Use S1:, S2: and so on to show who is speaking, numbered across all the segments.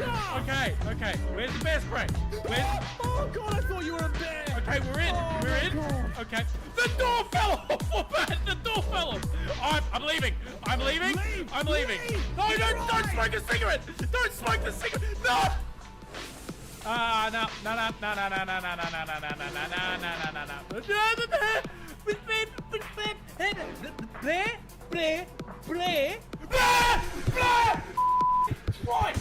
S1: Okay, okay. Where's the bear spray? Where's...
S2: Oh god, I thought you were a bear.
S1: Okay, we're in.
S2: Oh,
S1: we're in.
S2: God.
S1: Okay. The door fell off. The door fell off. I'm leaving. I'm leaving.
S2: Leave.
S1: I'm leaving.
S2: Leave.
S1: No, don't smoke a cigarette. Don't smoke the cigarette. No. No. Right.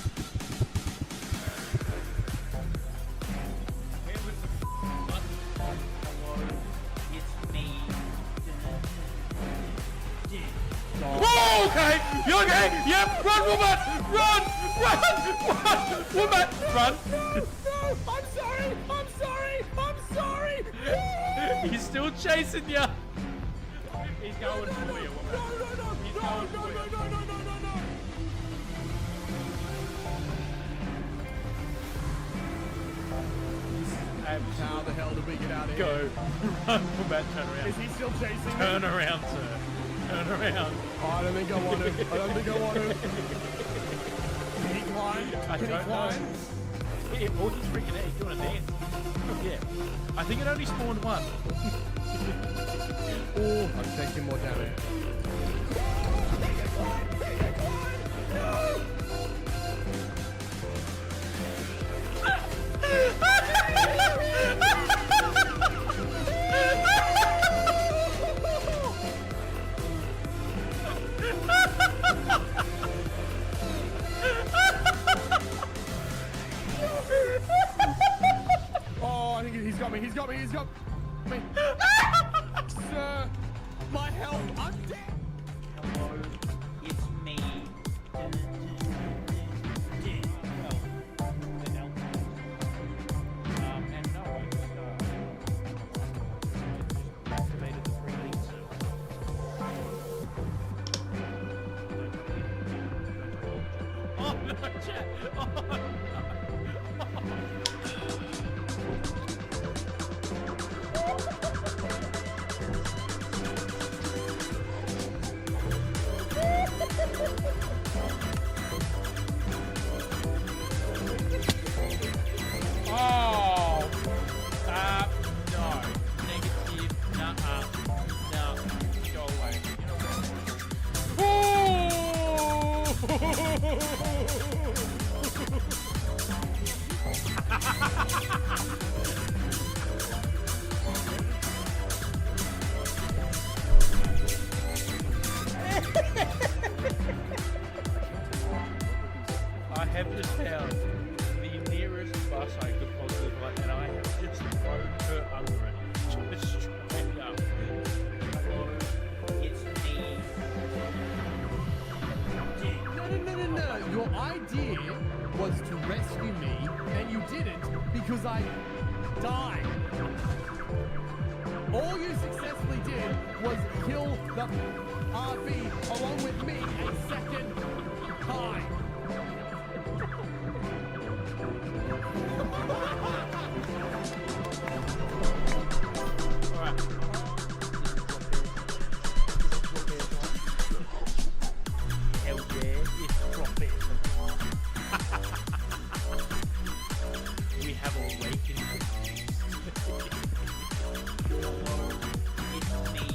S1: Oh, okay! You okay? Yep! Run, woman! Run! Run! Run! Woman! Run!
S2: No, I'm sorry. I'm sorry. I'm sorry.
S1: He's still chasing you! He's going for you, woman. He's going for you.
S2: How the hell did we get out of here?
S1: Go. Run, woman. Turn around.
S2: Is he still chasing me?
S1: Turn around, sir. Turn around.
S2: Oh, I don't think I want to. I don't think I want to. Can he climb? Can he climb?
S1: Yeah, oh, he's freaking out. He's doing a dance. Yeah. I think it only spawned one.
S2: Oh, I'm taking more damage. Oh, I think he's got me. He's got me. He's got me. Sir, my health. I'm dead.
S3: Hello, it's me. And no, I just activated the free link server.
S1: Oh, no, chat. Oh, no. Oh, no, negative, nuh-uh, no, go away. I have just found the nearest bus I could possibly find, and I have just thrown her under it. Just straight up.
S3: Hello, it's me.
S2: No. Your idea was to rescue me, and you didn't because I died. All you successfully did was kill the RV along with me a second time.
S1: Alright.
S3: Hell yeah, it's professional.
S1: We have awakened.
S3: Hello, it's me.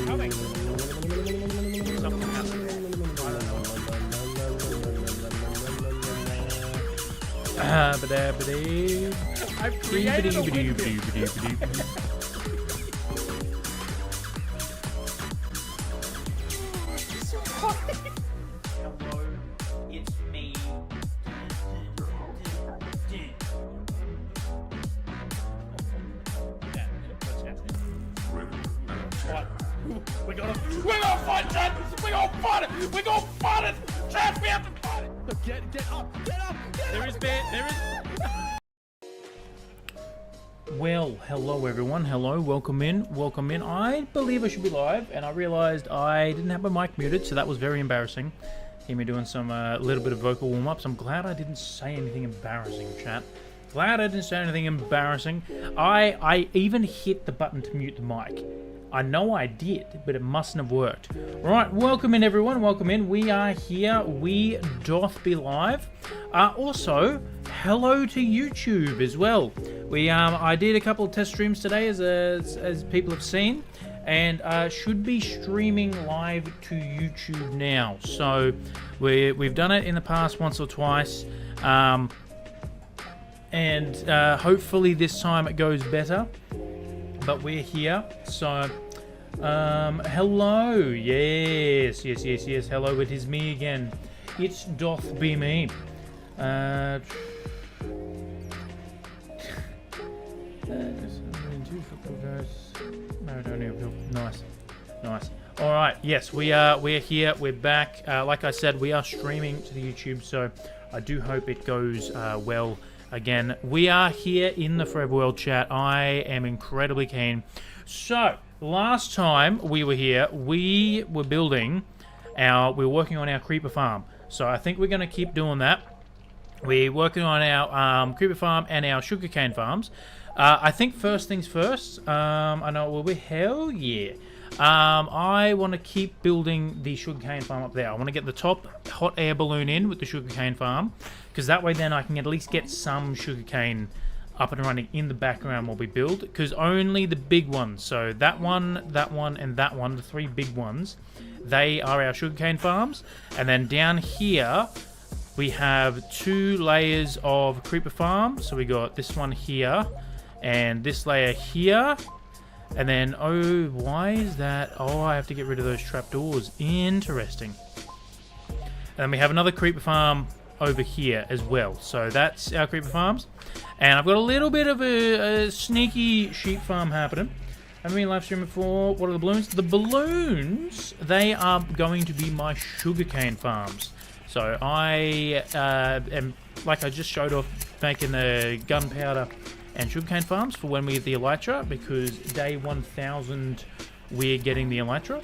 S1: Coming. Something happened. I've created a windmill.
S3: Hello, it's me.
S1: We're gonna fight Chad! We're gonna fight it! We're gonna fight it! Chad, we have to fight it!
S2: Look, get up!
S1: There is bear, there is... Well, hello everyone, hello, welcome in. I believe I should be live, and I realised I didn't have my mic muted, so that was very embarrassing. Hear me doing some little bit of vocal warm-ups. I'm glad I didn't say anything embarrassing, chat. Glad I didn't say anything embarrassing. I even hit the button to mute the mic. I know I did, but it mustn't have worked. Right, welcome in everyone, welcome in. We are here, we doth be live. Also, hello to YouTube as well. I did a couple of test streams today, as people have seen, and should be streaming live to YouTube now. So we've done it in the past once or twice, and hopefully this time it goes better. But we're here, so hello, yes, hello, it is me again. It doth be me. Nice. All right, yes, we're here, we're back. Like I said, we are streaming to the YouTube, so I do hope it goes well. Again, we are here in the Forever World chat. I am incredibly keen. So, last time we were here, we were working on our creeper farm. So I think we're going to keep doing that. We're working on our creeper farm and our sugarcane farms. I think first things first, I know it will be, hell yeah. I want to keep building the sugarcane farm up there. I want to get the top hot air balloon in with the sugarcane farm, because that way then I can at least get some sugarcane up and running in the background while we build, because only the big ones, so that one, and that one, the three big ones, they are our sugarcane farms. And then down here we have 2 layers of creeper farm. So we got this one here and this layer here. And then, oh, why is that? Oh, I have to get rid of those trapdoors. Interesting. And then we have another creeper farm over here as well. So that's our creeper farms. And I've got a little bit of a sneaky sheep farm happening. Haven't been live streaming before. What are the balloons? The balloons, they are going to be my sugarcane farms. So I am, like I just showed off, making the gunpowder and sugarcane farms for when we get the elytra, because day 1000 we're getting the elytra.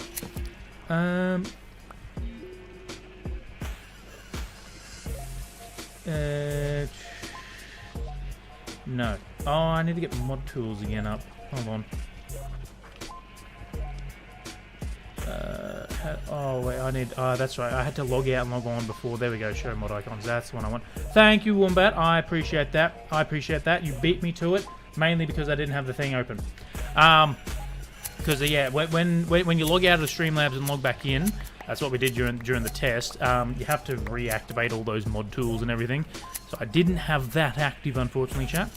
S1: No. Oh, I need to get mod tools again up. Hold on. Oh wait, I need. That's right. I had to log out and log on before. There we go. Show mod icons. That's the one I want. Thank you, Wombat. I appreciate that. You beat me to it, mainly because I didn't have the thing open. Because yeah, when you log out of the Streamlabs and log back in, that's what we did during the test. You have to reactivate all those mod tools and everything. So I didn't have that active, unfortunately, chat.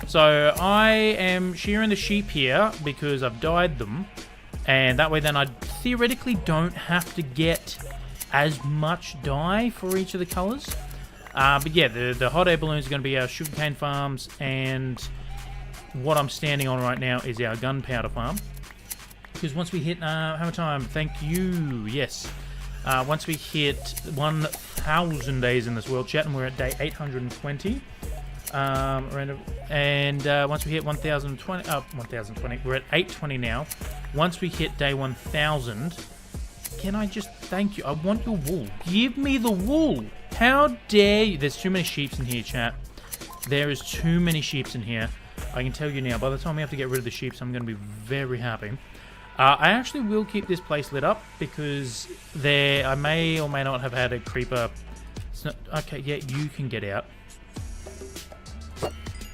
S1: So I am shearing the sheep here because I've dyed them. And that way then I theoretically don't have to get as much dye for each of the colours. But yeah, the hot air balloons are going to be our sugarcane farms, and what I'm standing on right now is our gunpowder farm. Because once we hit, how much time? Thank you, yes. Once we hit 1,000 days in this world chat, and we're at day 820. And once we hit 1,020, we're at 820 now. Once we hit day 1,000, can I just thank you? I want your wool. Give me the wool. How dare you? There's too many sheeps in here, chat. There is too many sheeps in here. I can tell you now, by the time we have to get rid of the sheeps, I'm going to be very happy. I actually will keep this place lit up, because I may or may not have had a creeper. Okay, yeah, you can get out.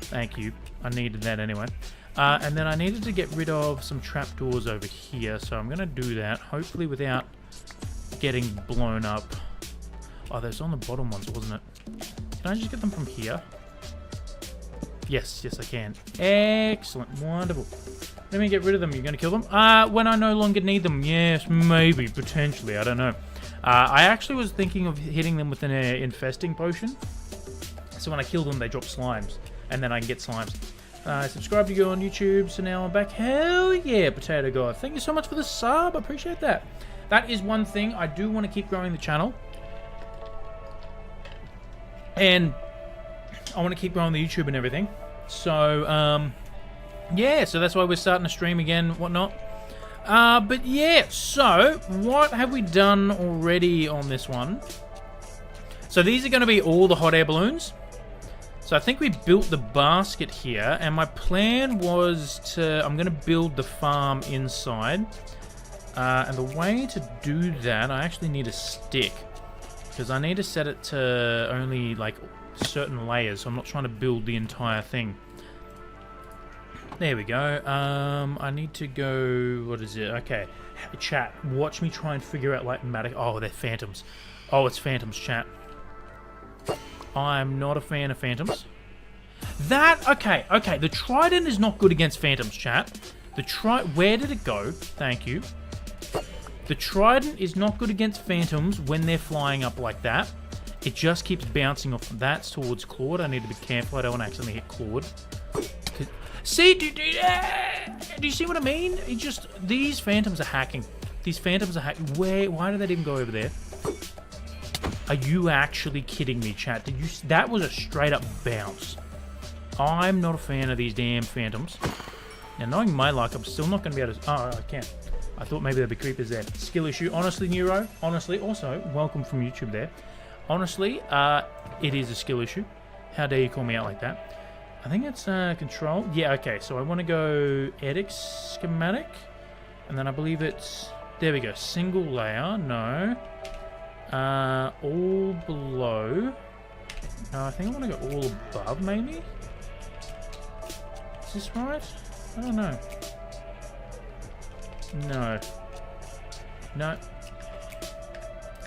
S1: Thank you. I needed that anyway. And then I needed to get rid of some trapdoors over here, so I'm going to do that, hopefully without getting blown up. Oh, there's on the bottom ones, wasn't it? Can I just get them from here? Yes, I can. Excellent. Wonderful. Let me get rid of them. You're going to kill them? When I no longer need them. Yes, maybe, potentially. I don't know. I actually was thinking of hitting them with an infesting potion. So when I kill them, they drop slimes. And then I can get slimes. Subscribe to you on YouTube, so now I'm back. Hell yeah, Potato God. Thank you so much for the sub. I appreciate that. That is one thing. I do want to keep growing the channel. And I want to keep growing the YouTube and everything. So, yeah, so that's why we're starting to stream again, whatnot. But yeah, so what have we done already on this one? So these are going to be all the hot air balloons. So I think we built the basket here, and my plan was to... I'm going to build the farm inside. And the way to do that, I actually need a stick. Because I need to set it to only, like, certain layers. So I'm not trying to build the entire thing. There we go. I need to go... What is it? Okay. Chat, watch me try and figure out, like, oh, they're phantoms. Oh, it's phantoms, chat. I'm not a fan of phantoms. Okay, the trident is not good against phantoms, chat. Where did it go? Thank you. The trident is not good against phantoms when they're flying up like that. It just keeps bouncing off. That's towards Claude. I need to be careful. I don't want to accidentally hit Claude. See, do you see what I mean? These phantoms are hacking. These phantoms are hacking. Why did that even go over there? Are you actually kidding me, chat? That was a straight up bounce. I'm not a fan of these damn phantoms. Now, knowing my luck, I'm still not going to be able to... Oh, I can't. I thought maybe there'd be creepers there. Skill issue. Honestly, Neuro. Honestly, also, welcome from YouTube there. Honestly, it is a skill issue. How dare you call me out like that? I think it's control. Yeah, okay. So I want to go edit schematic. And then I believe it's... There we go. Single layer. No. All below. No, I think I want to go all above, maybe? Is this right? I don't know. No. No.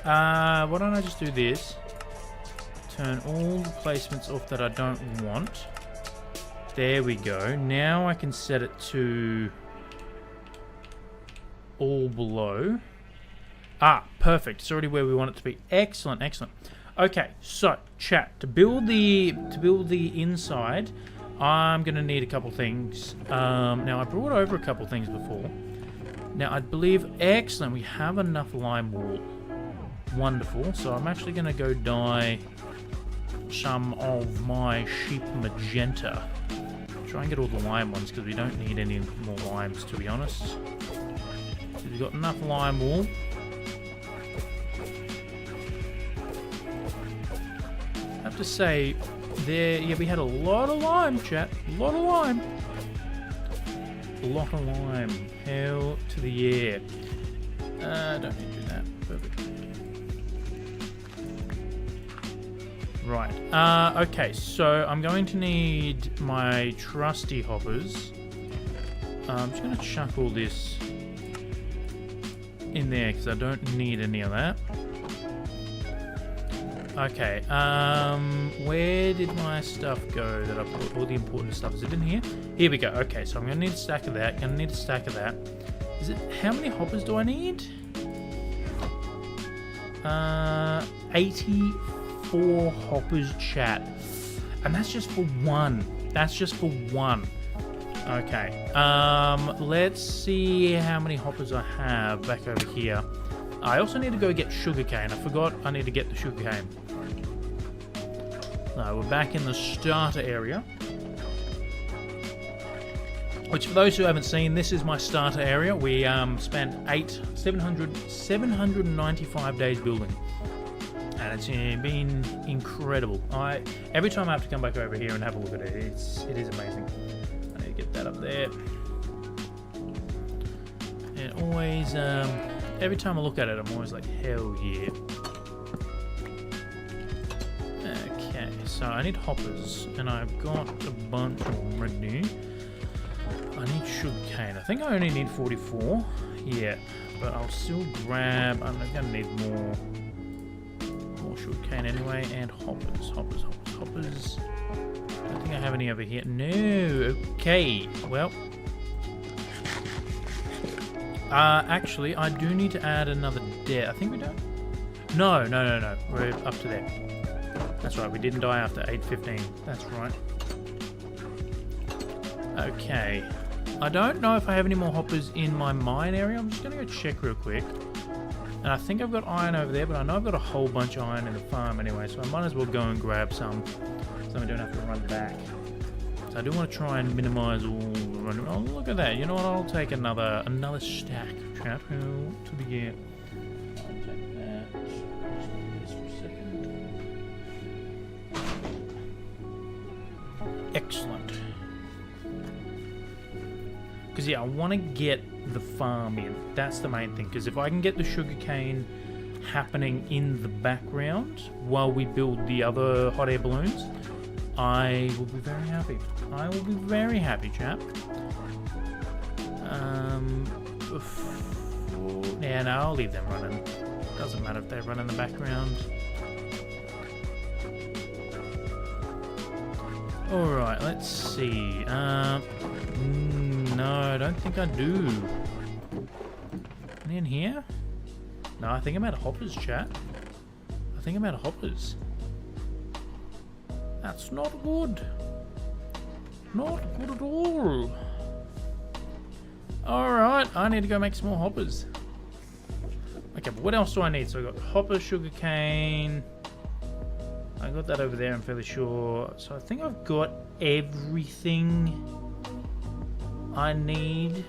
S1: Why don't I just do this? Turn all the placements off that I don't want. There we go. Now I can set it to all below. Ah, perfect. It's already where we want it to be. Excellent, excellent. Okay, so chat, to build the inside, I'm gonna need a couple things. Now I brought over a couple things before. Now I believe, excellent, we have enough lime wool. Wonderful. So I'm actually gonna go dye some of my sheep magenta. Try and get all the lime ones because we don't need any more limes, to be honest. So we've got enough lime wool. I have to say, we had a lot of lime, chat. A lot of lime. A lot of lime. Hell to the yeah. Don't need to do that. Perfect. Right. Okay, so I'm going to need my trusty hoppers. I'm just going to chuck all this in there because I don't need any of that. Okay, where did my stuff go that I put all the important stuff? Is it in here? Here we go. Okay, so I'm going to need a stack of that. Going to need a stack of that. Is it... How many hoppers do I need? 84 hoppers, chat. And that's just for one. That's just for one. Okay. Let's see how many hoppers I have back over here. I also need to go get sugarcane. I forgot I need to get the sugarcane. No, we're back in the starter area. Which, for those who haven't seen, this is my starter area. We spent 795 days building. And it's been incredible. Every time I have to come back over here and have a look at it, it is amazing. I need to get that up there. It always... Every time I look at it, I'm always like, hell yeah. Okay, so I need hoppers, and I've got a bunch already. I need sugarcane. I think I only need 44. Yeah, but I'll still grab... I'm going to need more sugarcane anyway, and hoppers. I don't think I have any over here. No, okay, well... actually, I do need to add another death. I think we don't. No. We're up to there. That's right. We didn't die after 8:15. That's right. Okay. I don't know if I have any more hoppers in my mine area. I'm just going to go check real quick. And I think I've got iron over there, but I know I've got a whole bunch of iron in the farm anyway, so I might as well go and grab some so I don't have to run back. So I do want to try and minimize all the running. Oh, look at that. You know what? I'll take another stack. Chat. To the gear. I'll take that. Just this for a second. Excellent. Because, yeah, I want to get the farm in. That's the main thing. Because if I can get the sugarcane happening in the background while we build the other hot air balloons, I will be very happy. I will be very happy, chap. Yeah, no, I'll leave them running. Doesn't matter if they run in the background. Alright, let's see. No, I don't think I do. Any in here? No, I think I'm out of hoppers, chat. I think I'm out of hoppers. That's not good. Not good at all. Alright, I need to go make some more hoppers. Okay, but what else do I need? So I got hopper, sugarcane. I got that over there, I'm fairly sure. So I think I've got everything I need.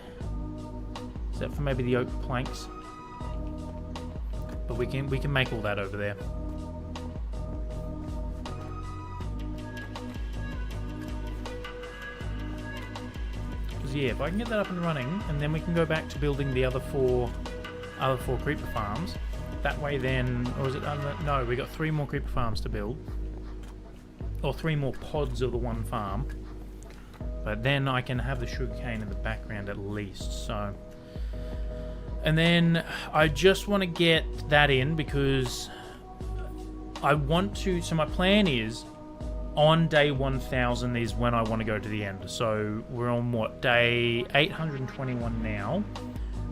S1: Except for maybe the oak planks. But we can make all that over there. Because yeah, if I can get that up and running, and then we can go back to building the other four creeper farms. That way then, or is it, no, we got 3 more creeper farms to build. Or 3 more pods of the one farm. But then I can have the sugarcane in the background at least, so. And then I just want to get that in because I want to, so my plan is on day 1000 is when I want to go to the end. So we're on what, day 821 now.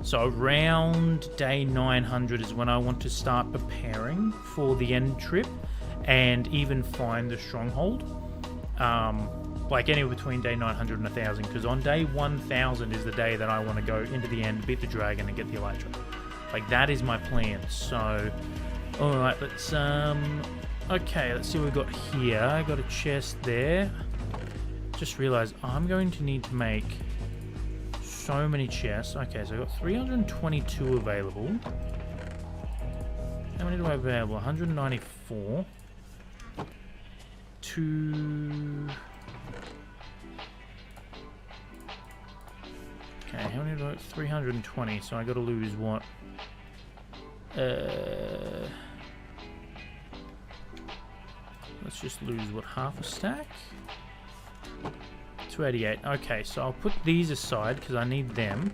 S1: So around day 900 is when I want to start preparing for the end trip and even find the stronghold. Like anywhere between day 900 and 1000, because on day 1000 is the day that I want to go into the end, beat the dragon, and get the elytra. Like that is my plan. So, all right, let's okay, let's see what we've got here. I got a chest there. Just realized I'm going to need to make so many chests. Okay, so I got 322 available. How many do I have available? 194. 2. Okay, how many do I... 320, so I gotta lose what? Let's just lose, what, half a stack? 288. Okay, so I'll put these aside, because I need them.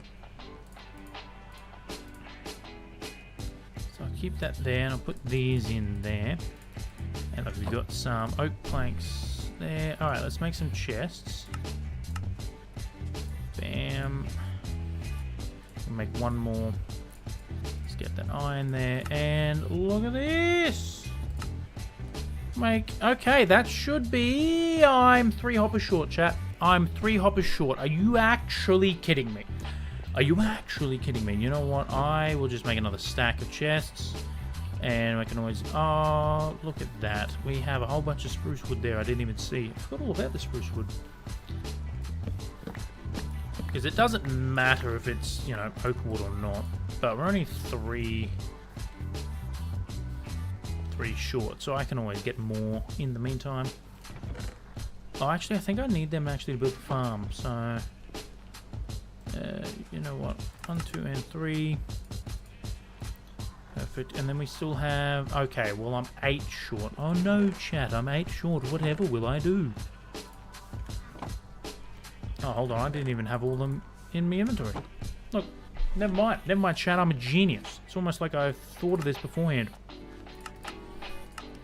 S1: So I'll keep that there, and I'll put these in there. And look, we've got some oak planks there. Alright, let's make some chests. Bam. We'll make one more. Let's get that iron there. And look at this! Okay, that should be... I'm 3 hoppers short, chat. I'm 3 hoppers short. Are you actually kidding me? Are you actually kidding me? You know what? I will just make another stack of chests. And we can always... Oh, look at that. We have a whole bunch of spruce wood there I didn't even see. I forgot all about the spruce wood. Because it doesn't matter if it's, you know, oak wood or not. But we're only 3 short, so I can always get more in the meantime. Oh, actually, I think I need them actually to build a farm. So, you know what? 1, 2, and 3. Perfect. And then we still have... Okay, well, I'm 8 short. Oh, no, chat. I'm 8 short. Whatever will I do? Oh, hold on. I didn't even have all of them in my inventory. Look, never mind. Never mind, chat. I'm a genius. It's almost like I thought of this beforehand.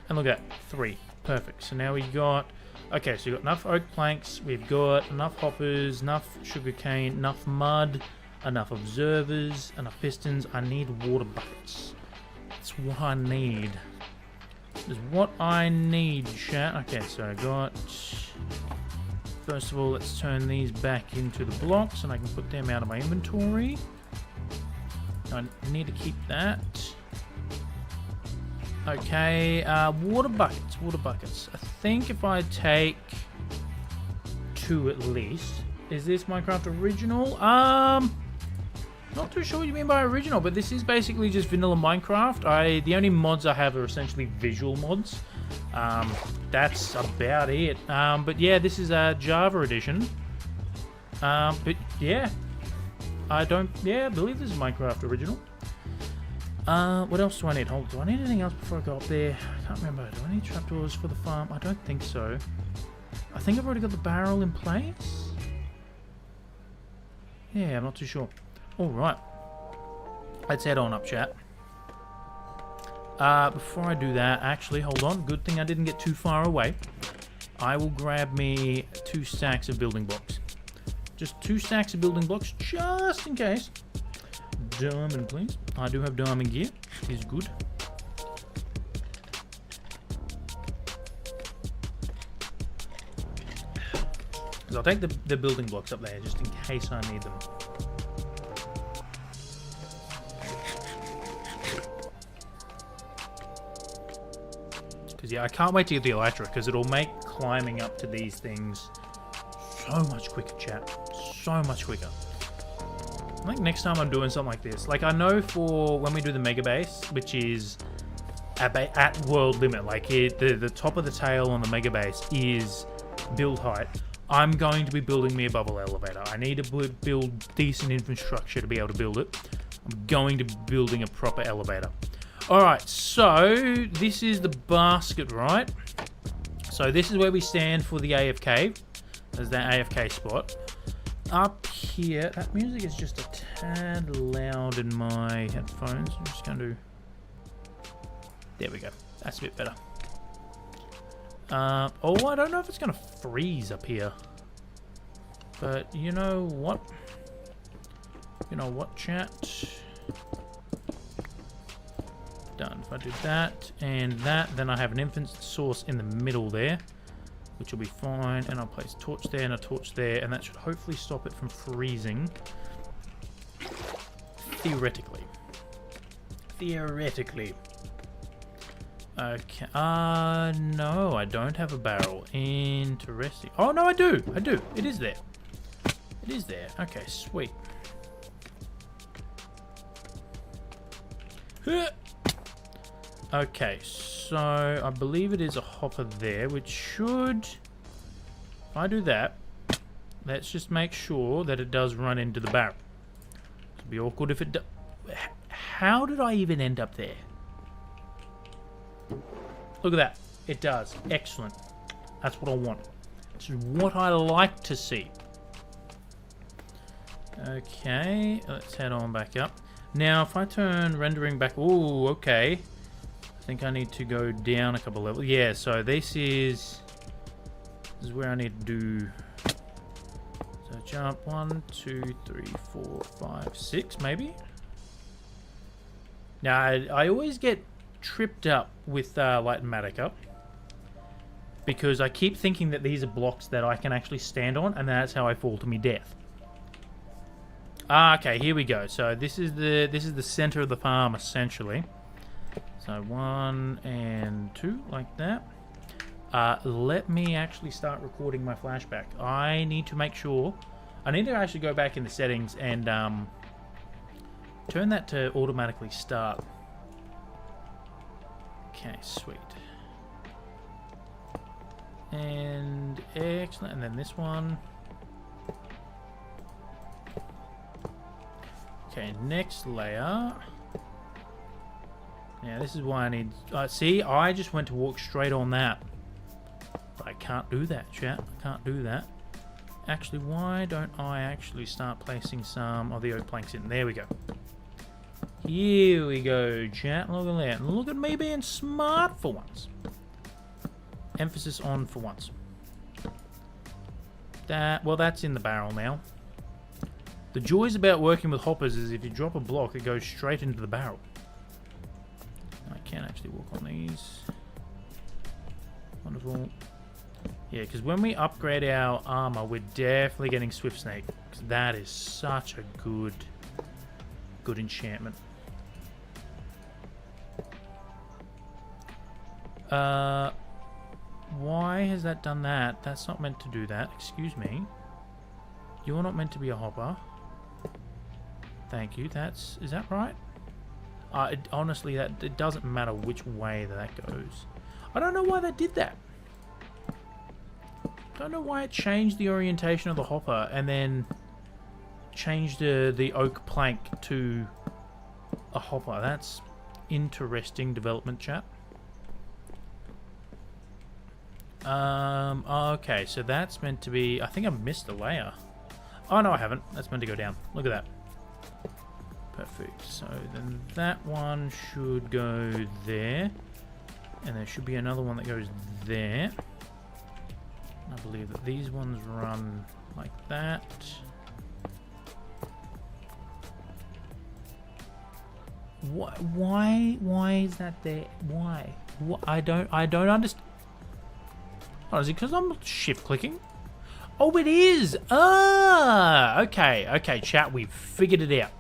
S1: And look at that. 3. Perfect. So now we got... Okay, so we've got enough oak planks. We've got enough hoppers, enough sugarcane, enough mud, enough observers, enough pistons. I need water buckets. That's what I need. That's what I need, chat. Okay, so I got... First of all, let's turn these back into the blocks, and I can put them out of my inventory. I need to keep that. Okay, water buckets, water buckets. I think if I take 2 at least. Is this Minecraft original? Not too sure what you mean by original, but this is basically just vanilla Minecraft. The only mods I have are essentially visual mods. That's about it. But yeah, this is a Java edition. But yeah, I believe this is Minecraft original. What else do I need? Hold, do I need anything else before I go up there? I can't remember. Do I need trapdoors for the farm? I don't think so. I think I've already got the barrel in place. Yeah, I'm not too sure. Alright. Let's head on up, chat. Before I do that, actually, hold on. Good thing I didn't get too far away. I will grab me 2 stacks of building blocks. Just 2 stacks of building blocks, just in case. Diamond, please. I do have diamond gear. Is good. So I'll take the building blocks up there just in case I need them. Because yeah, I can't wait to get the elytra because it'll make climbing up to these things so much quicker, chat. So much quicker. I think next time I'm doing something like this, like I know for when we do the mega base, which is at world limit, like the top of the tail on the mega base is build height. I'm going to be building me a bubble elevator. I need to build decent infrastructure to be able to build it. I'm going to be building a proper elevator. Alright, so this is the basket, right? So this is where we stand for the AFK. There's that AFK spot. Up here, that music is just a tad loud in my headphones. I'm just going to... There we go. That's a bit better. Oh, I don't know if it's going to freeze up here. But you know what? You know what, chat? Done. If I do that and that, then I have an infinite source in the middle there, which will be fine. And I'll place a torch there and a torch there, and that should hopefully stop it from freezing. Theoretically. Theoretically. Okay. No, I don't have a barrel. Interesting. Oh, no, I do. I do. It is there. It is there. Okay, sweet. Okay, so I believe it is a hopper there, which should... If I do that, let's just make sure that it does run into the barrel. It'd be awkward if it does. How did I even end up there? Look at that. It does. Excellent. That's what I want. This is what I like to see. Okay, let's head on back up. Now, if I turn rendering back... Ooh, okay. I think I need to go down a couple levels. Yeah, so this is where I need to do... So jump 1, 2, 3, 4, 5, 6, maybe? Now, I always get tripped up with Light-O-Matic because I keep thinking that these are blocks that I can actually stand on, and that's how I fall to me death. Okay, here we go. So this is the center of the farm essentially. So 1 and 2 like that. Let me actually start recording my flashback. I need to make sure. I need to actually go back in the settings and turn that to automatically start. Okay, sweet. And excellent. And then this one. Okay, next layer. Now this is why I need... see, I just went to walk straight on that. But I can't do that, chat. I can't do that. Actually, why don't I actually start placing some of the oak planks in? There we go. Here we go, chat. Look at that. Look at me being smart for once. Emphasis on for once. Well, that's in the barrel now. The joys about working with hoppers is if you drop a block, it goes straight into the barrel. I can actually walk on these. Wonderful. Yeah, because when we upgrade our armor, we're definitely getting Swift Snake. Because that is such a good enchantment. Why has that done that? That's not meant to do that. Excuse me. You're not meant to be a hopper. Thank you. Is that right? Honestly, it doesn't matter which way that goes. I don't know why they did that. Don't know why it changed the orientation of the hopper and then changed the oak plank to a hopper. That's interesting development, chat. Okay, so that's meant to be... I think I missed a layer. Oh, no, I haven't. That's meant to go down. Look at that. Perfect. So then that one should go there. And there should be another one that goes there. I believe that these ones run like that. Why is that there? Why? I don't understand. Oh, is it because I'm shift clicking? Oh, it is. Ah, okay, okay, chat. We've figured it out.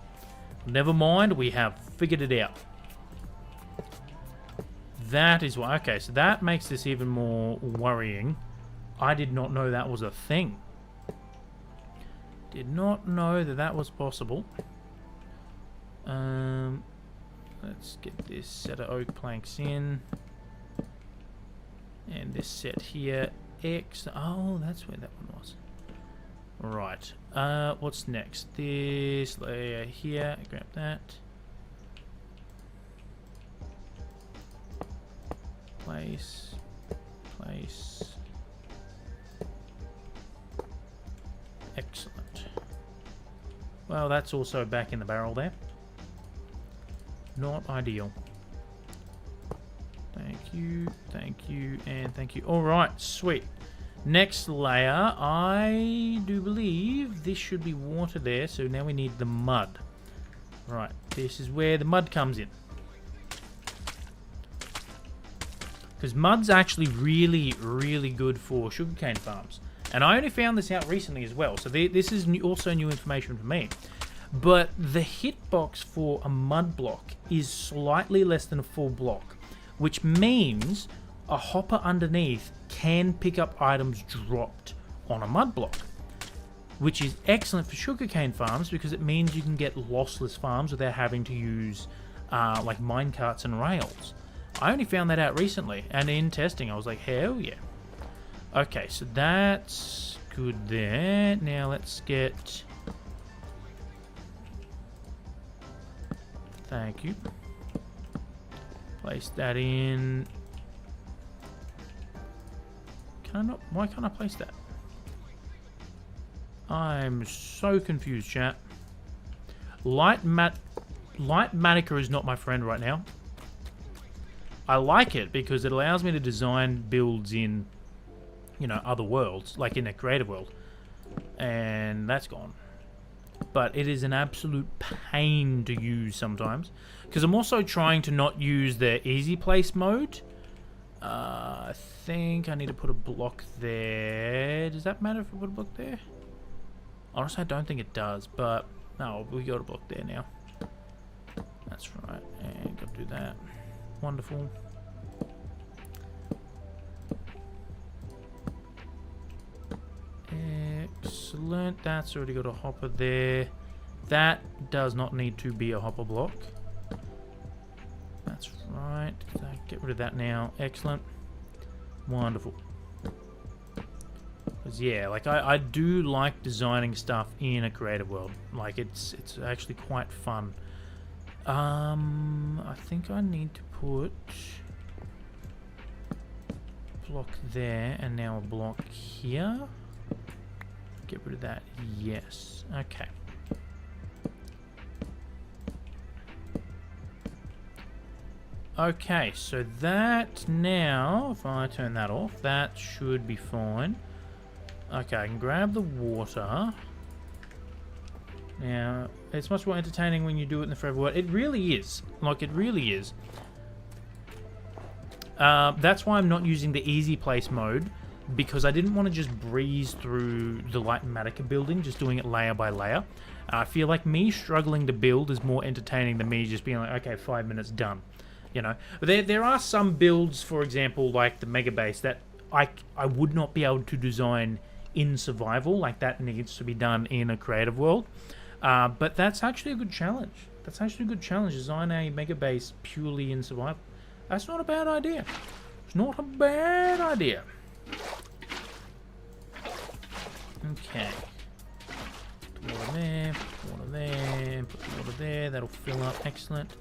S1: Never mind, we have figured it out. That is why. Okay, so that makes this even more worrying. I did not know that was a thing. Did not know that that was possible. Let's get this set of oak planks in. And this set here. X. Oh, that's where that one was. Right. What's next? This layer here. Grab that. Place. Place. Excellent. Well, that's also back in the barrel there. Not ideal. Thank you, and thank you. Alright, sweet. Next layer, I do believe this should be water there, so now we need the mud. Right, this is where the mud comes in. Because mud's actually really, really good for sugarcane farms. And I only found this out recently as well, so this is also new information for me. But the hitbox for a mud block is slightly less than a full block, which means a hopper underneath can pick up items dropped on a mud block, which is excellent for sugarcane farms because it means you can get lossless farms without having to use like minecarts and rails. I only found that out recently, and in testing I was like, hell yeah. Okay, so that's good there. Now let's get... Thank you. Place that in. Can I not? Why can't I place that? I'm so confused, chat. Lightmatica is not my friend right now. I like it because it allows me to design builds in, you know, other worlds, like in a creative world. And that's gone. But it is an absolute pain to use sometimes. Because I'm also trying to not use the easy place mode. I think I need to put a block there. Does that matter if I put a block there? Honestly, I don't think it does. But, no, we got a block there now. That's right. And got to do that. Wonderful. Excellent. That's already got a hopper there. That does not need to be a hopper block. That's right. Get rid of that now. Excellent. Wonderful. Because yeah, like I do like designing stuff in a creative world. Like it's actually quite fun. I think I need to put block there and now a block here. Get rid of that. Yes. Okay. Okay, so that now, if I turn that off, that should be fine. Okay, I can grab the water. Now, it's much more entertaining when you do it in the forever world. It really is. Like, it really is. That's why I'm not using the easy place mode, because I didn't want to just breeze through the Lightmatica building, just doing it layer by layer. I feel like me struggling to build is more entertaining than me just being like, okay, 5 minutes, done. You know, there are some builds, for example, like the Mega Base, that I would not be able to design in survival. Like, that needs to be done in a creative world. But that's actually a good challenge. That's actually a good challenge. Design a Mega Base purely in survival. That's not a bad idea. Not a bad idea. Okay. Put water there, put water there, put the water there. That'll fill up. Excellent.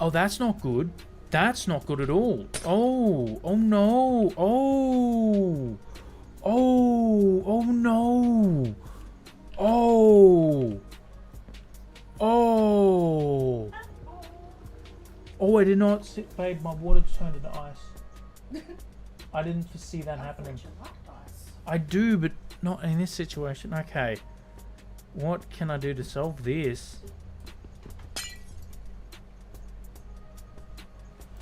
S1: Oh, that's not good. That's not good at all. Oh, oh no. Oh. Oh, oh no. Oh. Oh. Oh, I did not see, babe, my water just turned into ice. I didn't foresee that happening. I do, but not in this situation. Okay. What can I do to solve this?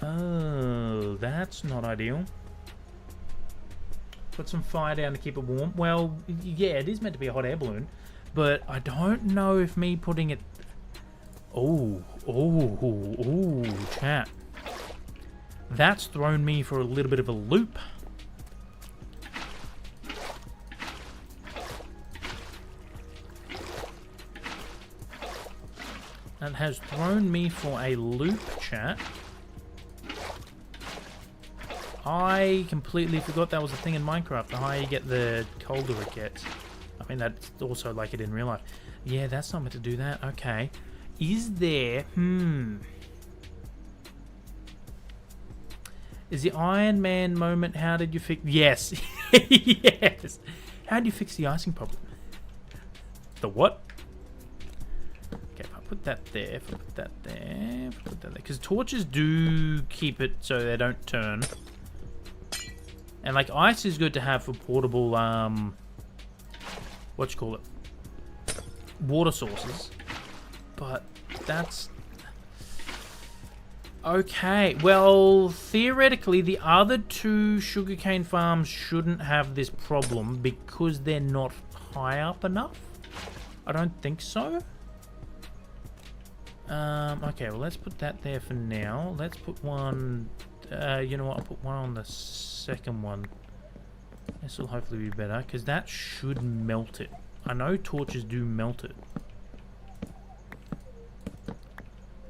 S1: Oh, that's not ideal. Put some fire down to keep it warm. Well, yeah, it is meant to be a hot air balloon, but I don't know if me putting it... Oh, oh, oh, chat. That's thrown me for a little bit of a loop. That has thrown me for a loop, chat. I completely forgot that was a thing in Minecraft. The higher you get, the colder it gets. I mean, that's also like it in real life. Yeah, that's not meant to do that. Okay. Is there... Is the Iron Man moment, how did you fix... Yes. Yes. How did you fix the icing problem? The what? Okay, if I put that there, if I put that there, if I put that there. Because torches do keep it so they don't turn. And like ice is good to have for portable, what you call it? Water sources. But that's... Okay, well, theoretically, the other two sugarcane farms shouldn't have this problem because they're not high up enough. I don't think so. Okay, well, let's put that there for now. Let's put one... you know what, I'll put one on the second one. This will hopefully be better, because that should melt it. I know torches do melt it.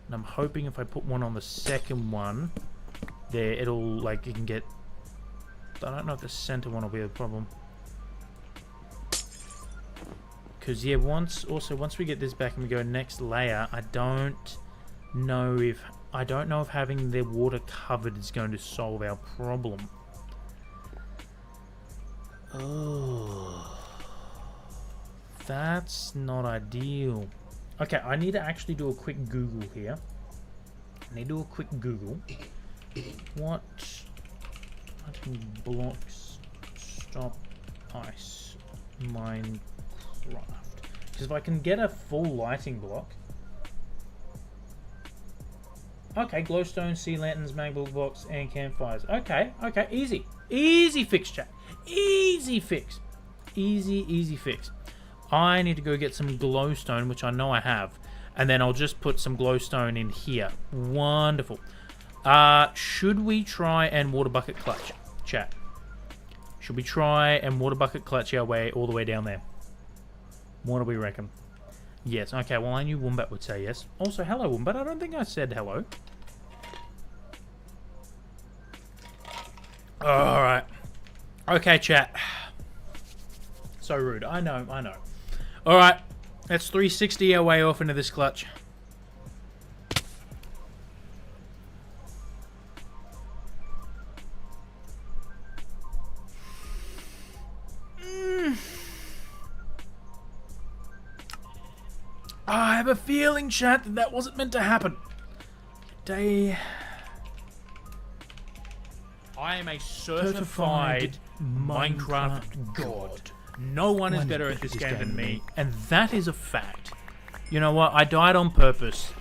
S1: And I'm hoping if I put one on the second one, there, it'll, like, you can get... I don't know if the center one will be a problem. Because, yeah, once we get this back and we go next layer, I don't know if having the water covered is going to solve our problem. Oh, that's not ideal. Okay, I need to actually do a quick Google here. I need to do a quick Google. What blocks stop ice Minecraft? Because if I can get a full lighting block. Okay, glowstone, sea lanterns, magma blocks, and campfires. Okay, okay, easy. Easy fix, chat. Easy fix. Easy fix. I need to go get some glowstone, which I know I have. And then I'll just put some glowstone in here. Wonderful. Should we try and water bucket clutch, chat? Should we try and water bucket clutch our way all the way down there? What do we reckon? Yes. Okay, well, I knew Wombat would say yes. Also, hello, Wombat. I don't think I said hello. Alright. Okay, chat. So rude. I know. Alright. Let's 360 our way off into this clutch. I have a feeling, chat, that wasn't meant to happen. I am a certified Minecraft god. No one is better at this game than me, and that is a fact. You know what? I died on purpose.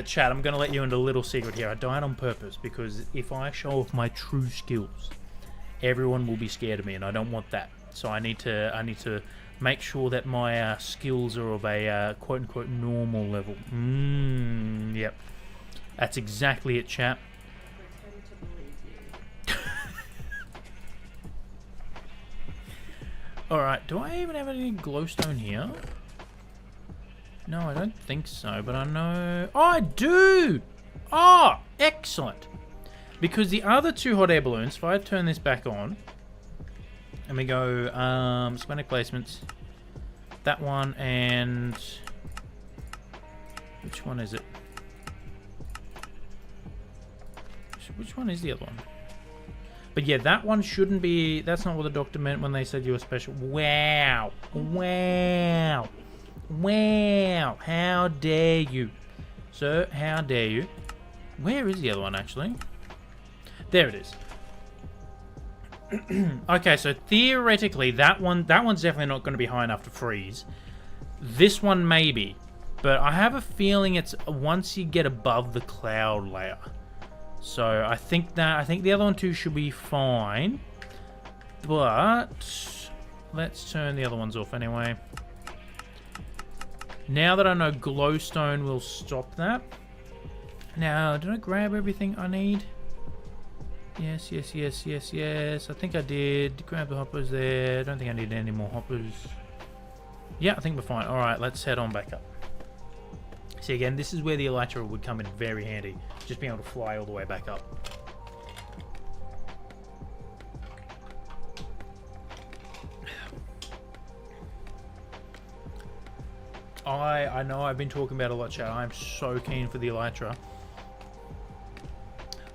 S1: Chat, I'm going to let you into a little secret here. I died on purpose because if I show off my true skills, everyone will be scared of me, and I don't want that. So I need to make sure that my skills are of a quote-unquote normal level. Yep. That's exactly it, chat. Alright, do I even have any glowstone here? No, I don't think so, but I know... Oh, I do! Oh! Excellent. Because the other 2 hot air balloons, if I turn this back on, and we go, schematic placements, that one, and which one is it? Which one is the other one? But yeah, that one shouldn't be, that's not what the doctor meant when they said you were special. Wow. Wow. Wow. How dare you. Sir, how dare you. Where is the other one, actually? There it is. Okay, so theoretically, that one's definitely not going to be high enough to freeze. This one maybe, but I have a feeling it's once you get above the cloud layer. So I think the other one too should be fine. But let's turn the other ones off anyway. Now that I know glowstone will stop that. Now, did I grab everything I need? Yes, yes, yes, yes, yes. I think I did. Grab the hoppers there. I don't think I need any more hoppers. Yeah, I think we're fine. Alright, let's head on back up. See, again, this is where the elytra would come in very handy. Just being able to fly all the way back up. I know I've been talking about a lot, chat. I'm so keen for the elytra.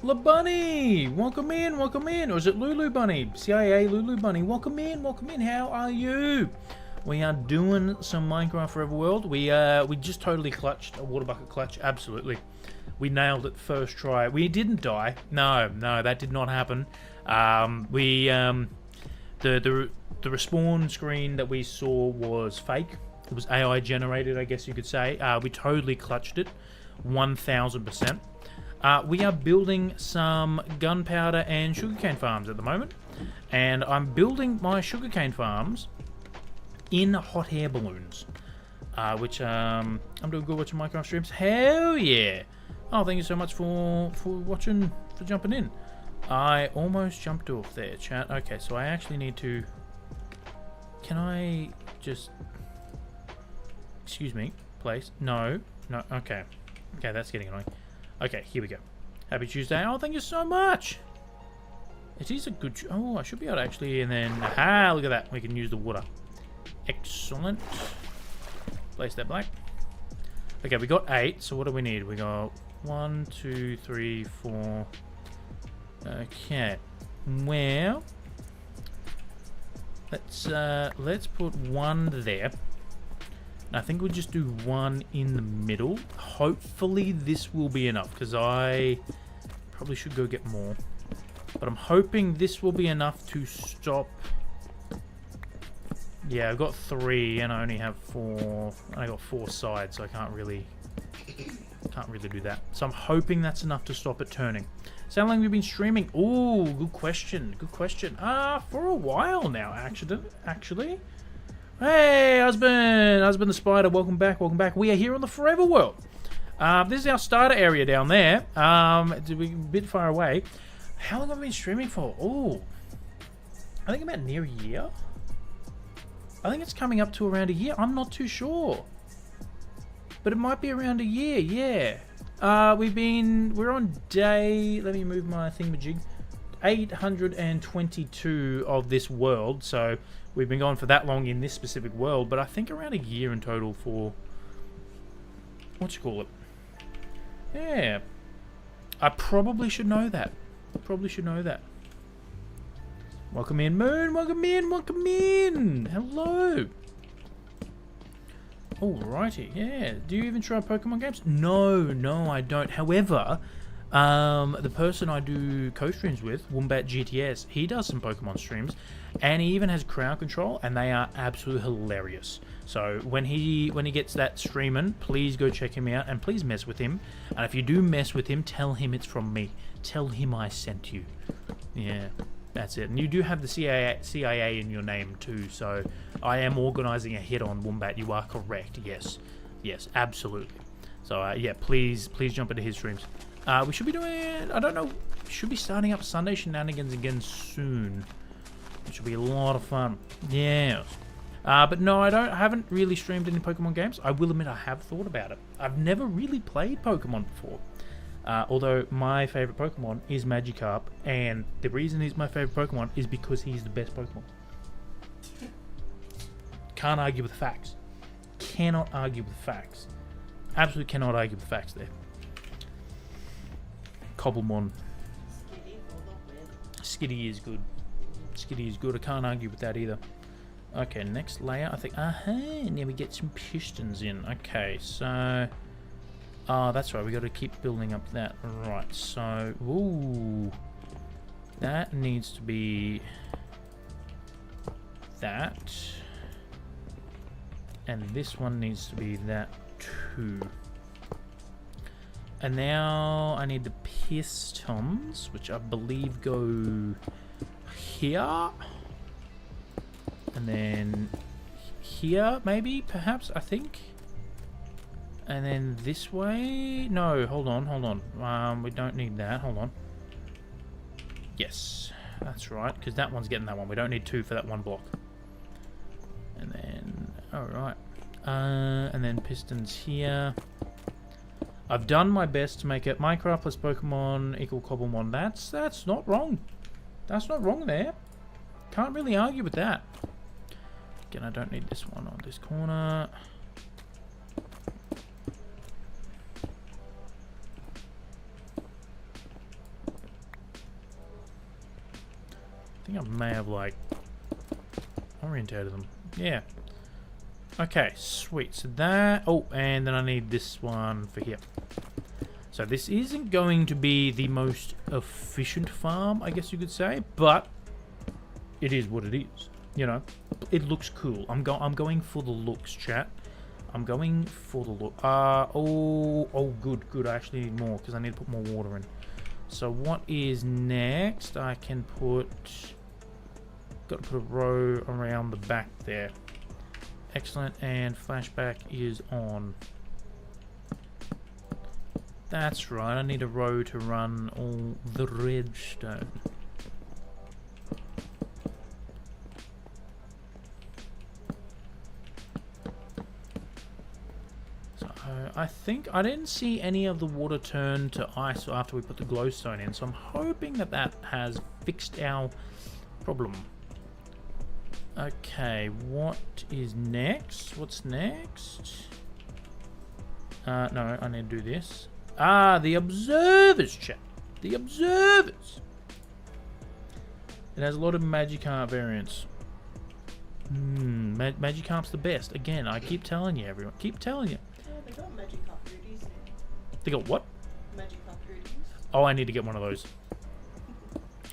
S1: La Bunny! Welcome in, welcome in. Or is it Lulu Bunny? CIA Lulu Bunny. Welcome in, welcome in. How are you? We are doing some Minecraft Forever World. We just totally clutched a water bucket clutch. Absolutely. We nailed it first try. We didn't die. No, that did not happen. The respawn screen that we saw was fake. It was AI generated, I guess you could say. We totally clutched it. 1000%. We are building some gunpowder and sugarcane farms at the moment. And I'm building my sugarcane farms in hot air balloons. Which, I'm doing good watching Minecraft streams. Hell yeah! Oh, thank you so much for watching, for jumping in. I almost jumped off there, chat. Okay, so I actually need to... Can I just... Excuse me, place? No, okay. Okay, that's getting annoying. Okay, here we go. Happy Tuesday. Oh, thank you so much. It is a good... Oh, I should be able to actually... And then... Aha, look at that. We can use the water. Excellent. Place that black. Okay, we got 8. So what do we need? We got 1, 2, 3, 4. Okay. Well... Let's put 1 there. I think we'll just do 1 in the middle. Hopefully this will be enough, because I probably should go get more. But I'm hoping this will be enough to stop... Yeah, I've got 3 and I only have 4. I got 4 sides, so I can't really do that. So I'm hoping that's enough to stop it turning. So how long have you been streaming? Ooh, good question. Good question. For a while now, actually. Hey, husband the spider, welcome back, welcome back. We are here on the Forever World. This is our starter area down there. It's a bit far away. How long have I been streaming for? Oh, I think about near a year. I think it's coming up to around a year. I'm not too sure, but it might be around a year. Yeah. We're on day. Let me move my thingamajig. 822 of this world. So. We've been going for that long in this specific world, but I think around a year in total for... What you call it? Yeah. I probably should know that. Welcome in, Moon. Welcome in. Welcome in. Hello. Alrighty. Yeah. Do you even try Pokemon games? No, I don't. However... the person I do co-streams with, Wombat GTS, he does some Pokemon streams, and he even has crowd control, and they are absolutely hilarious. So when he gets that streaming, please go check him out, and please mess with him. And if you do mess with him, tell him it's from me. Tell him I sent you. Yeah, that's it. And you do have the CIA in your name too, so I am organising a hit on Wombat. You are correct. Yes, absolutely. So yeah, please jump into his streams. We should be doing, I don't know, should be starting up Sunday Shenanigans again soon, which will be a lot of fun. Yeah. But no, I haven't really streamed any Pokemon games. I will admit I have thought about it. I've never really played Pokemon before. Although my favorite Pokemon is Magikarp, and the reason he's my favorite Pokemon is because he's the best Pokemon. Can't argue with the facts. Cannot argue with the facts. Absolutely cannot argue with the facts there. Cobblemon. Skitty is good. Skitty is good. I can't argue with that either. Okay, next layer. I think. Now we get some pistons in. Okay, so. That's right. We got to keep building up that. Right. So, ooh, that needs to be that, and this one needs to be that too. And now I need the pistons, which I believe go here. And then here, maybe, perhaps, I think. And then this way. No, hold on. We don't need that. Hold on. Yes, that's right, because that one's getting that one. We don't need 2 for that one block. And then, alright. And then pistons here. I've done my best to make it Minecraft plus Pokemon equal Cobblemon. That's not wrong. That's not wrong there. Can't really argue with that. Again, I don't need this one on this corner. I think I may have, like, orientated them. Yeah. Okay, sweet. So that... Oh, and then I need this one for here. So this isn't going to be the most efficient farm, I guess you could say, but it is what it is. You know, it looks cool. I'm going for the looks, chat. I'm going for the look. Good. I actually need more because I need to put more water in. So what is next? I can put... Got to put a row around the back there. Excellent, and flashback is on. That's right, I need a row to run all the redstone. So I think I didn't see any of the water turn to ice after we put the glowstone in, so I'm hoping that that has fixed our problem. Okay, what is next? What's next? No, I need to do this. The observers, chat. The observers. It has a lot of Magikarp variants. Magikarp's the best. Again, I keep telling you, everyone. Keep telling you.
S4: Oh, they got Magikarp Rudies.
S1: They got what?
S4: Magikarp Rudies.
S1: Oh, I need to get one of those.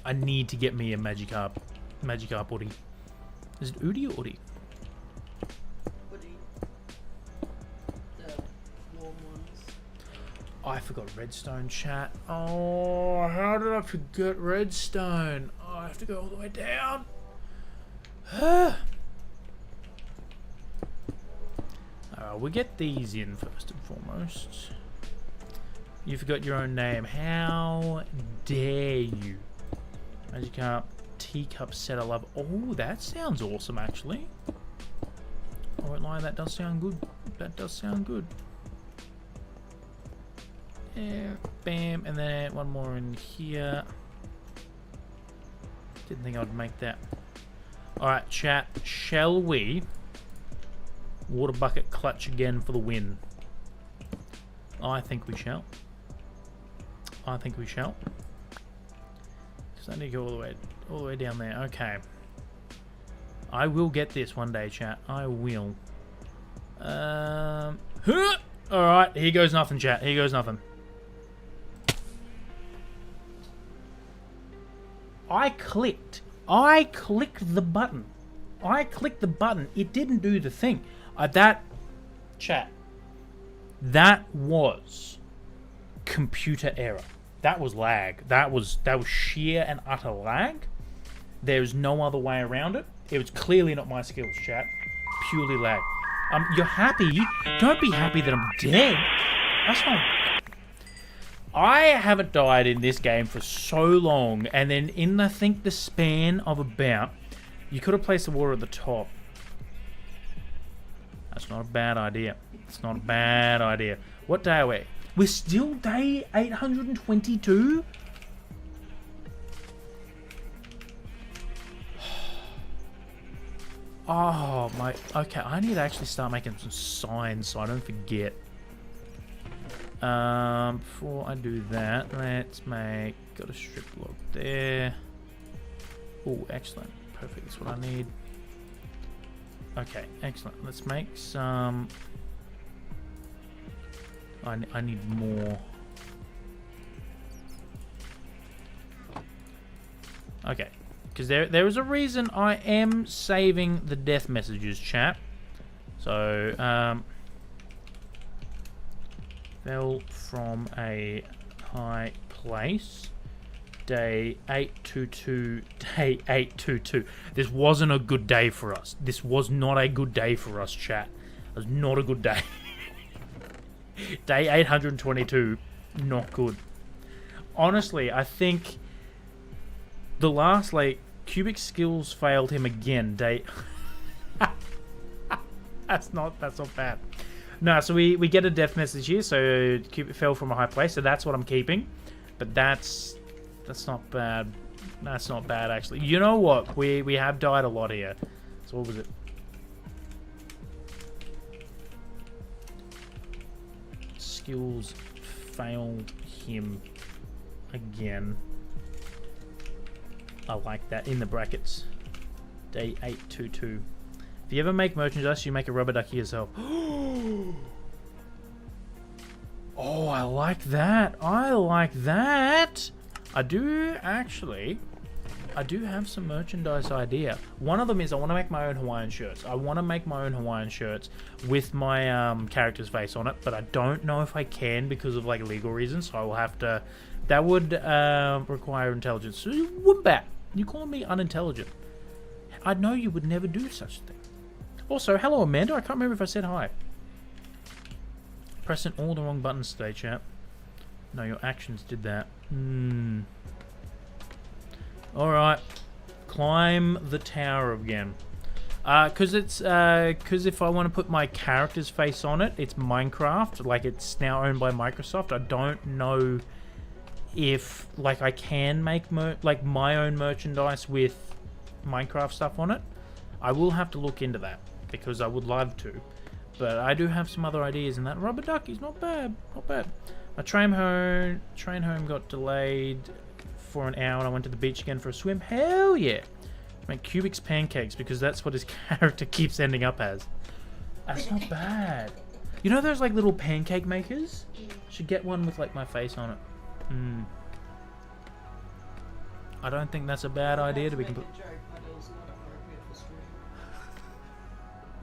S1: I need to get me a Magikarp Woody. Is it Udi or Udi?
S4: Woody. The warm ones.
S1: I forgot redstone, chat. Oh, how did I forget redstone? Oh, I have to go all the way down. We'll get these in first and foremost. You forgot your own name. How dare you? Magikarp teacup set I love. Oh, that sounds awesome, actually. I won't lie, that does sound good. That does sound good. Yeah, bam, and then one more in here. Didn't think I'd make that. Alright, chat, shall we water bucket clutch again for the win? I think we shall. I think we shall. Because I need to go all the way down there. Okay. I will get this one day, chat. I will. Alright, here goes nothing, chat. Here goes nothing. I clicked the button. I clicked the button. It didn't do the thing. Chat. That was computer error. That was lag. That was sheer and utter lag. There's no other way around it. It was clearly not my skills, chat. Purely lag. You're happy? Don't be happy that I'm dead. That's fine. I haven't died in this game for so long, and then in, I think, the span of about... You could have placed the water at the top. That's not a bad idea. It's not a bad idea. What day are we? We're still day 822? Oh my, okay, I need to actually start making some signs so I don't forget. Before I do that, let's make, got a strip log there. Oh, excellent, perfect, that's what I need. Okay, excellent, let's make some, I need more. Okay. Because there is a reason I am saving the death messages, chat. So, fell from a high place. Day 822. Day 822. This wasn't a good day for us. This was not a good day for us, chat. It was not a good day. Day 822. Not good. Honestly, I think the last, like, QBiX's skills failed him again. That's not bad. No, so we get a death message here. So QBiX fell from a high place. So that's what I'm keeping. But that's not bad. That's not bad actually. You know what? We have died a lot here. So what was it? Skills failed him again. I like that in the brackets. Day 822. If you ever make merchandise, you make a rubber ducky yourself. Oh, I like that. I like that. I do actually. I do have some merchandise idea. One of them is I want to make my own Hawaiian shirts. I want to make my own Hawaiian shirts with my character's face on it, but I don't know if I can because of like legal reasons. So I will have to. That would require intelligence. So Wombat. You call me unintelligent. I know you would never do such a thing. Also, hello Amanda. I can't remember if I said hi. Pressing all the wrong buttons today, chap. No, your actions did that. Alright. Climb the tower again. Because if I want to put my character's face on it, it's Minecraft. Like, it's now owned by Microsoft. I don't know if like I can make my own merchandise with Minecraft stuff on it. I will have to look into that because I would love to, but I do have some other ideas, and that rubber ducky's not bad, not bad. My train home got delayed for an hour, and I went to the beach again for a swim. Hell yeah! Make QBiX's pancakes because that's what his character keeps ending up as. That's not bad. You know those like little pancake makers? Should get one with like my face on it. I don't think that's a bad idea to be complete.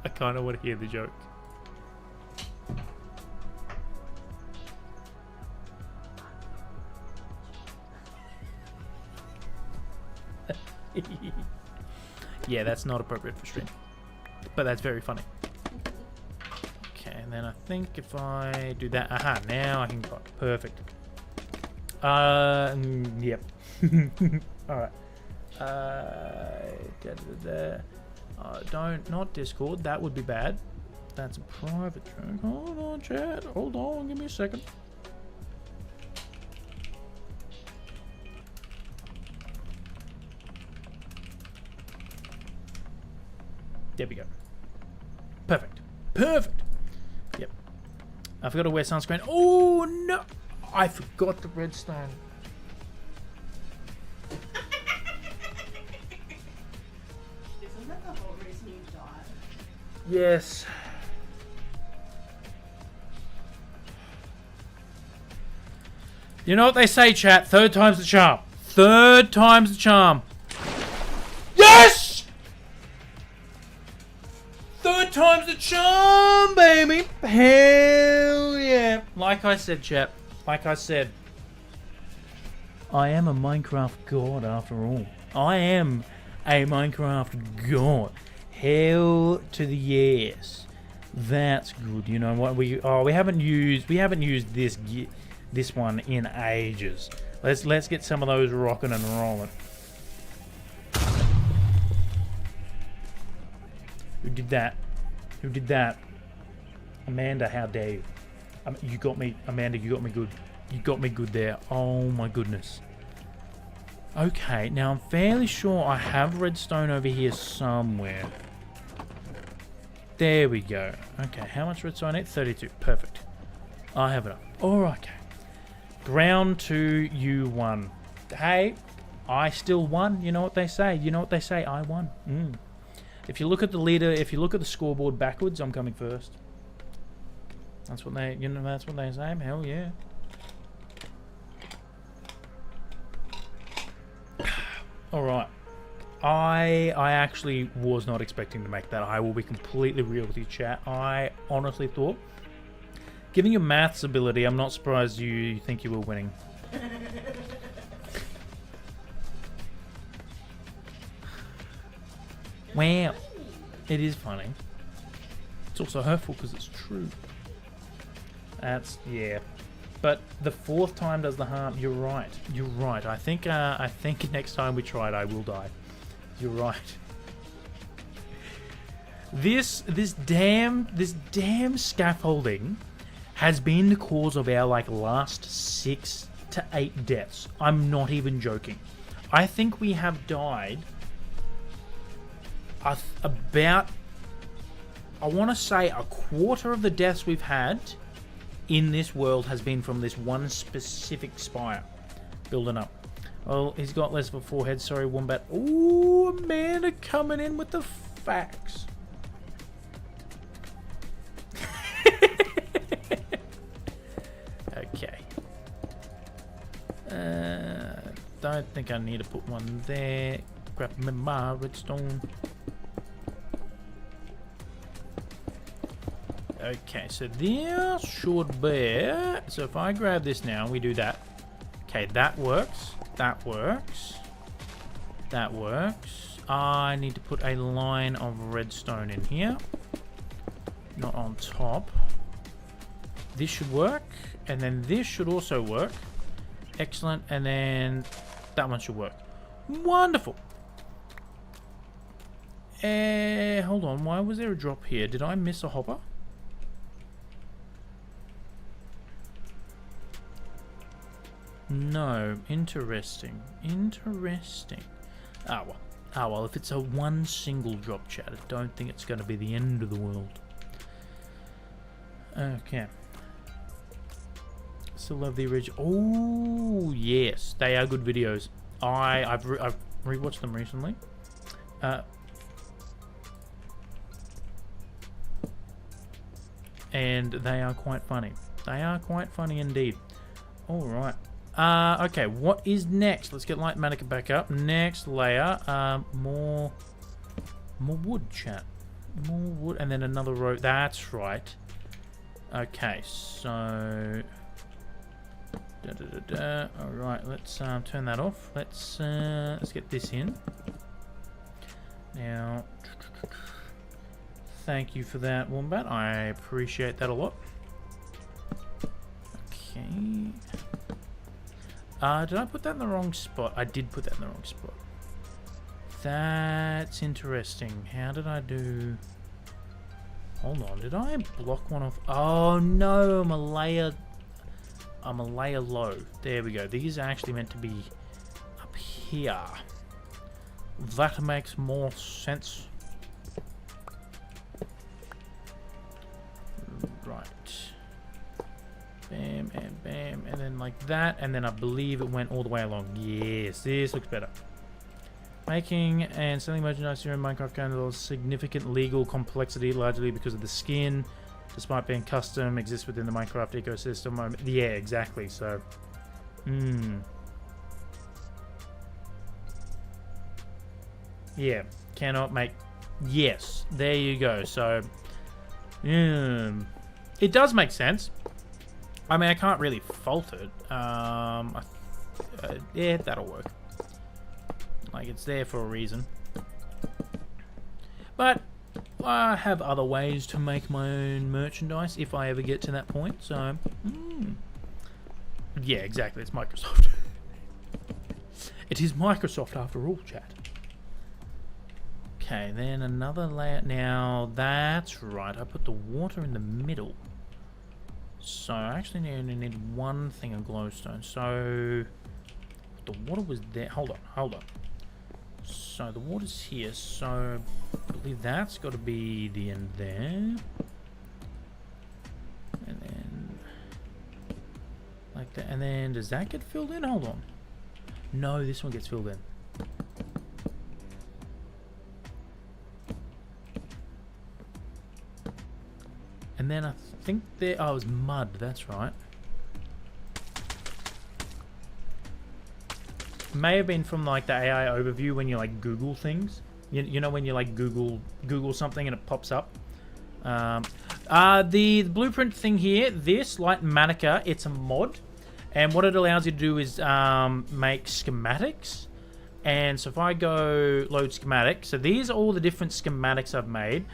S1: I kind of want to hear the joke. Yeah, that's not appropriate for stream, but that's very funny. Okay, and then I think if I do that, aha, now I can go. Perfect. Yep. Alright. Not Discord, that would be bad. That's a private track. Hold on, chat. Hold on, give me a second. There we go. Perfect. Perfect. Yep. I forgot to wear sunscreen. Oh, no. I forgot the redstone.
S4: Isn't that the whole reason you died?
S1: Yes. You know what they say, chat? Third time's the charm. Third time's the charm. Yes! Third time's the charm, baby. Hell yeah. Like I said, chat. Like I said, I am a Minecraft god after all. I am a Minecraft god. Hell to the yes. That's good. You know what? We haven't used this one in ages. Let's get some of those rocking and rolling. Who did that? Who did that? Amanda, how dare you? You got me, Amanda. You got me good. You got me good there. Oh my goodness. Okay, now I'm fairly sure I have redstone over here somewhere. There we go. Okay, how much redstone I need? 32. Perfect. I have enough. Alright, okay. Ground 2, you won. Hey, I still won. You know what they say. You know what they say. I won. If you look at the leader, if you look at the scoreboard backwards, I'm coming first. That's what they, you know, that's what they say. Hell yeah. Alright. I actually was not expecting to make that. I will be completely real with you, chat. I honestly thought, given your maths ability, I'm not surprised you think you were winning. Wow. It is funny. It's also hurtful because it's true. That's, yeah. But the 4th time does the harm. You're right. You're right. I think next time we try it, I will die. You're right. This damn scaffolding has been the cause of our like last 6 to 8 deaths. I'm not even joking. I think we have died about, I want to say, a quarter of the deaths we've had in this world has been from this one specific spire building up. Oh, he's got less of a forehead. Sorry, Wombat. Ooh, Amanda coming in with the facts. Okay. Don't think I need to put one there. Grab my redstone. Okay, so there should be... So if I grab this now, we do that. Okay, that works. That works. That works. I need to put a line of redstone in here. Not on top. This should work. And then this should also work. Excellent. And then that one should work. Wonderful. Hold on. Why was there a drop here? Did I miss a hopper? No. Interesting. Interesting. Ah, well. Ah, well. If it's a one single drop, chat, I don't think it's going to be the end of the world. Okay. Still love the original. Oh, yes. They are good videos. I've rewatched them recently. And they are quite funny. They are quite funny indeed. Alright. Okay, what is next? Let's get Light Mannequin back up. Next layer. More wood, chat. More wood. And then another row. That's right. Okay, so... Alright, let's turn that off. Let's get this in. Now... Thank you for that, Wombat. I appreciate that a lot. Okay. Did I put that in the wrong spot? I did put that in the wrong spot. That's interesting. How did I do... Hold on, did I block one off? Oh no, I'm a layer low. There we go. These are actually meant to be up here. That makes more sense. Right. Bam and bam, and then like that, and then I believe it went all the way along. Yes, this looks better. Making and selling merchandise here in Minecraft can involve significant legal complexity, largely because of the skin, despite being custom, exists within the Minecraft ecosystem. Yeah, exactly. So, yeah, cannot make. Yes, there you go. So, it does make sense. I mean, I can't really fault it. Yeah, that'll work. Like, it's there for a reason. But I have other ways to make my own merchandise if I ever get to that point. So, yeah, exactly. It's Microsoft. It is Microsoft after all, chat. Okay, then another layer. Now, that's right. I put the water in the middle. So I actually only need one thing of glowstone. So the water was there. Hold on. So the water's here. So I believe that's got to be the end there. And then like that. And then does that get filled in? Hold on. No, this one gets filled in. And then I think there... Oh, it was mud. That's right. May have been from like the AI overview when you like Google things. You know when you like Google something and it pops up. The blueprint thing here, this Light Manica, it's a mod, and what it allows you to do is make schematics. And so if I go load schematic, so these are all the different schematics I've made.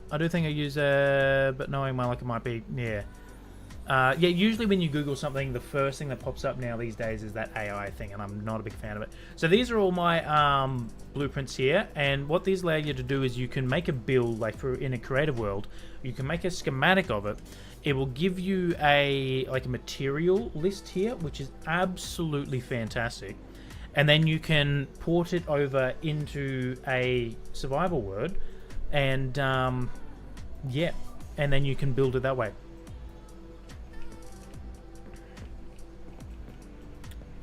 S1: I do think I use but knowing my luck, it might be yeah, usually when you Google something, the first thing that pops up now these days is that AI thing, and I'm not a big fan of it. So these are all my blueprints here, and what these allow you to do is you can make a build, like in a creative world, you can make a schematic of it. It will give you a material list here, which is absolutely fantastic. And then you can port it over into a survival world, and yeah, and then you can build it that way.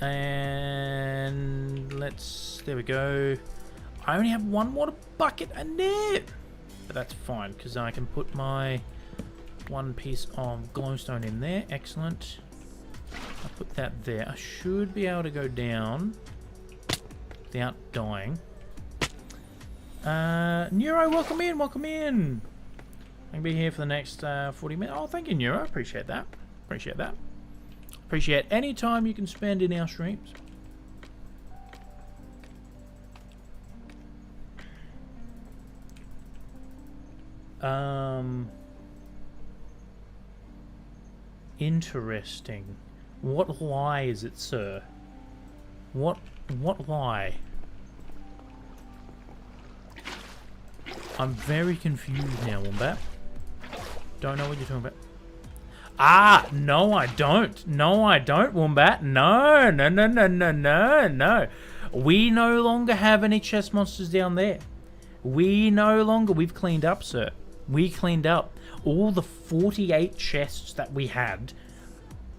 S1: And there we go. I only have one water bucket in there, but that's fine because I can put my one piece of glowstone in there. Excellent. I'll put that there. I should be able to go down without dying. Neuro, welcome in, welcome in. I can be here for the next 40 minutes. Oh, thank you, Neuro. Appreciate that. Appreciate that. Appreciate any time you can spend in our streams. Interesting. What lie is it, sir? What lie? I'm very confused now, Wombat. Don't know what you're talking about. Ah, no I don't. No I don't, Wombat. No. We no longer have any chest monsters down there. We've cleaned up, sir. We cleaned up. All the 48 chests that we had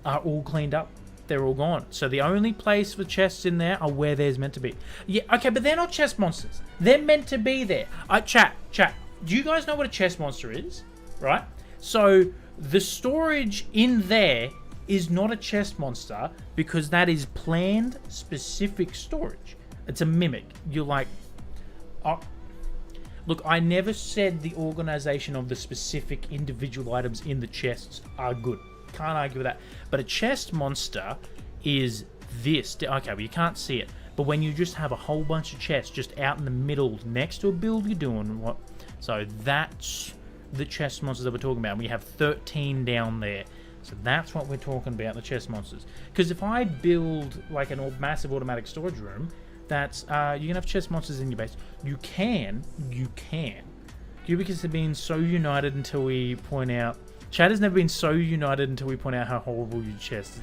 S1: are all cleaned up. They're all gone. So the only place for chests in there are where there's meant to be. Yeah, okay, but they're not chest monsters. They're meant to be there. Chat. Do you guys know what a chest monster is? Right? So the storage in there is not a chest monster because that is planned specific storage. It's a mimic. You're like... Look, I never said the organization of the specific individual items in the chests are good. Can't argue with that. But a chest monster is this. Okay, well, you can't see it. But when you just have a whole bunch of chests just out in the middle next to a build you're doing, what? So that's the chest monsters that we're talking about. We have 13 down there. So that's what we're talking about, the chest monsters. Because if I build like a massive automatic storage room, that's you can have chest monsters in your base. You can. QBiX's have been so united until we point out. Chat has never been so united until we point out how horrible your chest is.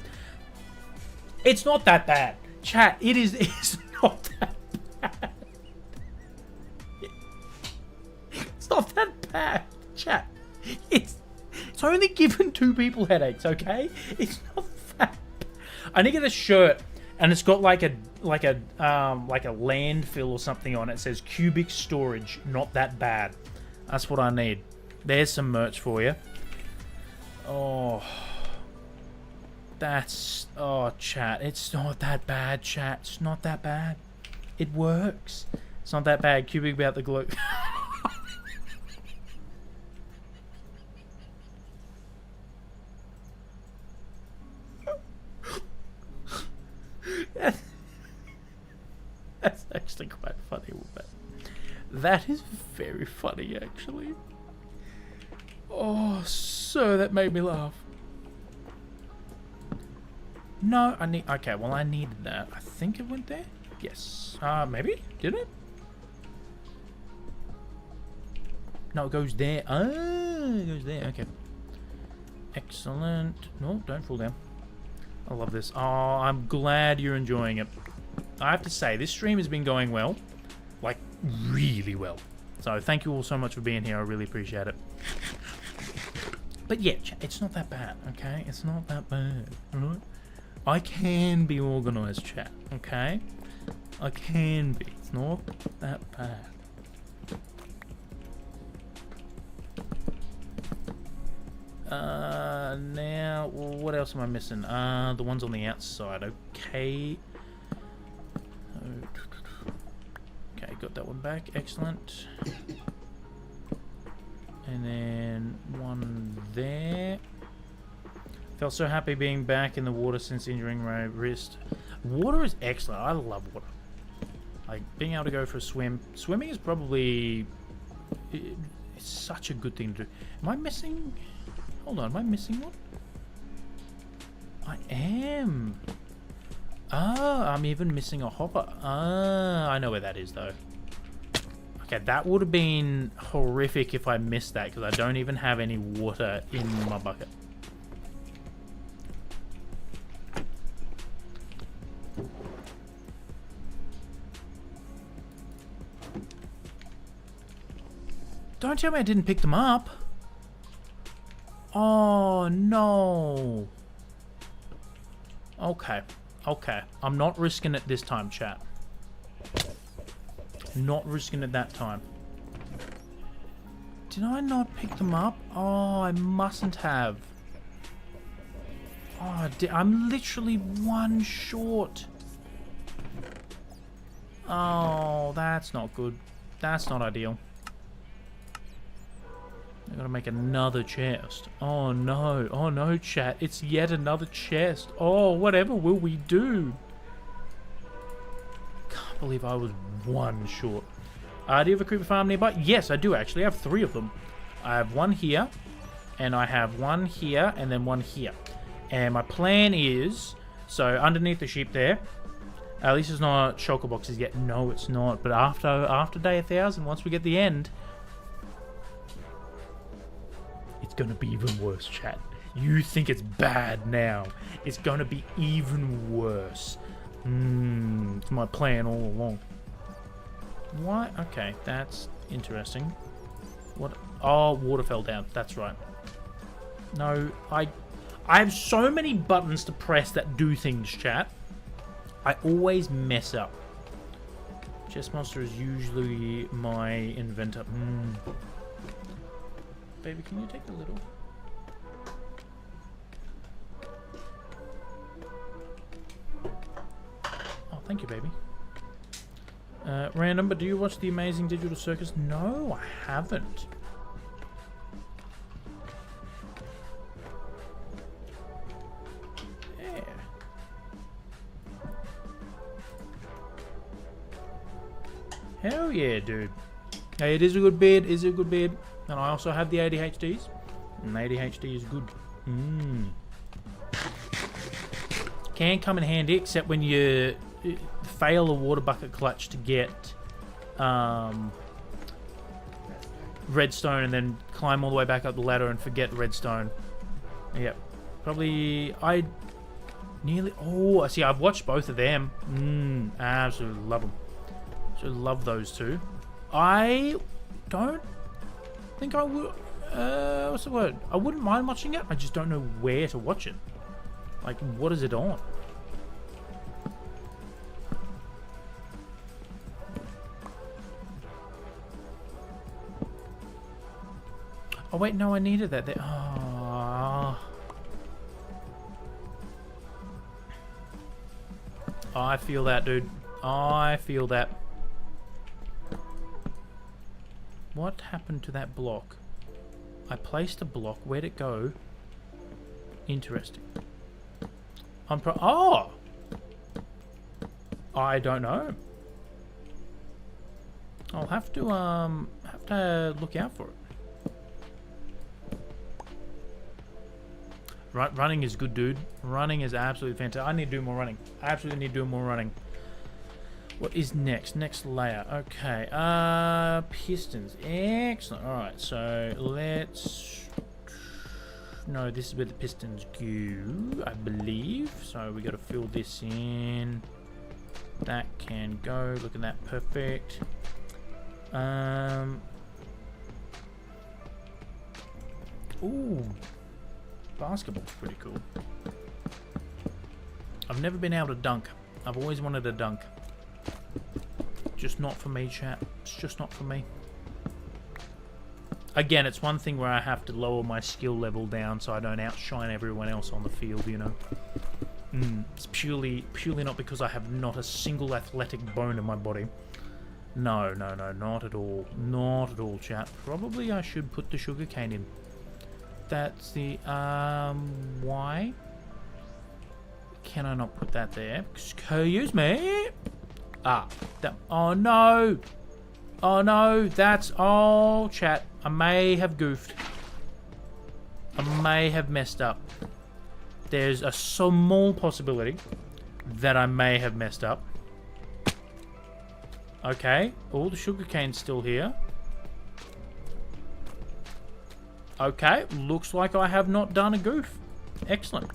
S1: It's not that bad. Chat, it's not that bad. It's not that bad. Chat. It's only given 2 people headaches, okay? It's not that bad. I need to get a shirt and it's got like a landfill or something on it. It says QBiX storage, not that bad. That's what I need. There's some merch for you. Oh, chat. It's not that bad, chat. It's not that bad. It works. It's not that bad. QBiX about the glue. That's actually quite funny, but that is very funny, actually. Oh, so that made me laugh. No, okay, well, I needed that. I think it went there? Yes. Maybe? Did it? No, it goes there. Ah, it goes there. Okay. Excellent. No, don't fall down. I love this. Oh, I'm glad you're enjoying it. I have to say, this stream has been going well. Like, really well. So, thank you all so much for being here. I really appreciate it. But yeah, it's not that bad, okay? It's not that bad, alright? I can be organised, chat, okay? I can be. It's not that bad. Now, what else am I missing? The ones on the outside. Okay. Okay, got that one back. Excellent. And then one there. Felt so happy being back in the water since injuring my wrist. Water is excellent. I love water. Like, being able to go for a swim. Swimming is probably... It's such a good thing to do. Am I missing... Hold on, am I missing one? I am. Ah, I'm even missing a hopper. Ah, I know where that is, though. Okay, that would have been horrific if I missed that, because I don't even have any water in my bucket. Don't tell me I didn't pick them up. Oh, no. Okay. Okay. I'm not risking it this time, chat. Not risking it that time. Did I not pick them up? Oh, I mustn't have. Oh, I'm literally one short. Oh, that's not good. That's not ideal. I gotta make another chest. Oh no, chat. It's yet another chest. Oh, whatever will we do? Can't believe I was one short. Do you have a creeper farm nearby? Yes, I do actually. I have 3 of them. I have one here, and I have one here, and then one here. And my plan is, so underneath the sheep there, at least it's not shulker boxes yet. No, it's not. But after day 1000, once we get the end, it's gonna be even worse, chat. You think it's bad now. It's gonna be even worse. It's my plan all along. Why? Okay, that's interesting. What? Oh, water fell down. That's right. No, I have so many buttons to press that do things, chat. I always mess up. Chest monster is usually my inventor. Baby, can you take the little? Oh, thank you, baby. Random, but do you watch The Amazing Digital Circus? No, I haven't. Yeah. Hell yeah, dude. Hey, it is a good bed. Is it a good bed? And I also have the ADHDs. And ADHD is good. Can come in handy, except when you fail a water bucket clutch to get redstone and then climb all the way back up the ladder and forget redstone. Yep. Probably... I nearly... Oh, see, I've watched both of them. I absolutely love them. Absolutely love those two. I don't think I would... what's the word? I wouldn't mind watching it. I just don't know where to watch it. Like, what is it on? Oh, wait, no, I needed that there. Oh. I feel that, dude. I feel that. What happened to that block? I placed a block. Where'd it go? Interesting. Oh! I don't know. I'll have to look out for it. Running is good, dude. Running is absolutely fantastic. I need to do more running. I absolutely need to do more running. What is next? Next layer. Okay. Pistons. Excellent. All right. So let's. No, this is where the pistons go, I believe. So we got to fill this in. That can go. Look at that. Perfect. Ooh. Basketball's pretty cool. I've never been able to dunk. I've always wanted to dunk. Just not for me, chat. It's just not for me. Again, it's one thing where I have to lower my skill level down so I don't outshine everyone else on the field, you know. It's purely not because I have not a single athletic bone in my body. No, not at all. Not at all, chat. Probably I should put the sugarcane in. That's the, why? Can I not put that there? Excuse me? Ah, that, oh no! Oh no, that's, oh, chat. I may have goofed. I may have messed up. There's a small possibility that I may have messed up. Okay, all the sugarcane's still here. Okay, looks like I have not done a goof. Excellent.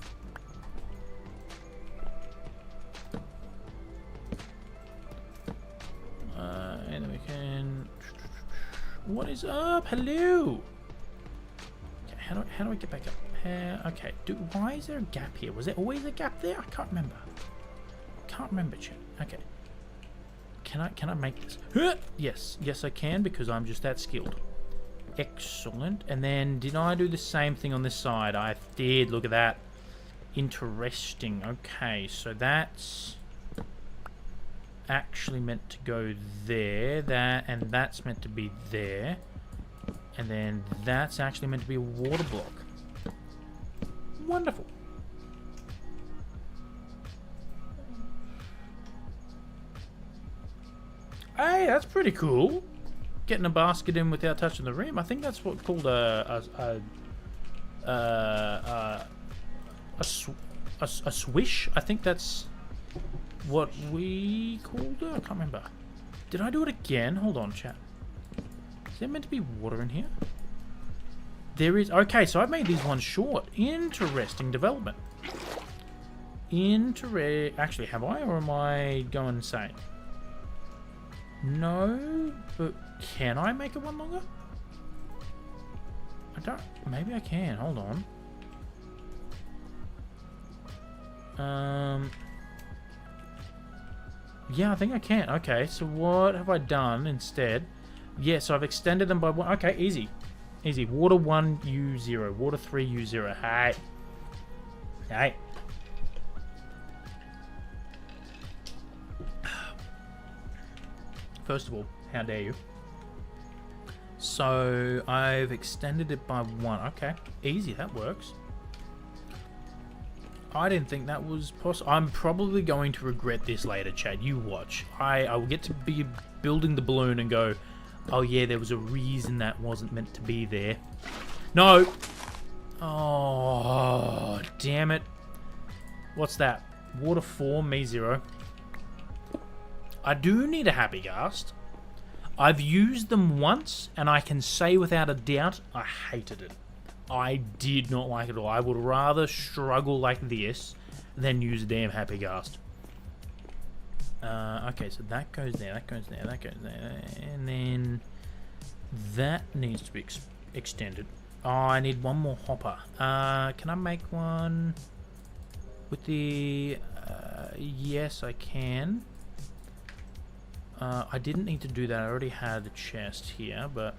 S1: And then we can... What is up? Hello! Okay, how do I get back up? Okay, why is there a gap here? Was there always a gap there? I can't remember. Can't remember, chat. Okay. Can I make this? Yes I can, because I'm just that skilled. Excellent. And then did I do the same thing on this side? I did. Look at that. Interesting. Okay, so that's actually meant to go there. And that's meant to be there. And then that's actually meant to be a water block. Wonderful. Hey, that's pretty cool. Getting a basket in without touching the rim. I think that's what called a swish. I think that's what we called it. I can't remember. Did I do it again? Hold on, chat. Is there meant to be water in here? There is. Okay, so I've made these ones short. Interesting development. Actually, have I, or am I going insane? No, but can I make it one longer? I don't. Maybe I can. Hold on. Yeah, I think I can. Okay, so what have I done instead? Yeah, so I've extended them by one. Okay, easy. Easy. Water 1, U0. Water 3, U0. Hey. Hey. First of all, how dare you? So I've extended it by 1. Okay, easy, that works. I didn't think that was possible. I'm probably going to regret this later, Chad. You watch. I will get to be building the balloon and go, oh yeah, there was a reason that wasn't meant to be there. No! Oh, damn it. What's that? Water 4, me 0. I do need a happy ghast. I've used them once, and I can say without a doubt, I hated it. I did not like it at all. I would rather struggle like this than use a damn happy ghast. Okay, so that goes there, that goes there, that goes there, and then that needs to be extended. Oh, I need one more hopper. Can I make one with the... yes, I can. I didn't need to do that. I already had the chest here, but...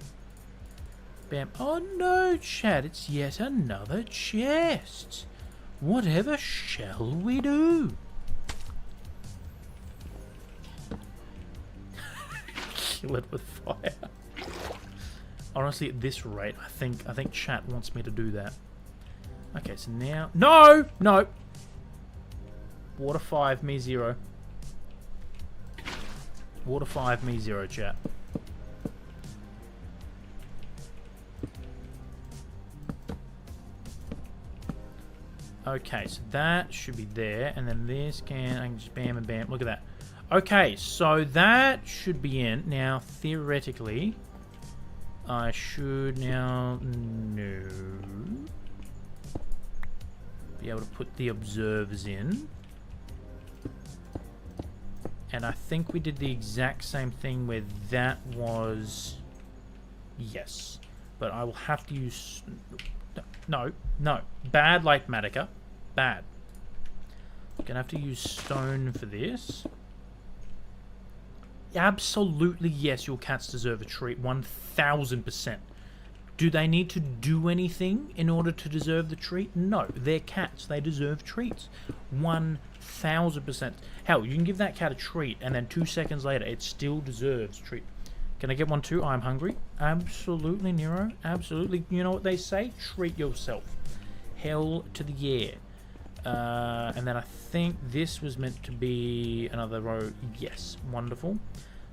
S1: Bam. Oh no, Chad, it's yet another chest. Whatever shall we do? Kill it with fire. Honestly, at this rate, I think chat wants me to do that. Okay, so now... No! No! Water 5, me 0. Water 5, me 0, chat. Okay, so that should be there, and then this I can just bam and bam. Look at that. Okay, so that should be in. Now, theoretically, I should now be able to put the observers in. And I think we did the exact same thing where that was... Yes. But I will have to use... No. Bad Light Matica. Bad. Gonna have to use stone for this. Absolutely, yes, your cats deserve a treat. 1000%. Do they need to do anything in order to deserve the treat? No, they're cats. They deserve treats. 1000%. Hell, you can give that cat a treat, and then 2 seconds later, it still deserves a treat. Can I get one too? I'm hungry. Absolutely, Nero. Absolutely. You know what they say? Treat yourself. Hell to the yeah. And then I think this was meant to be another row. Yes, wonderful.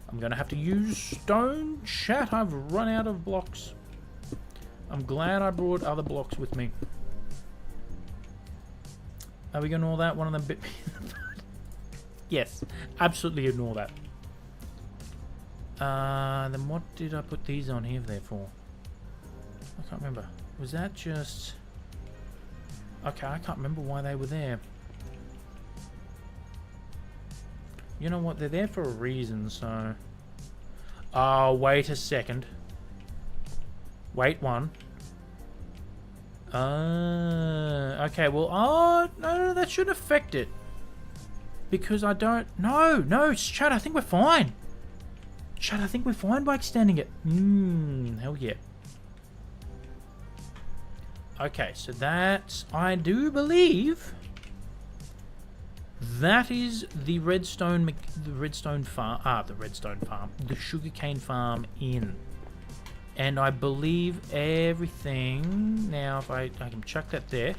S1: I'm going to have to use stone. Chat, I've run out of blocks. I'm glad I brought other blocks with me. Are we going to ignore that? One of them bit me in the butt. Yes, absolutely ignore that. Then what did I put these on here there for? I can't remember. Was that just... Okay, I can't remember why they were there. You know what? They're there for a reason, so... Oh, wait a second. Wait one. Okay, well... Oh, no, that shouldn't affect it. Because I don't... No, chat, I think we're fine. Chat, I think we're fine by extending it. Hell yeah. Okay, so that, I do believe, that is the redstone farm, the sugarcane farm in. And I believe everything, now if I can chuck that there.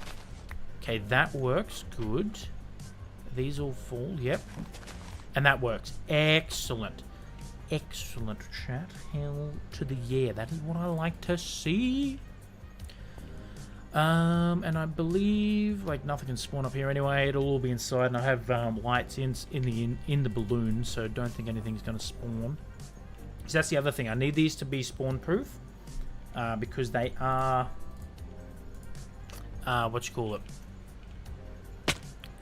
S1: Okay, that works, good. These all fall, yep. And that works, excellent. Excellent, chat, hell to the yeah, that is what I like to see. And I believe like nothing can spawn up here anyway. It'll all be inside, and I have lights in the balloon, so don't think anything's going to spawn. So that's the other thing. I need these to be spawn proof because they are what you call it?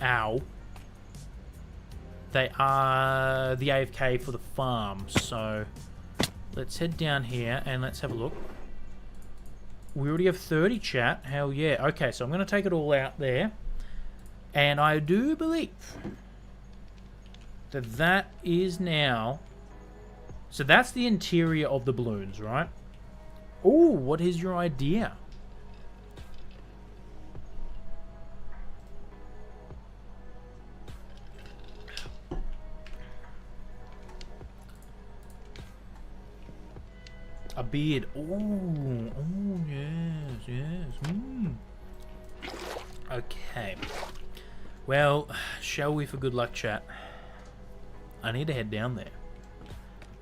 S1: Ow. They are the AFK for the farm. So let's head down here and let's have a look. We already have 30, chat. Hell yeah. Okay, so I'm going to take it all out there. And I do believe that that is now... So that's the interior of the balloons, right? Ooh, what is your idea? A beard. Oh, yes. Okay. Well, shall we for good luck, chat? I need to head down there.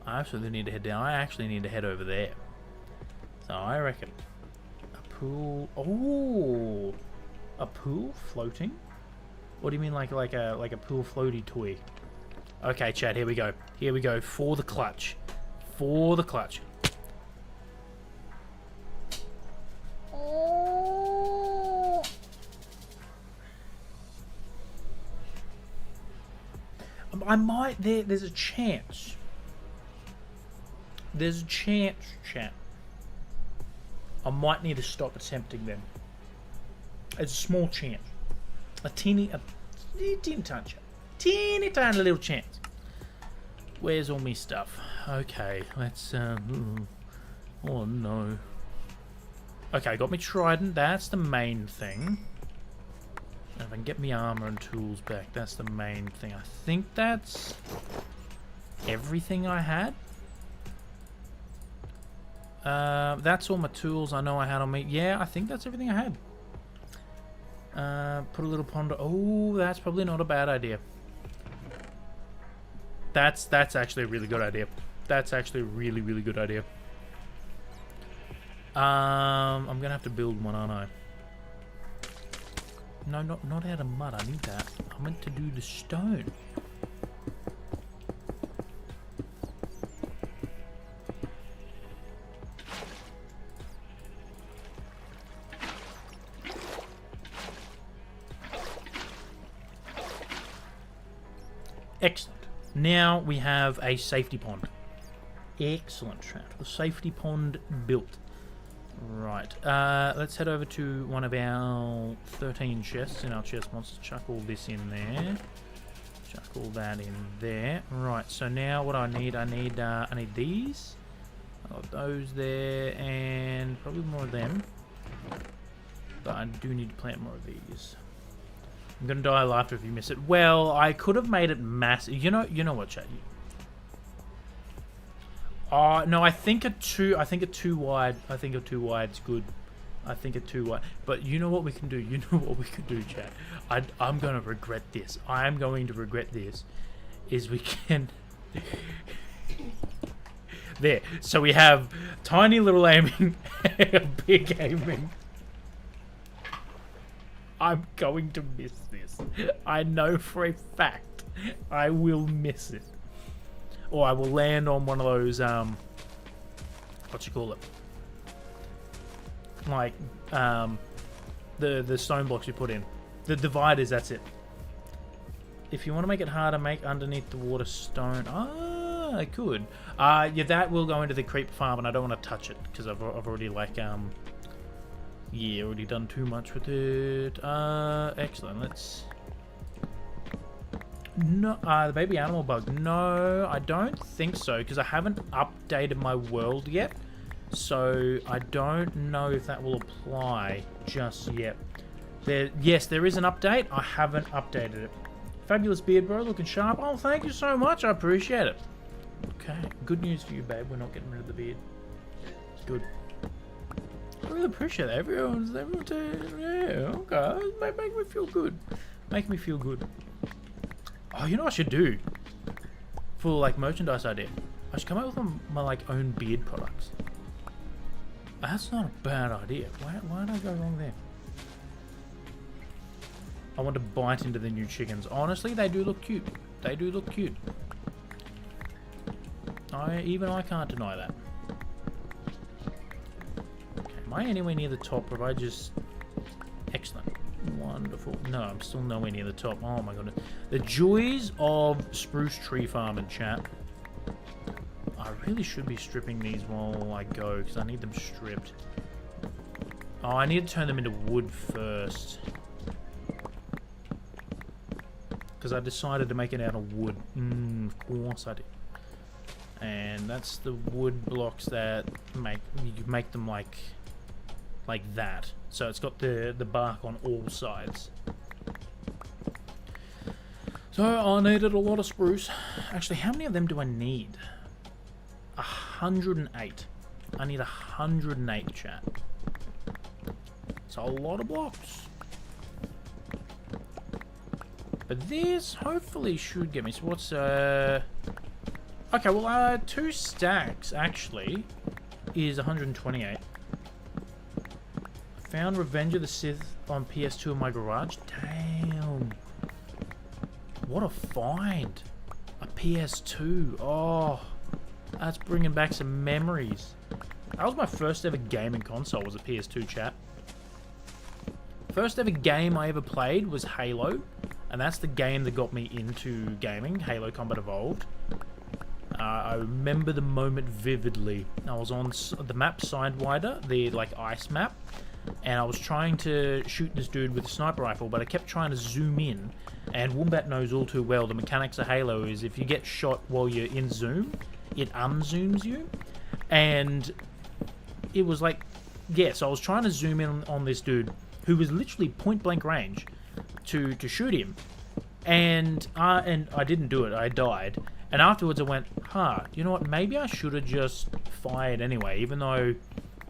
S1: I absolutely need to head down. I actually need to head over there. So I reckon a pool. Oh, a pool floating. What do you mean, like a pool floaty toy? Okay, chat. Here we go. Here we go for the clutch. For the clutch. I might... There's a chance. There's a chance, chat. I might need to stop attempting them. It's a small chance. A teeny tiny, teeny tiny little chance. Where's all me stuff? Okay, let's... Oh, no. Okay, I got me trident. That's the main thing. And if I can get me armor and tools back, that's the main thing. I think that's everything I had. That's all my tools I know I had on me. Yeah, I think that's everything I had. Put a little pond. Oh, that's probably not a bad idea. That's actually a really good idea. That's actually a really, really good idea. I'm gonna have to build one, aren't I? No, not out of mud. I need that. I meant to do the stone. Excellent. Now we have a safety pond. Excellent, chat. The safety pond built. Right. Let's head over to one of our 13 chests in our chest monsters. Chuck all this in there. Chuck all that in there. Right. So now what I need these. I got those there and probably more of them. But I do need to plant more of these. I'm gonna die of laughter if you miss it. Well, I could have made it massive. You know what, chat? No, I think a too wide. I think a too wide's good. I think a too wide. But you know what we can do? You know what we can do, chat? I'm gonna regret this. I am going to regret this. Is we can there. So we have tiny little aiming, big aiming. I'm going to miss this. I know for a fact I will miss it. Or I will land on one of those, what you call it? Like, the stone blocks you put in. The dividers, that's it. If you want to make it harder, make underneath the water stone. Ah, I could. Yeah, that will go into the creep farm, and I don't want to touch it, because I've already, like, yeah, already done too much with it. Excellent. Let's... No, the baby animal bug. No, I don't think so, because I haven't updated my world yet. So I don't know if that will apply just yet. Yes, there is an update. I haven't updated it. Fabulous beard, bro. Looking sharp. Oh, thank you so much. I appreciate it. Okay, good news for you, babe. We're not getting rid of the beard. Good. I really appreciate that. Everyone's yeah, okay. Make me feel good. Make me feel good. Oh, you know what I should do? For, like, merchandise idea. I should come up with my like, own beard products. That's not a bad idea. Why did I go wrong there? I want to bite into the new chickens. Honestly, they do look cute. They do look cute. Even I can't deny that. Okay, am I anywhere near the top, or have I just... Excellent. Wonderful. No, I'm still nowhere near the top. Oh my goodness. The joys of spruce tree farm and chat. I really should be stripping these while I go, because I need them stripped. Oh, I need to turn them into wood first. Because I decided to make it out of wood. Of course I did. And that's the wood blocks that you can make them like that. So it's got the bark on all sides. So I needed a lot of spruce. Actually, how many of them do I need? 108. I need 108, chat. It's a lot of blocks. But this hopefully should get me. So what's okay, well 2 stacks actually is 128. Found Revenge of the Sith on PS2 in my garage. Damn. What a find. A PS2. Oh, that's bringing back some memories. That was my first ever gaming console, was a PS2, chat. First ever game I ever played was Halo. And that's the game that got me into gaming, Halo Combat Evolved. I remember the moment vividly. I was on the map Sidewinder, the like ice map. And I was trying to shoot this dude with a sniper rifle, but I kept trying to zoom in. And Wombat knows all too well the mechanics of Halo is if you get shot while you're in zoom, it unzooms you. And it was like, yeah, so I was trying to zoom in on this dude who was literally point blank range to shoot him. And I didn't do it, I died. And afterwards I went, you know what, maybe I should have just fired anyway, even though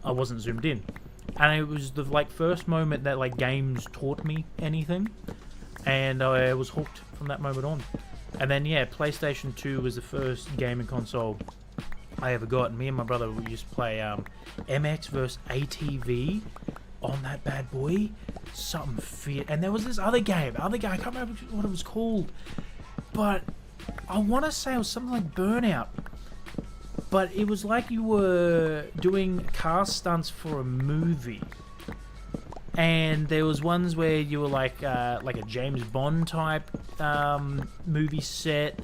S1: I wasn't zoomed in. And it was the like first moment that like games taught me anything, and I was hooked from that moment on. And then yeah, PlayStation 2 was the first gaming console I ever got. And me and my brother we used to play MX vs ATV on that bad boy. Something fit. And there was this other game. I can't remember what it was called, but I want to say it was something like Burnout. But it was like you were doing car stunts for a movie. And there was ones where you were like a James Bond type movie set,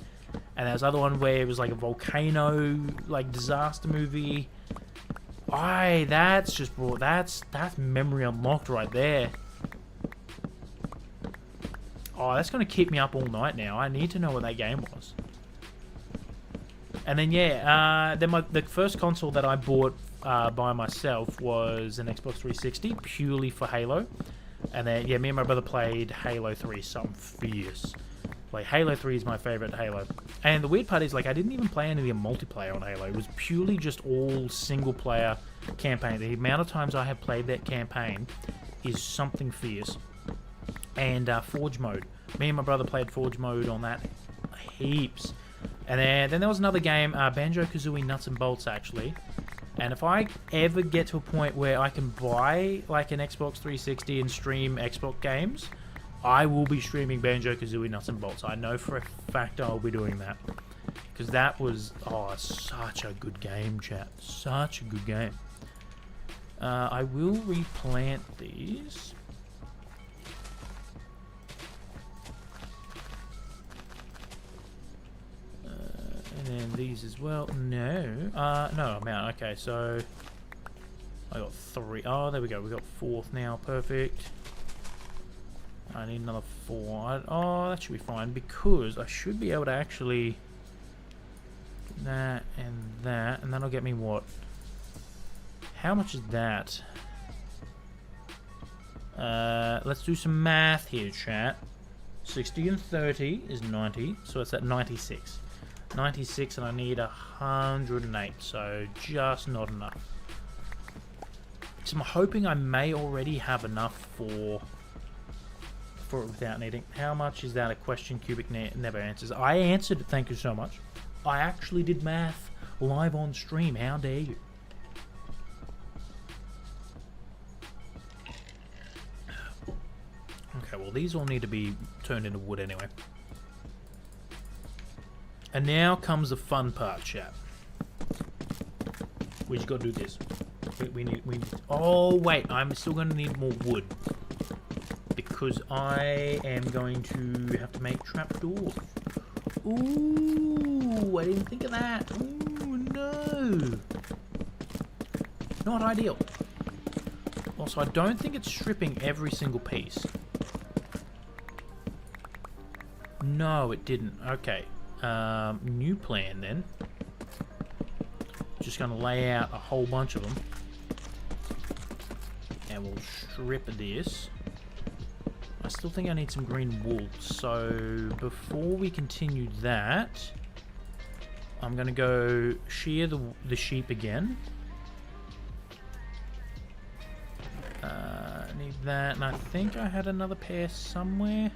S1: and there was other one where it was like a volcano like disaster movie. That's just brought that's memory unlocked right there. Oh, that's gonna keep me up all night now. I need to know what that game was. And then the first console that I bought by myself was an Xbox 360 purely for Halo. And then me and my brother played Halo 3 something fierce. Like Halo 3 is my favorite Halo. And the weird part is like I didn't even play any of the multiplayer on Halo. It was purely just all single player campaign. The amount of times I have played that campaign is something fierce. And Forge mode. Me and my brother played Forge mode on that heaps. And then there was another game, Banjo-Kazooie Nuts and Bolts actually. And if I ever get to a point where I can buy like an Xbox 360 and stream Xbox games, I will be streaming Banjo-Kazooie Nuts and Bolts. I know for a fact I'll be doing that. Because that was, such a good game, chat. Such a good game. I will replant these. And then these as well. No, I'm out. Okay, so I got 3. Oh, there we go. We got 4th now. Perfect. I need another 4. Oh, that should be fine because I should be able to actually that, and that'll get me what? How much is that? Let's do some math here, chat. 60 and 30 is 90, so it's at 96. 96, and I need 108, so just not enough. So I'm hoping I may already have enough for it without needing. How much is that? A question QBiX never answers. I answered it, thank you so much. I actually did math live on stream. How dare you? Okay, well these all need to be turned into wood anyway. And now comes the fun part, chat. We just gotta do this. We need. Oh wait, I'm still gonna need more wood because I am going to have to make trapdoors. Ooh, I didn't think of that. Ooh, no, not ideal. Also, I don't think it's stripping every single piece. No, it didn't. Okay. New plan then. Just gonna lay out a whole bunch of them, and we'll strip this. I still think I need some green wool. So before we continue that, I'm gonna go shear the sheep again. Need that, and I think I had another pair somewhere.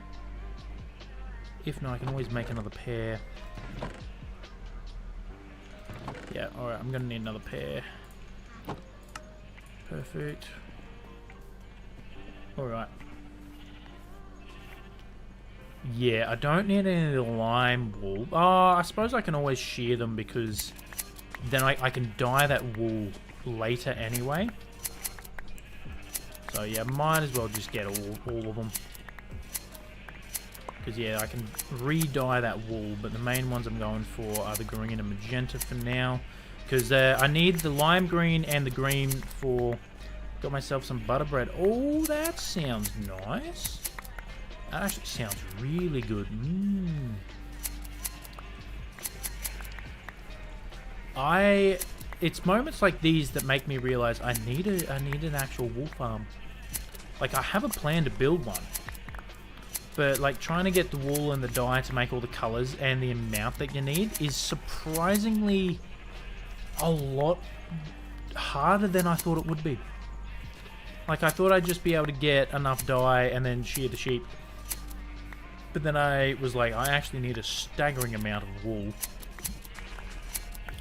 S1: If not, I can always make another pair. Yeah, alright, I'm gonna need another pair. Perfect. Alright. Yeah, I don't need any of the lime wool. Oh, I suppose I can always shear them because then I can dye that wool later anyway. So yeah, might as well just get all of them. Because yeah, I can re-dye that wool, but the main ones I'm going for are the green and magenta for now. Because I need the lime green and the green for... Got myself some butter bread. Oh, that sounds nice. That actually sounds really good. It's moments like these that make me realize I need an actual wool farm. Like, I have a plan to build one. But, like, trying to get the wool and the dye to make all the colours and the amount that you need is surprisingly a lot harder than I thought it would be. Like, I thought I'd just be able to get enough dye and then shear the sheep. But then I was like, I actually need a staggering amount of wool.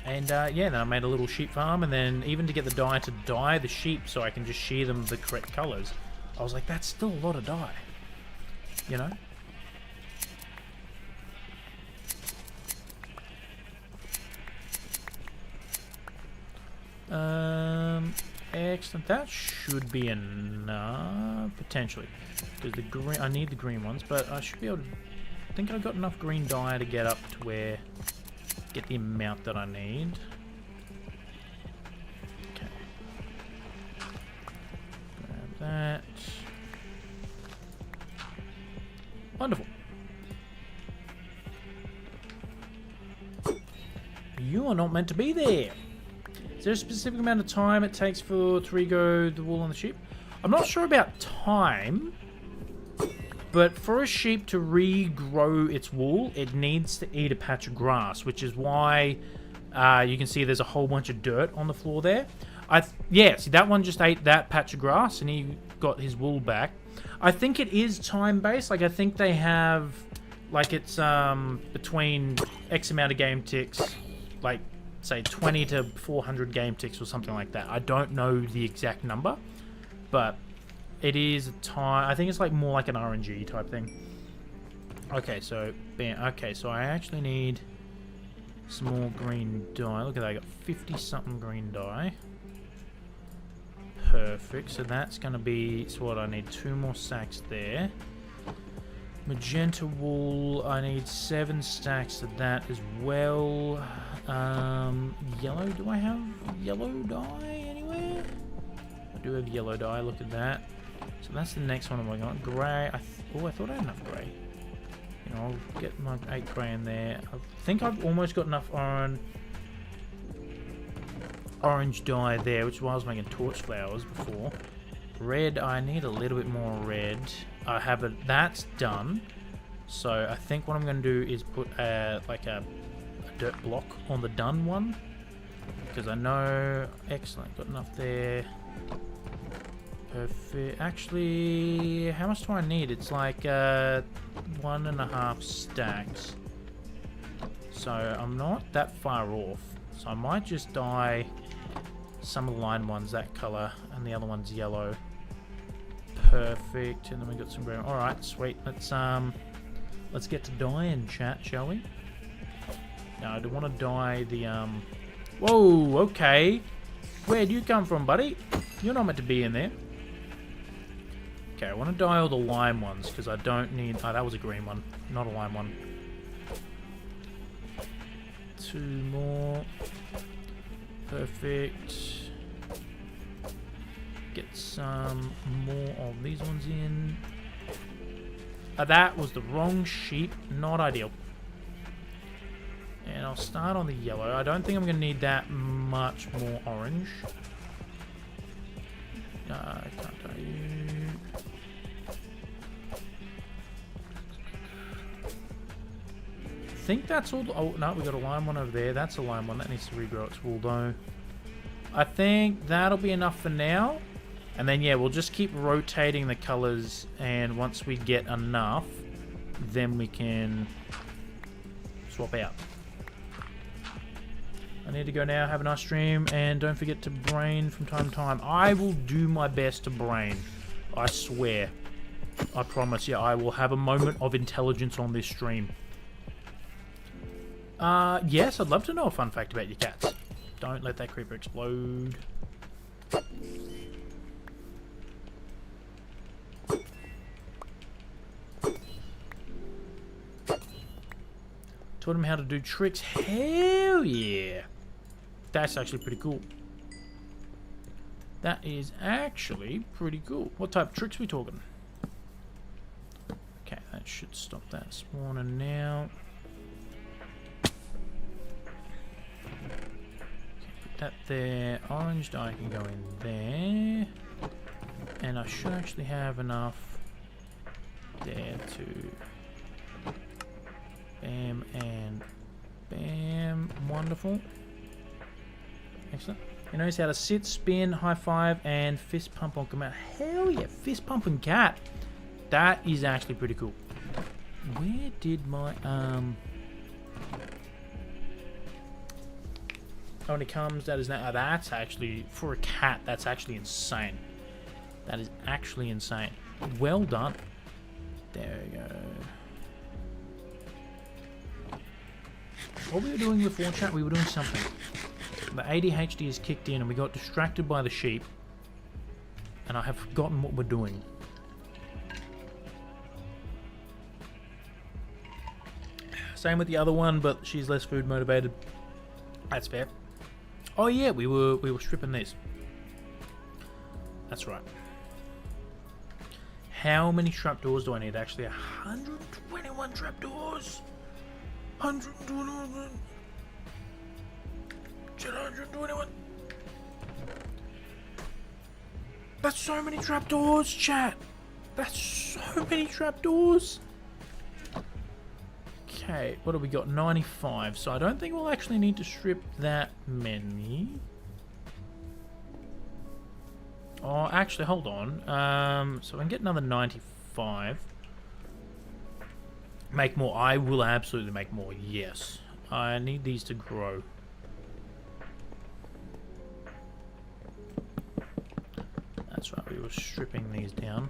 S1: And, yeah, then I made a little sheep farm, and then even to get the dye to dye the sheep so I can just shear them the correct colours, I was like, that's still a lot of dye. You know? Excellent. That should be enough, potentially. Because the green, I need the green ones, but I should be able to. I think I've got enough green dye to get up to where, get the amount that I need. Okay. Grab that. Wonderful. You are not meant to be there. Is there a specific amount of time it takes to regrow the wool on the sheep? I'm not sure about time, but for a sheep to regrow its wool, it needs to eat a patch of grass, which is why you can see there's a whole bunch of dirt on the floor there. Yeah, see, that one just ate that patch of grass and he got his wool back. I think it is time-based. Like, I think they have, like, it's between X amount of game ticks, like, say 20 to 400 game ticks or something like that. I don't know the exact number, but it is a time. I think it's like more like an RNG type thing. Okay, so bam. Okay, so I actually need some more green dye. Look at that, I got 50 something green dye. Perfect. So that's gonna be, so what, I need 2 more stacks there. Magenta wool, I need 7 stacks of that as well. Yellow, do I have yellow dye anywhere? I do have yellow dye, look at that. So that's the next one I'm got. Grey, I thought I had enough grey. You know, I'll get my 8 grey in there. I think I've almost got enough orange dye there, which is why I was making torch flowers before. Red, I need a little bit more red. I have it, that's done. So I think what I'm going to do is put like a dirt block on the done one, because I know, excellent, got enough there. Perfect. Actually, how much do I need? It's like 1.5 stacks. So I'm not that far off. So I might just dye some of the line ones that color and the other one's yellow. Perfect. And then we got some green. All right, sweet. Let's get to dyeing, chat, shall we? Now I do want to dye the Whoa, okay. Where do you come from, buddy? You're not meant to be in there. Okay, I want to dye all the lime ones because I don't need. Oh, that was a green one, not a lime one. 2 more. Perfect. Get some more of these ones in. That was the wrong sheep. Not ideal. And I'll start on the yellow. I don't think I'm going to need that much more orange. I can't tell you. I think that's all. Oh, no, we got a lime one over there. That's a lime one. That needs to regrow its wool, though. I think that'll be enough for now. And then, yeah, we'll just keep rotating the colors. And once we get enough, then we can swap out. I need to go now, have a nice stream, and don't forget to brain from time to time. I will do my best to brain. I swear. I promise you, I will have a moment of intelligence on this stream. Yes, I'd love to know a fun fact about your cats. Don't let that creeper explode. Taught him how to do tricks. Hell yeah. That's actually pretty cool. That is actually pretty cool. What type of tricks are we talking? Okay, that should stop that spawning now. Put that there. Orange dye can go in there. And I should actually have enough there to bam and bam. Wonderful. Excellent. He knows how to sit, spin, high five, and fist pump on command. Hell yeah, fist pumping cat. That is actually pretty cool. Where did my when it comes, that is now. That's actually, for a cat, that's actually insane. That is actually insane. Well done. There we go. What we were doing before, chat, we were doing something. The ADHD is kicked in and we got distracted by the sheep. and I have forgotten what we're doing. Same with the other one, but she's less food motivated. That's fair. Oh yeah, we were stripping this. That's right. How many trapdoors do I need? Actually, 121 trapdoors. 121. 121. That's so many trapdoors, chat. That's so many trapdoors. Okay, what have we got? 95. So I don't think we'll actually need to strip that many. Oh, actually, hold on. So I can get another 95. Make more. I will absolutely make more. Yes. I need these to grow. That's right. We were stripping these down.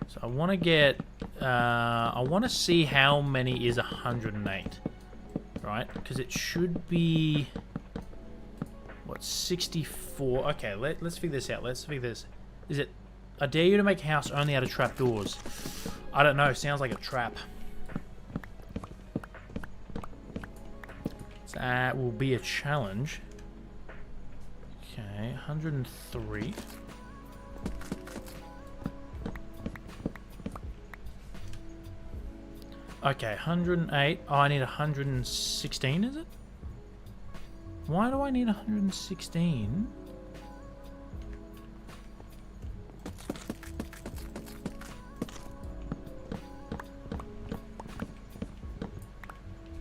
S1: So I want to get... I want to see how many is 108. Right? Because it should be... What, 64? Okay, let's figure this out. Let's figure this. Is it... I dare you to make a house only out of trapdoors. I don't know. Sounds like a trap. So that will be a challenge. Okay, 103. Okay, 108. Oh, I need 116, is it? Why do I need 116?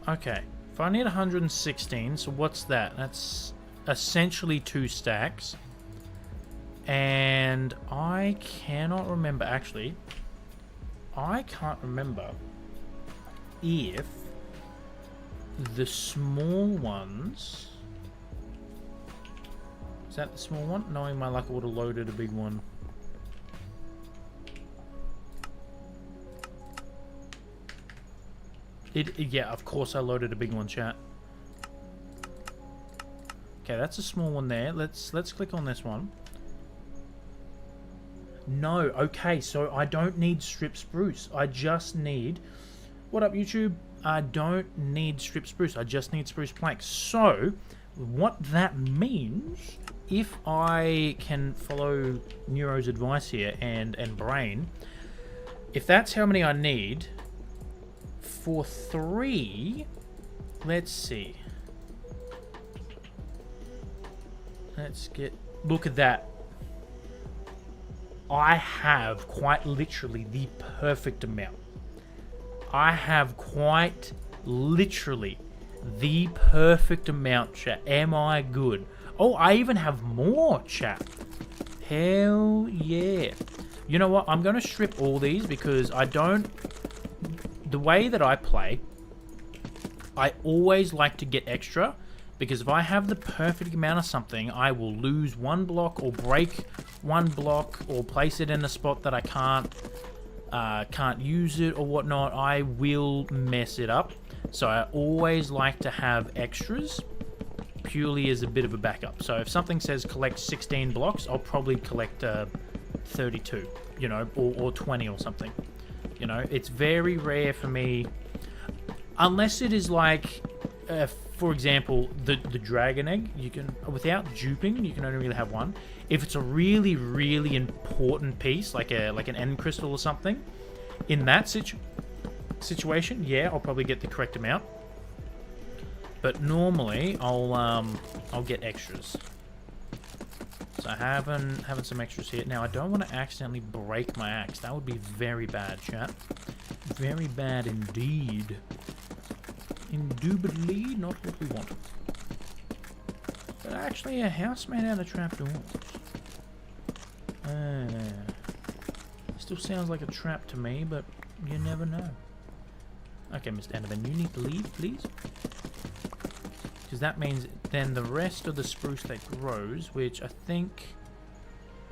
S1: Okay, if I need 116, so what's that? That's essentially 2 stacks. And I cannot remember, actually. I can't remember if the small ones... Is that the small one? Knowing my luck, I would have loaded a big one. Yeah, of course I loaded a big one, chat. Okay, that's a small one there. Let's click on this one. No, okay, so I don't need strip spruce. I just need... What up, YouTube? I don't need strip spruce. I just need spruce planks. So, what that means, if I can follow Neuro's advice here and Brain, if that's how many I need, for 3, let's see. Let's get... Look at that. I have quite literally the perfect amount. I have quite literally the perfect amount, chat. Am I good? Oh, I even have more, chat. Hell yeah. You know what? I'm going to strip all these because I don't... The way that I play, I always like to get extra, because if I have the perfect amount of something, I will lose one block or break one block or place it in a spot that I can't use it or whatnot. I will mess it up. So I always like to have extras purely as a bit of a backup. So if something says collect 16 blocks, I'll probably collect 32, you know, or 20 or something. You know, it's very rare for me, unless it is like, for example, the dragon egg. You can, without duping, you can only really have one. If it's a really, really important piece, like an end crystal or something, in that situation, yeah, I'll probably get the correct amount. But normally, I'll get extras. So having some extras here. Now, I don't want to accidentally break my axe. That would be very bad, chat. Very bad indeed. Indubitably not what we want. But actually, a house made out of trapdoors. Still sounds like a trap to me, but you never know. Okay, Mr. Enderman, you need to leave, please. Because that means then the rest of the spruce that grows, which I think,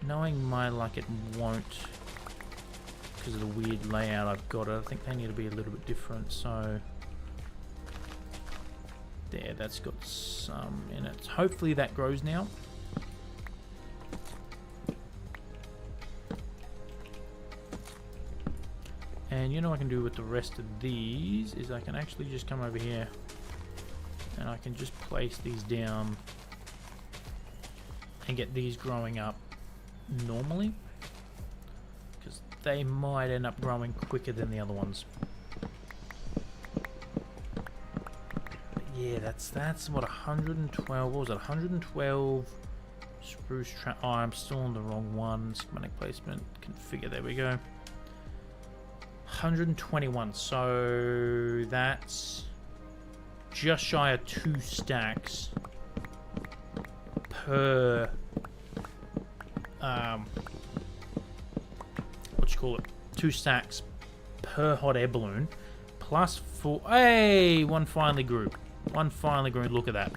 S1: knowing my luck, it won't, because of the weird layout I've got. I think they need to be a little bit different. So there, that's got some in it. Hopefully that grows now. And you know what I can do with the rest of these is I can actually just come over here and I can just place these down and get these growing up normally, because they might end up growing quicker than the other ones. But yeah, that's what 112. What was it? 112 spruce oh, I'm still on the wrong one. Schematic placement configure. There we go. 121. So that's just shy of 2 stacks per what you call it, 2 stacks per hot air balloon, plus 4. Hey, one finally grew. Look at that.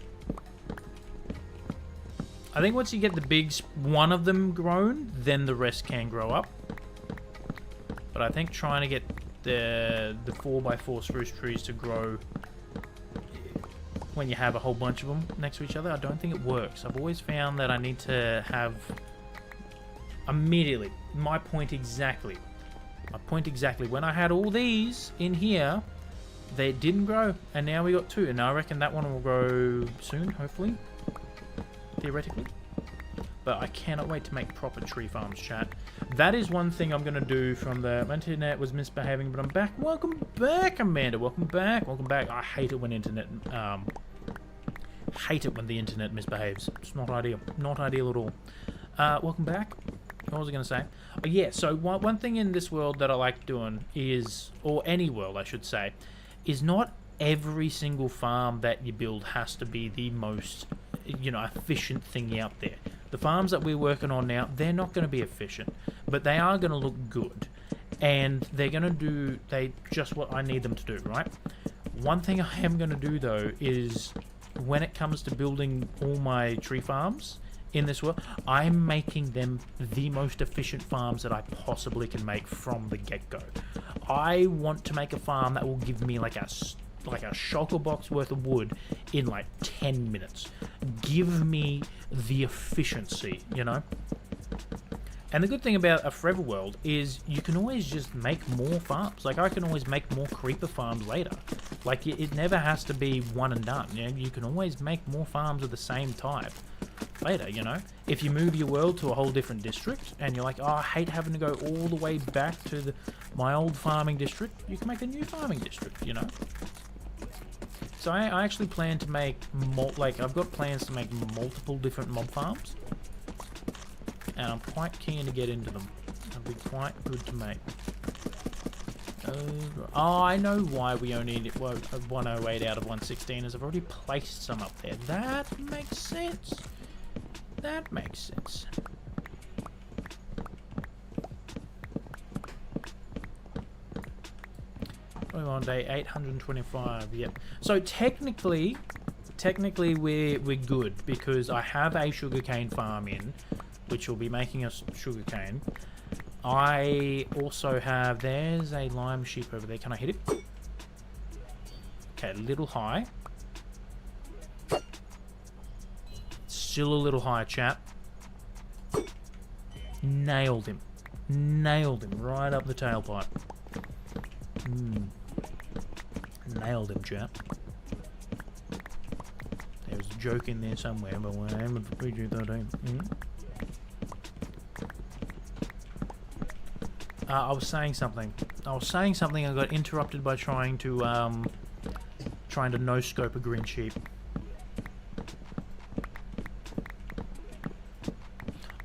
S1: I think once you get the bigs, one of them grown, then the rest can grow up. But I think trying to get the 4x4 spruce trees to grow when you have a whole bunch of them next to each other, I don't think it works. I've always found that I need to have immediately my point exactly. When I had all these in here, they didn't grow, and now we got 2, and I reckon that one will grow soon, hopefully, theoretically. But I cannot wait to make proper tree farms, chat. That is one thing I'm going to do from the... My internet was misbehaving, but I'm back. Welcome back, Amanda. Welcome back. I hate it when internet... hate it when the internet misbehaves. It's not ideal. Not ideal at all. Welcome back. What was I going to say? Oh, yeah, so one thing in this world that I like doing is... Or any world, I should say, is not every single farm that you build has to be the most, efficient thing out there. The farms that we're working on now, they're not going to be efficient, but they are going to look good, and they're going to do just what I need them to do, right? One thing I am going to do, though, is when it comes to building all my tree farms in this world, I'm making them the most efficient farms that I possibly can make from the get-go. I want to make a farm that will give me like a shulker box worth of wood in like 10 minutes. Give me the efficiency, And the good thing about a forever world is you can always just make more farms. Like, I can always make more creeper farms later. Like, it never has to be one and done. You can always make more farms of the same type later, If you move your world to a whole different district and you're like, oh, I hate having to go all the way back to my old farming district, you can make a new farming district, So I actually plan to make, I've got plans to make multiple different mob farms. And I'm quite keen to get into them. It'll be quite good to make. Oh, I know why we only need 108 out of 116, as I've already placed some up there. That makes sense. That makes sense. We're on day 825. Yep. So technically we're good, because I have a sugarcane farm in, which will be making us sugarcane. I also have... There's a lime sheep over there. Can I hit it? Okay, a little high. Still a little high, chap. Nailed him. Nailed him right up the tailpipe. Nailed him, chap. There's a joke in there somewhere, but we're aiming for PG-13. I was saying something. I got interrupted by trying to no-scope a green sheep.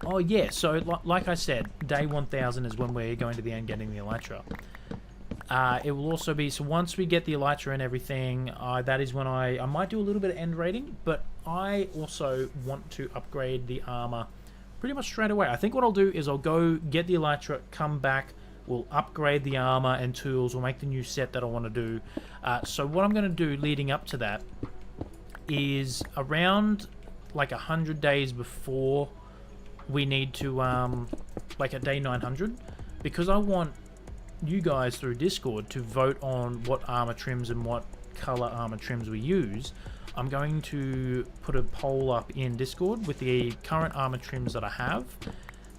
S1: Oh yeah, so like I said, day 1000 is when we're going to the end getting the elytra. It will also be, so once we get the elytra and everything, that is when I might do a little bit of end raiding, but I also want to upgrade the armor pretty much straight away. I think what I'll do is I'll go get the elytra, come back, we'll upgrade the armor and tools, we'll make the new set that I want to do. So what I'm going to do leading up to that is around like 100 days before we need to, like at day 900, because I want you guys through Discord to vote on what armor trims and what color armor trims we use. I'm going to put a poll up in Discord with the current armor trims that I have,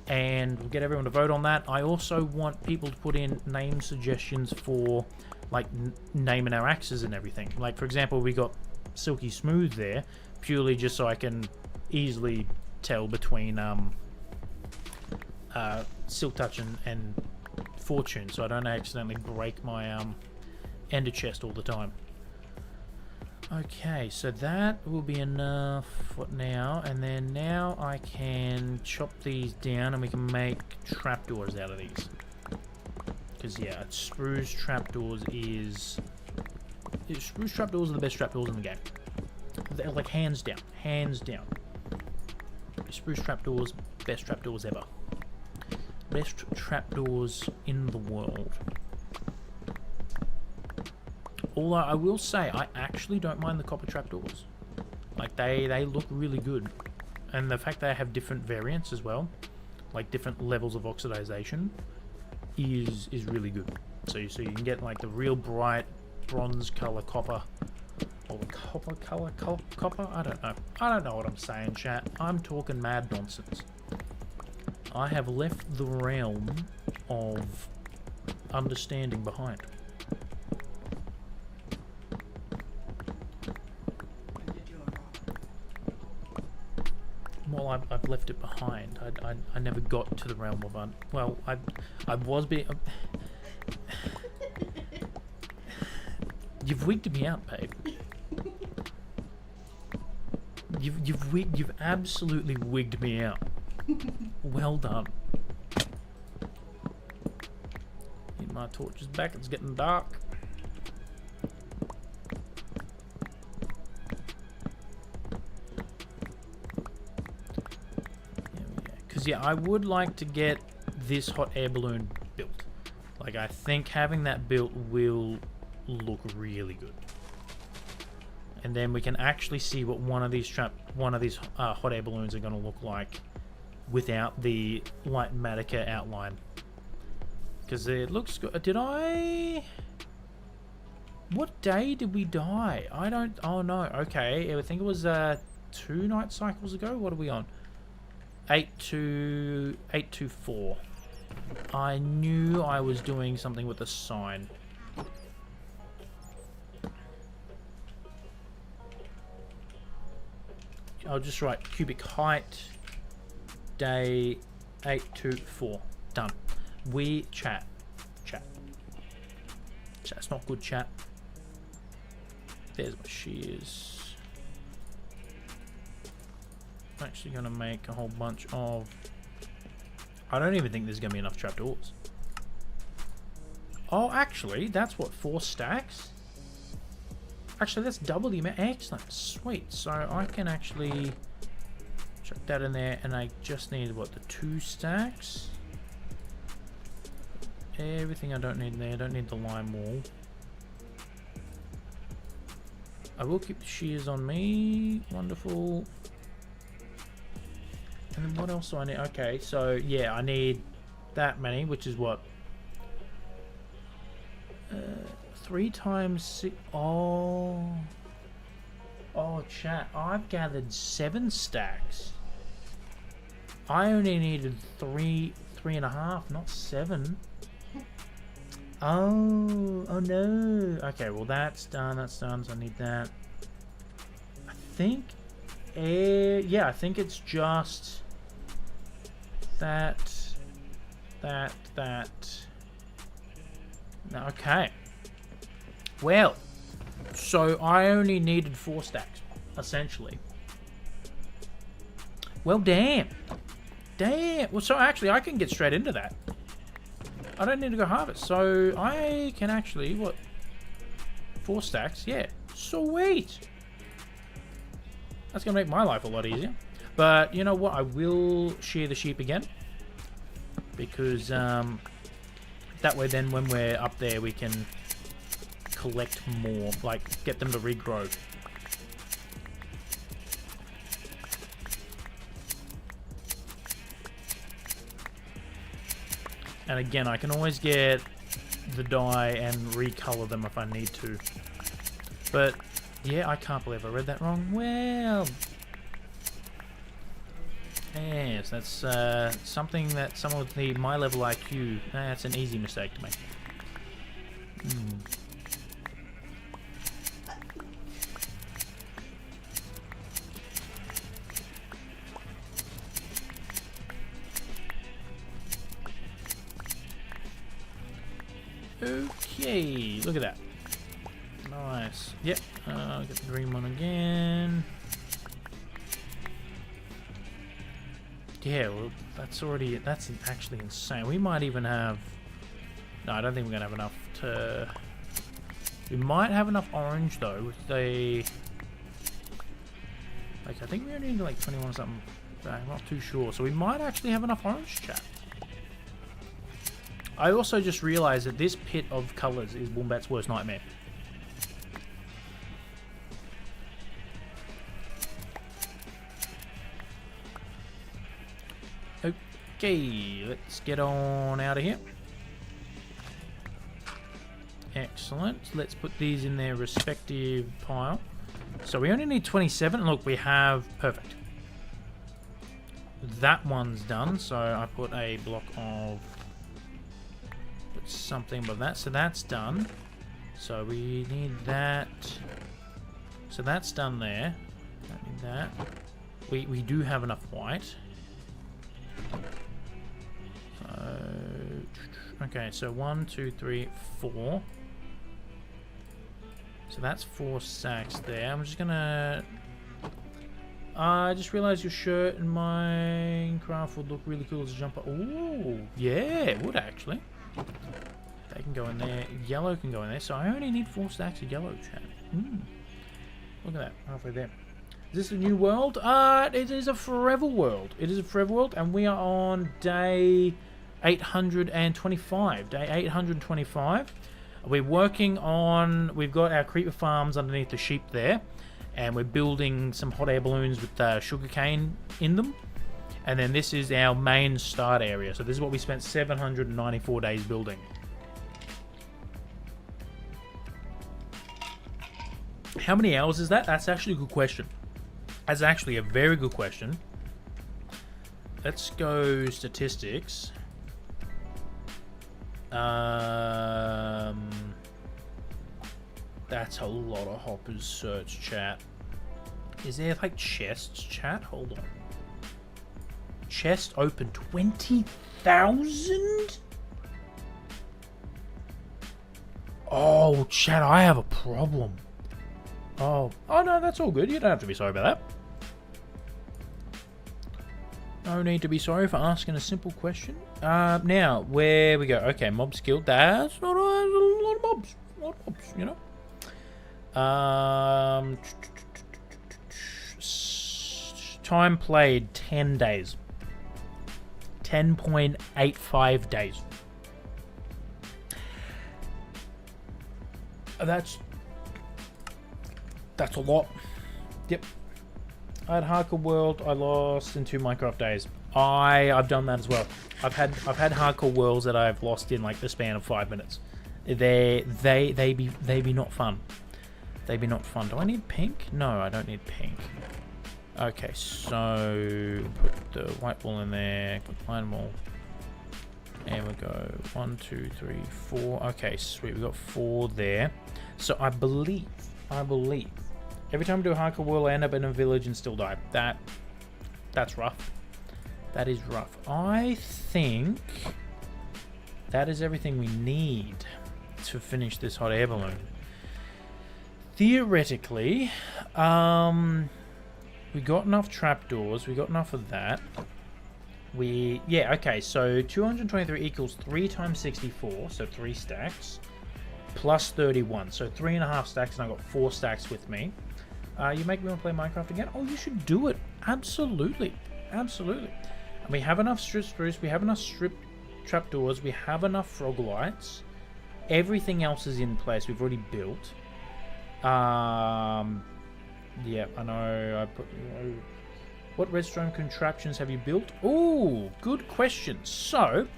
S1: and we'll get everyone to vote on that. I also want people to put in name suggestions for like naming our axes and everything. Like for example, we got Silky Smooth there, purely just so I can easily tell between Silk Touch and Fortune, so I don't accidentally break my ender chest all the time. Okay, so that will be enough for now, and then now I can chop these down and we can make trapdoors out of these. Because yeah, spruce trapdoors spruce trapdoors are the best trapdoors in the game. They're like hands down, hands down. Spruce trapdoors, best trapdoors ever. Best trapdoors in the world. Although I will say, I actually don't mind the copper trapdoors. Like they look really good, and the fact they have different variants as well, like different levels of oxidization, is really good. So you can get like the real bright bronze color copper, or the copper color copper. I don't know. I don't know what I'm saying, chat. I'm talking mad nonsense. I have left the realm of understanding behind. Well, I've left it behind. I never got to the realm of well, I was being. You've wigged me out, babe. You've absolutely wigged me out. Well done. Get my torches back. It's getting dark. Because yeah, I would like to get this hot air balloon built. Like I think having that built will look really good. And then we can actually see what one of these hot air balloons are going to look like without the light Matica outline. Because it looks good. What day did we die? Oh no, okay. I think it was 2 night cycles ago. What are we on? 824. I knew I was doing something with the sign. I'll just write cubic height, day 824. Done. We chat. Chat's not good, chat. There's my shears. I'm actually going to make a whole bunch of... I don't even think there's going to be enough trapdoors. Oh, actually, that's what, 4 stacks? Actually, that's double the amount. Excellent. Sweet. So I can actually chuck that in there, and I just need, what, the 2 stacks? Everything I don't need in there. I don't need the lime wool. I will keep the shears on me. Wonderful. And then what else do I need? Okay, so yeah, I need that many, which is what? 3 times 6. Oh, chat. I've gathered 7 stacks. I only needed 3.5, not 7. Oh no. Okay, well that's done. So I need that. I think. Yeah, I think it's just that. Okay. Well, so I only needed 4 stacks, essentially. Well, damn. Well, so actually, I can get straight into that. I don't need to go harvest, so I can actually, what? 4 stacks? Yeah. Sweet. That's going to make my life a lot easier. But, you know what? I will shear the sheep again. Because, that way then when we're up there, we can collect more, like get them to regrow. And again, I can always get the dye and recolor them if I need to. But yeah, I can't believe I read that wrong. Well, Yes, that's something that someone with my level IQ, that's an easy mistake to make. Okay, look at that. Nice. Yep, get the green one again. Yeah, well, that's actually insane. We might even have... No, I don't think we're going to have enough to... We might have enough orange, though, with the... Like, I think we only need, like, 21 or something. I'm not too sure. So we might actually have enough orange, chat. I also just realised that this pit of colours is Woombat's worst nightmare. Okay, let's get on out of here. Excellent. Let's put these in their respective pile. So we only need 27. Look, we have... Perfect. That one's done. So I put a block of... Put something above that. So that's done. So we need that. So that's done there. Don't need that. We do have enough white. Okay, so 1, 2, 3, 4. So that's 4 stacks there. I'm just gonna... I just realized your shirt in Minecraft would look really cool as a jumper. Ooh, yeah, it would actually. They can go in there. Yellow can go in there. So I only need 4 stacks of yellow, chat. Look at that, halfway there. Is this a new world? It is a forever world. It is a forever world, and we are on day 825. Day 825. We're working on... We've got our creeper farms underneath the sheep there, and we're building some hot air balloons with sugarcane in them. And then this is our main start area. So this is what we spent 794 days building. How many hours is that? That's actually a good question. That's actually a very good question. Let's go statistics. That's a lot of hoppers search, chat. Is there like chests, chat? Hold on. Chest open 20,000? Oh, chat, I have a problem. Oh no, that's all good. You don't have to be sorry about that. No need to be sorry for asking a simple question. Now, where we go? Okay, mob skill. That's not a lot of mobs. A lot of mobs, you know. Time played 10 days. 10.85 days. That's a lot. Yep. I had Hardcore World. I lost in 2 Minecraft days. I've done that as well. I've had Hardcore Worlds that I've lost in like the span of 5 minutes. They be not fun. They be not fun. Do I need pink? No, I don't need pink. Okay, so put the white ball in there. Put the line ball. And we go 1, 2, 3, 4. Okay, sweet. We got 4 there. So I believe. Every time we do a hardcore world, I end up in a village and still die. That's rough. That is rough. I think that is everything we need to finish this hot air balloon. Theoretically, we got enough trapdoors. We got enough of that. Yeah, okay, so 223 equals 3 times 64, so 3 stacks, plus 31, so 3.5 stacks, and I got 4 stacks with me. You make me want to play Minecraft again? Oh, you should do it. Absolutely. Absolutely. And we have enough strip spruce, we have enough strip trapdoors, we have enough frog lights. Everything else is in place. We've already built. Yeah, I know. I put... What redstone contraptions have you built? Oh, good question. So,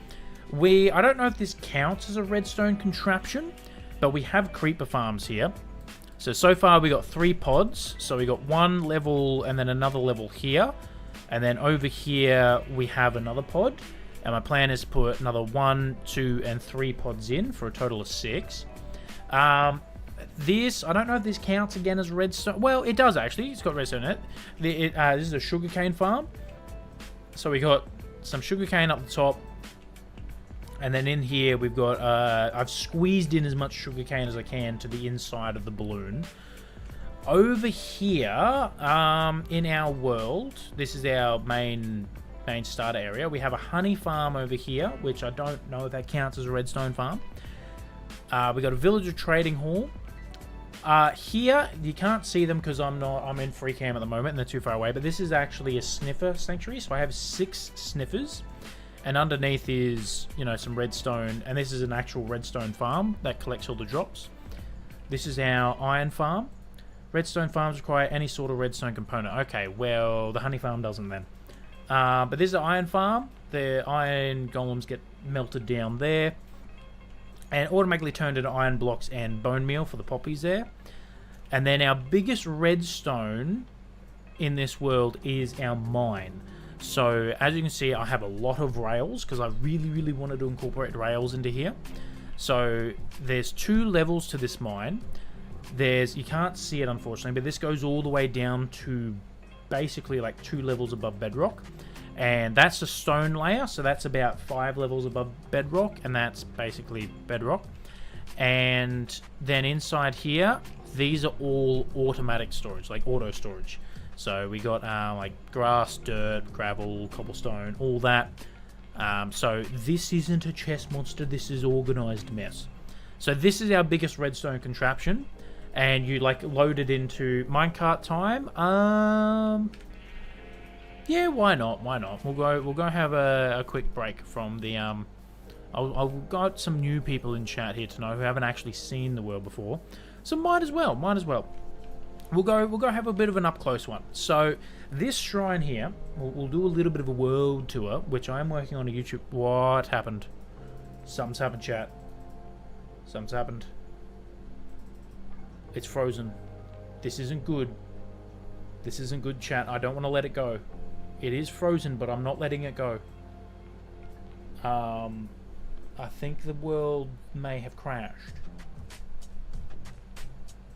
S1: I don't know if this counts as a redstone contraption, but we have creeper farms here. So far we got 3 pods. So we got 1 level and then another level here. And then over here we have another pod, and my plan is to put another 1, 2, and 3 pods in for a total of 6. This, I don't know if this counts again as redstone. Well, it does actually. It's got redstone in it. This is a sugarcane farm. So we got some sugarcane up the top. And then in here we've got, I've squeezed in as much sugarcane as I can to the inside of the balloon. Over here, in our world, this is our main starter area. We have a honey farm over here, which I don't know if that counts as a redstone farm. We got a villager trading hall. Here, you can't see them because I'm in free cam at the moment and they're too far away, but this is actually a sniffer sanctuary, so I have 6 sniffers, and underneath is, you know, some redstone, and this is an actual redstone farm that collects all the drops. This is our iron farm. Redstone farms require any sort of redstone component. Okay, well, the honey farm doesn't then. But this is an iron farm. The iron golems get melted down there and automatically turned into iron blocks and bone meal for the poppies there. And then our biggest redstone in this world is our mine. So as you can see, I have a lot of rails because I really wanted to incorporate rails into here. So there's 2 levels to this mine. You can't see it unfortunately, but this goes all the way down to basically like 2 levels above bedrock. And that's a stone layer, so that's about 5 levels above bedrock, and that's basically bedrock. And then inside here, these are all automatic storage, like auto storage. So we got like grass, dirt, gravel, cobblestone, all that. So this isn't a chest monster, this is organized mess. So this is our biggest redstone contraption, and you like load it into minecart time. Yeah, why not? Why not? We'll go have a quick break from the I've got some new people in chat here to know who haven't actually seen the world before, so might as well. We'll go have a bit of an up close one. So this shrine here, we'll do a little bit of a world tour, which I'm working on a YouTube. What happened? Something's happened, chat. Something's happened. It's frozen. This isn't good. This isn't good, chat. I don't want to let it go. It is frozen, but I'm not letting it go. I think the world may have crashed.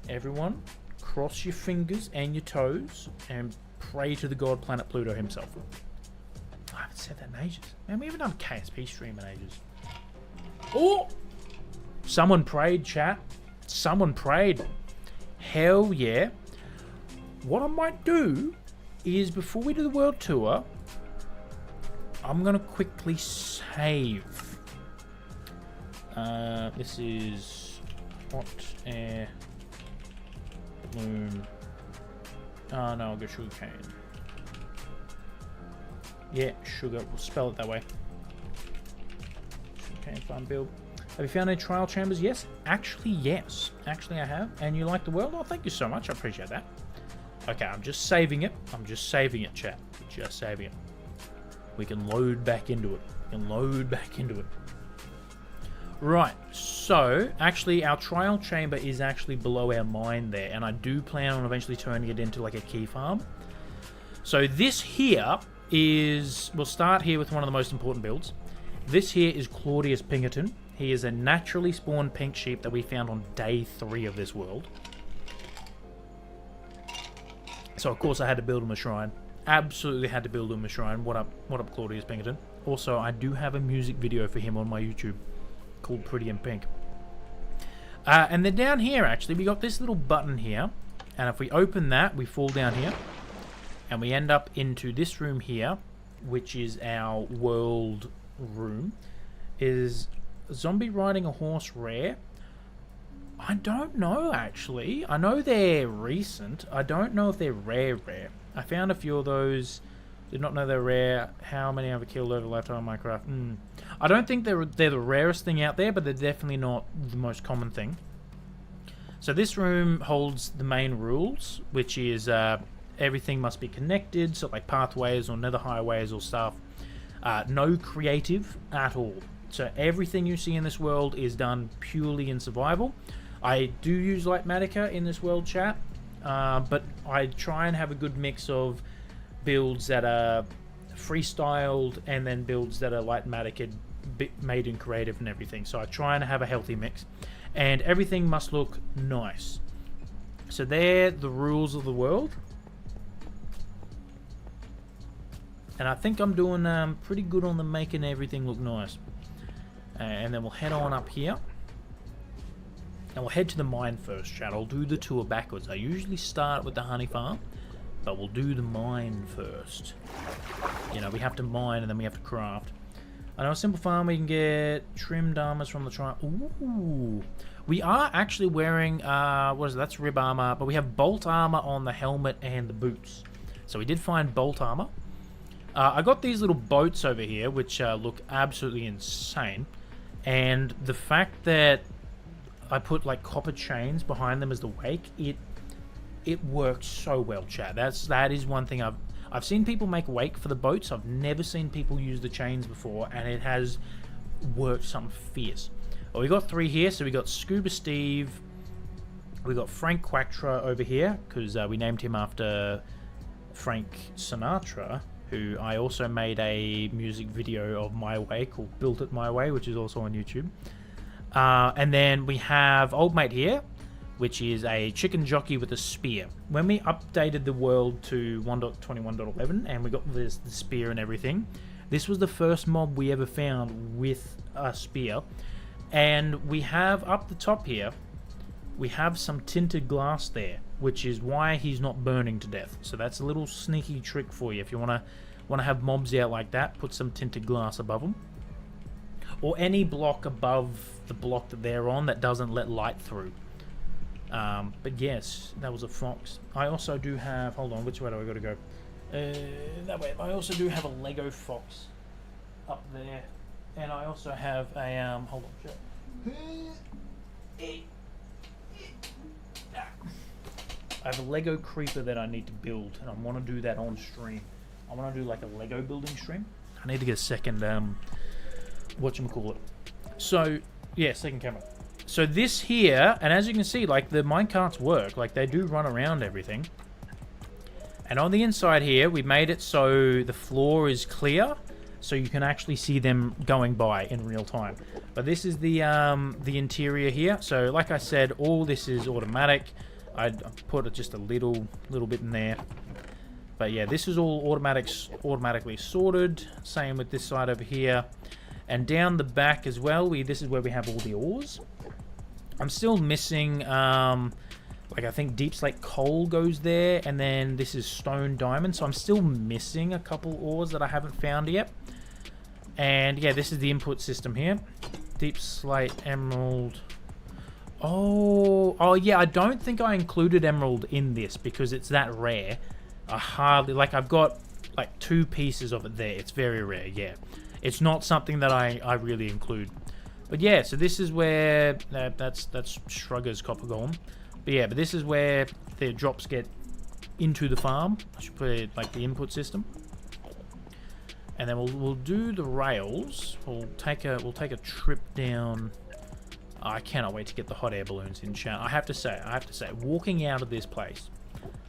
S1: Everyone, cross your fingers and your toes and pray to the god planet Pluto himself. I haven't said that in ages. Man, we haven't done KSP stream in ages. Oh! Someone prayed, chat. Someone prayed. Hell yeah. What I might do is, before we do the world tour, I'm going to quickly save. This is hot air balloon. Oh no, I'll go sugar cane. Yeah, sugar. We'll spell it that way. Sugar cane farm build. Have you found any trial chambers? Yes. Actually, yes. Actually, I have. And you like the world? Oh, thank you so much. I appreciate that. Okay, I'm just saving it. I'm just saving it, chat. Just saving it. We can load back into it. We can load back into it. Right, so actually our trial chamber is actually below our mine there, and I do plan on eventually turning it into like a key farm. So this here is, we'll start here with one of the most important builds. This here is Claudius Pinkerton. He is a naturally spawned pink sheep that we found on day 3 of this world. So of course I had to build him a shrine. Absolutely had to build him a shrine. What up Claudius Pinkerton? Also, I do have a music video for him on my YouTube called Pretty in Pink. And then down here, actually, we got this little button here. And if we open that, we fall down here. And we end up into this room here, which is our world room. Is zombie riding a horse rare? I don't know, actually. I know they're recent. I don't know if they're rare. I found a few of those. Did not know they're rare. How many have I killed over the lifetime of Minecraft? I don't think they're the rarest thing out there, but they're definitely not the most common thing. So this room holds the main rules, which is everything must be connected, so like pathways or nether highways or stuff. No creative at all. So everything you see in this world is done purely in survival. I do use Lightmatica in this world, chat, but I try and have a good mix of builds that are freestyled, and then builds that are Lightmatic and made in creative and everything. So I try and have a healthy mix, and everything must look nice. So they're the rules of the world, and I think I'm doing pretty good on the making everything look nice. And then we'll head on up here, and we'll head to the mine first, chat. I'll do the tour backwards. I usually start with the honey farm, but we'll do the mine first. You know, we have to mine and then we have to craft. I know a simple farm, we can get trimmed armors from the trial. Ooh. We are actually wearing, what is it? That's rib armor, but we have bolt armor on the helmet and the boots. So we did find bolt armor. I got these little boats over here, which look absolutely insane. And the fact that I put like copper chains behind them as the wake, it works so well, chat. That is one thing I've seen people make wake for the boats. I've never seen people use the chains before, and it has worked something fierce. Well, we got 3 here, so we got Scuba Steve, we got Frank Quattra over here, because we named him after Frank Sinatra, who I also made a music video of my way called Built It My Way, which is also on YouTube. And then we have Old Mate here, which is a chicken jockey with a spear. When we updated the world to 1.21.11 and we got the spear and everything, this was the first mob we ever found with a spear. And we have up the top here, we have some tinted glass there, which is why he's not burning to death. So that's a little sneaky trick for you. If you want to have mobs out like that, put some tinted glass above them, or any block above the block that they're on that doesn't let light through. But yes, that was a fox. I also do have, hold on, which way do I got to go? That way. I also do have a Lego fox up there, and I also have a hold on, I have a Lego creeper that I need to build, and I want to do that on stream. I want to do like a Lego building stream. I need to get a second whatchamacallit. So yeah, second camera. So this here, and as you can see, like the minecarts work, like they do run around everything. And on the inside here, we made it so the floor is clear, so you can actually see them going by in real time. But this is the interior here. So like I said, all this is automatic. I put just a little bit in there. But yeah, this is all automatically sorted. Same with this side over here. And down the back as well, this is where we have all the ores. I'm still missing, like I think Deep Slate Coal goes there, and then this is Stone Diamond, so I'm still missing a couple ores that I haven't found yet. And yeah, this is the input system here. Deep Slate, Emerald. Oh yeah, I don't think I included Emerald in this because it's that rare. I hardly, like I've got like 2 pieces of it there. It's very rare, yeah. It's not something that I really include. But yeah, so this is where, that's Shrugger's Copper Golem. But yeah, but this is where the drops get into the farm. I should put it like the input system. And then we'll do the rails. We'll take a trip down. I cannot wait to get the hot air balloons in, chat. I have to say, walking out of this place,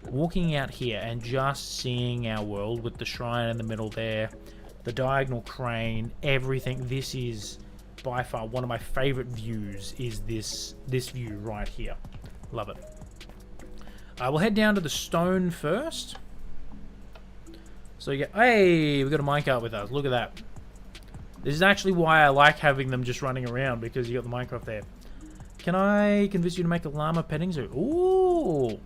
S1: walking out here and just seeing our world with the shrine in the middle there, the diagonal crane, everything. This is by far one of my favorite views, is this view right here. Love it. We'll head down to the stone first. So you get, hey, we've got a minecart with us. Look at that. This is actually why I like having them just running around, because you got the Minecraft there. Can I convince you to make a llama petting zoo? Ooh.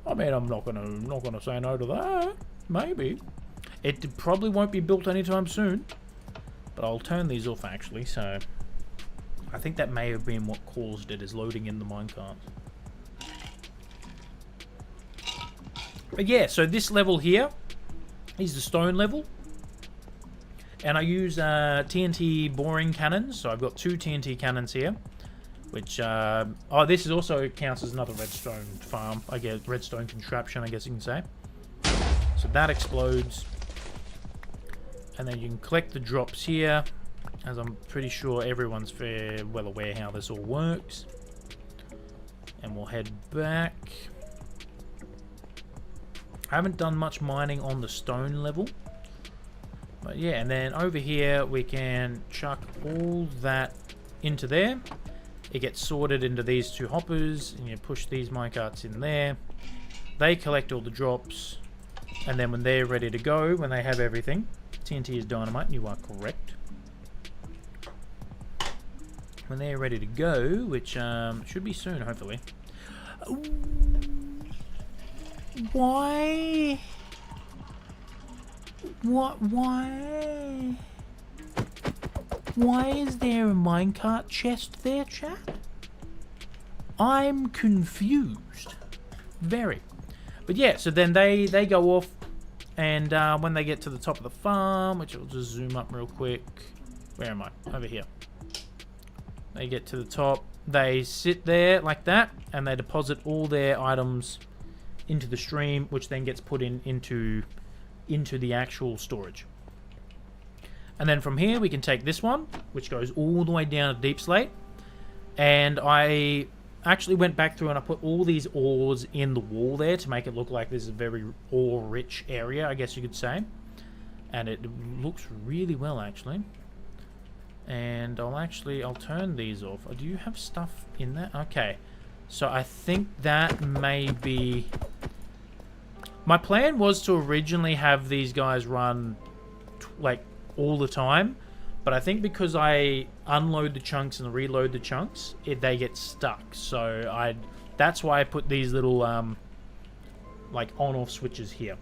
S1: I mean, I'm not gonna say no to that. Maybe. It probably won't be built anytime soon. But I'll turn these off actually, so I think that may have been what caused it, is loading in the minecart. But yeah, so this level here is the stone level. And I use TNT boring cannons, so I've got 2 TNT cannons here. Which, oh, this is also counts as another redstone farm, I guess, redstone contraption, I guess you can say. So that explodes. And then you can collect the drops here, as I'm pretty sure everyone's fair well aware how this all works. And we'll head back. I haven't done much mining on the stone level. But yeah, and then over here we can chuck all that into there. It gets sorted into these two hoppers, and you push these minecarts in there. They collect all the drops, and then when they're ready to go, when they have everything, TNT is dynamite, you are correct. When they're ready to go, which should be soon, hopefully. Why? What? Why? Why is there a minecart chest there, chat? I'm confused. Very. But yeah, so then they go off, and when they get to the top of the farm, which I'll just zoom up real quick. Where am I? Over here. They get to the top, they sit there like that, and they deposit all their items into the stream, which then gets put into the actual storage. And then from here we can take this one, which goes all the way down to Deep Slate, and I actually went back through and I put all these ores in the wall there to make it look like this is a very ore rich area, I guess you could say, and it looks really well actually. And I'll turn these off. Do you have stuff in there? Okay, so I think that may be... My plan was to originally have these guys run like all the time, but I think because I unload the chunks and reload the chunks, they get stuck. So that's why I put these little like on-off switches here.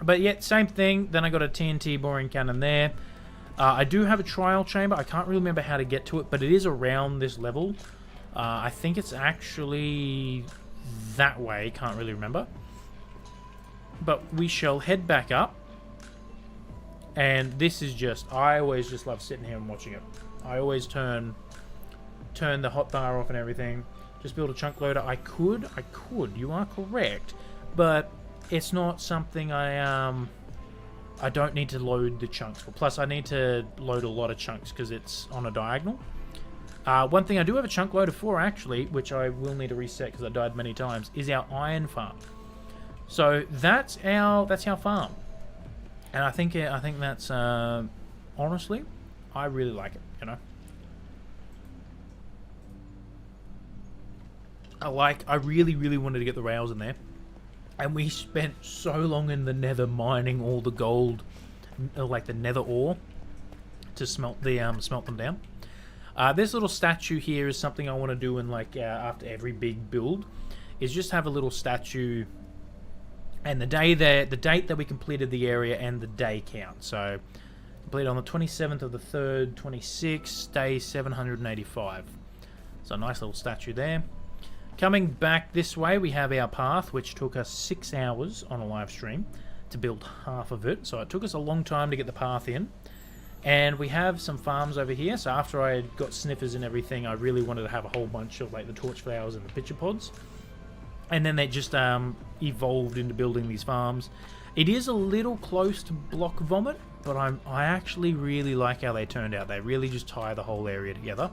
S1: But yet, same thing. Then I got a TNT boring cannon there. I do have a trial chamber. I can't really remember how to get to it, but it is around this level. I think it's actually that way. Can't really remember. But we shall head back up. And this is just... I always just love sitting here and watching it. I always turn the hotbar off and everything. Just build a chunk loader. I could. You are correct. But it's not something I don't need to load the chunks for. Plus, I need to load a lot of chunks because it's on a diagonal. One thing I do have a chunk loader for, actually, which I will need to reset because I died many times, is our iron farm. So that's our farm, and I think that's honestly, I really like it. You know, I really wanted to get the rails in there. And we spent so long in the nether mining all the gold, like the nether ore, to smelt them down. This little statue here is something I want to do in like after every big build, is just have a little statue, and the date that we completed the area and the day count. So completed on the 27th of the 3rd, 26, day 785. So a nice little statue there. Coming back this way, we have our path, which took us 6 hours on a live stream to build half of it. So it took us a long time to get the path in. And we have some farms over here. So after I got sniffers and everything, I really wanted to have a whole bunch of like the torch flowers and the pitcher pods. And then they just evolved into building these farms. It is a little close to block vomit, but I actually really like how they turned out. They really just tie the whole area together.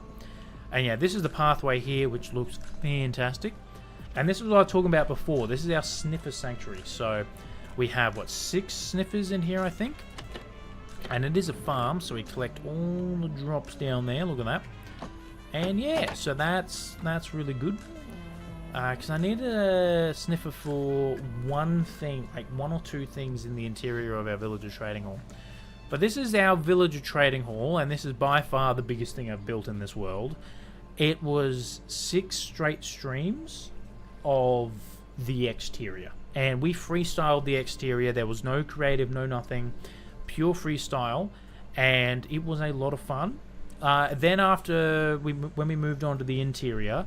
S1: And yeah, this is the pathway here, which looks fantastic. And this is what I was talking about before. This is our sniffer sanctuary. So we have, what, 6 sniffers in here, I think. And it is a farm, so we collect all the drops down there. Look at that. And yeah, so that's really good. Because I need a sniffer for one thing, like 1 or 2 things in the interior of our villager trading hall. But this is our villager trading hall, and this is by far the biggest thing I've built in this world. It was 6 straight streams of the exterior, and we freestyled the exterior. There was no creative, no nothing, pure freestyle, and it was a lot of fun. Then after when we moved on to the interior,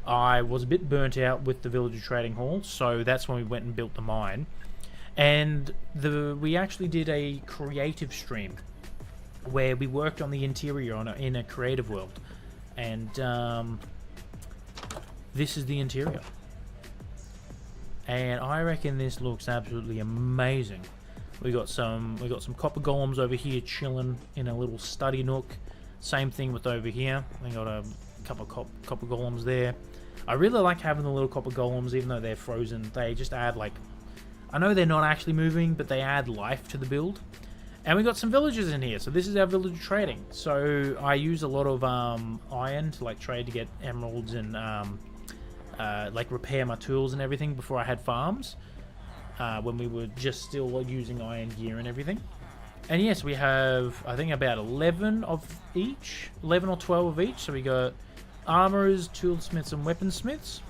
S1: I was a bit burnt out with the villager trading hall, so that's when we went and built the mine. And we actually did a creative stream where we worked on the interior in a creative world. And this is the interior. And I reckon this looks absolutely amazing. We got some copper golems over here chilling in a little study nook. Same thing with over here. We got a couple of copper golems there. I really like having the little copper golems, even though they're frozen. They just add like I know they're not actually moving, but they add life to the build. And we got some villagers in here, so this is our villager trading. So I use a lot of iron to like trade to get emeralds and like repair my tools and everything before I had farms. When we were just still using iron gear and everything. And yes, we have, I think, about 11 of each. 11 or 12 of each. So we got armorers, toolsmiths, and weaponsmiths.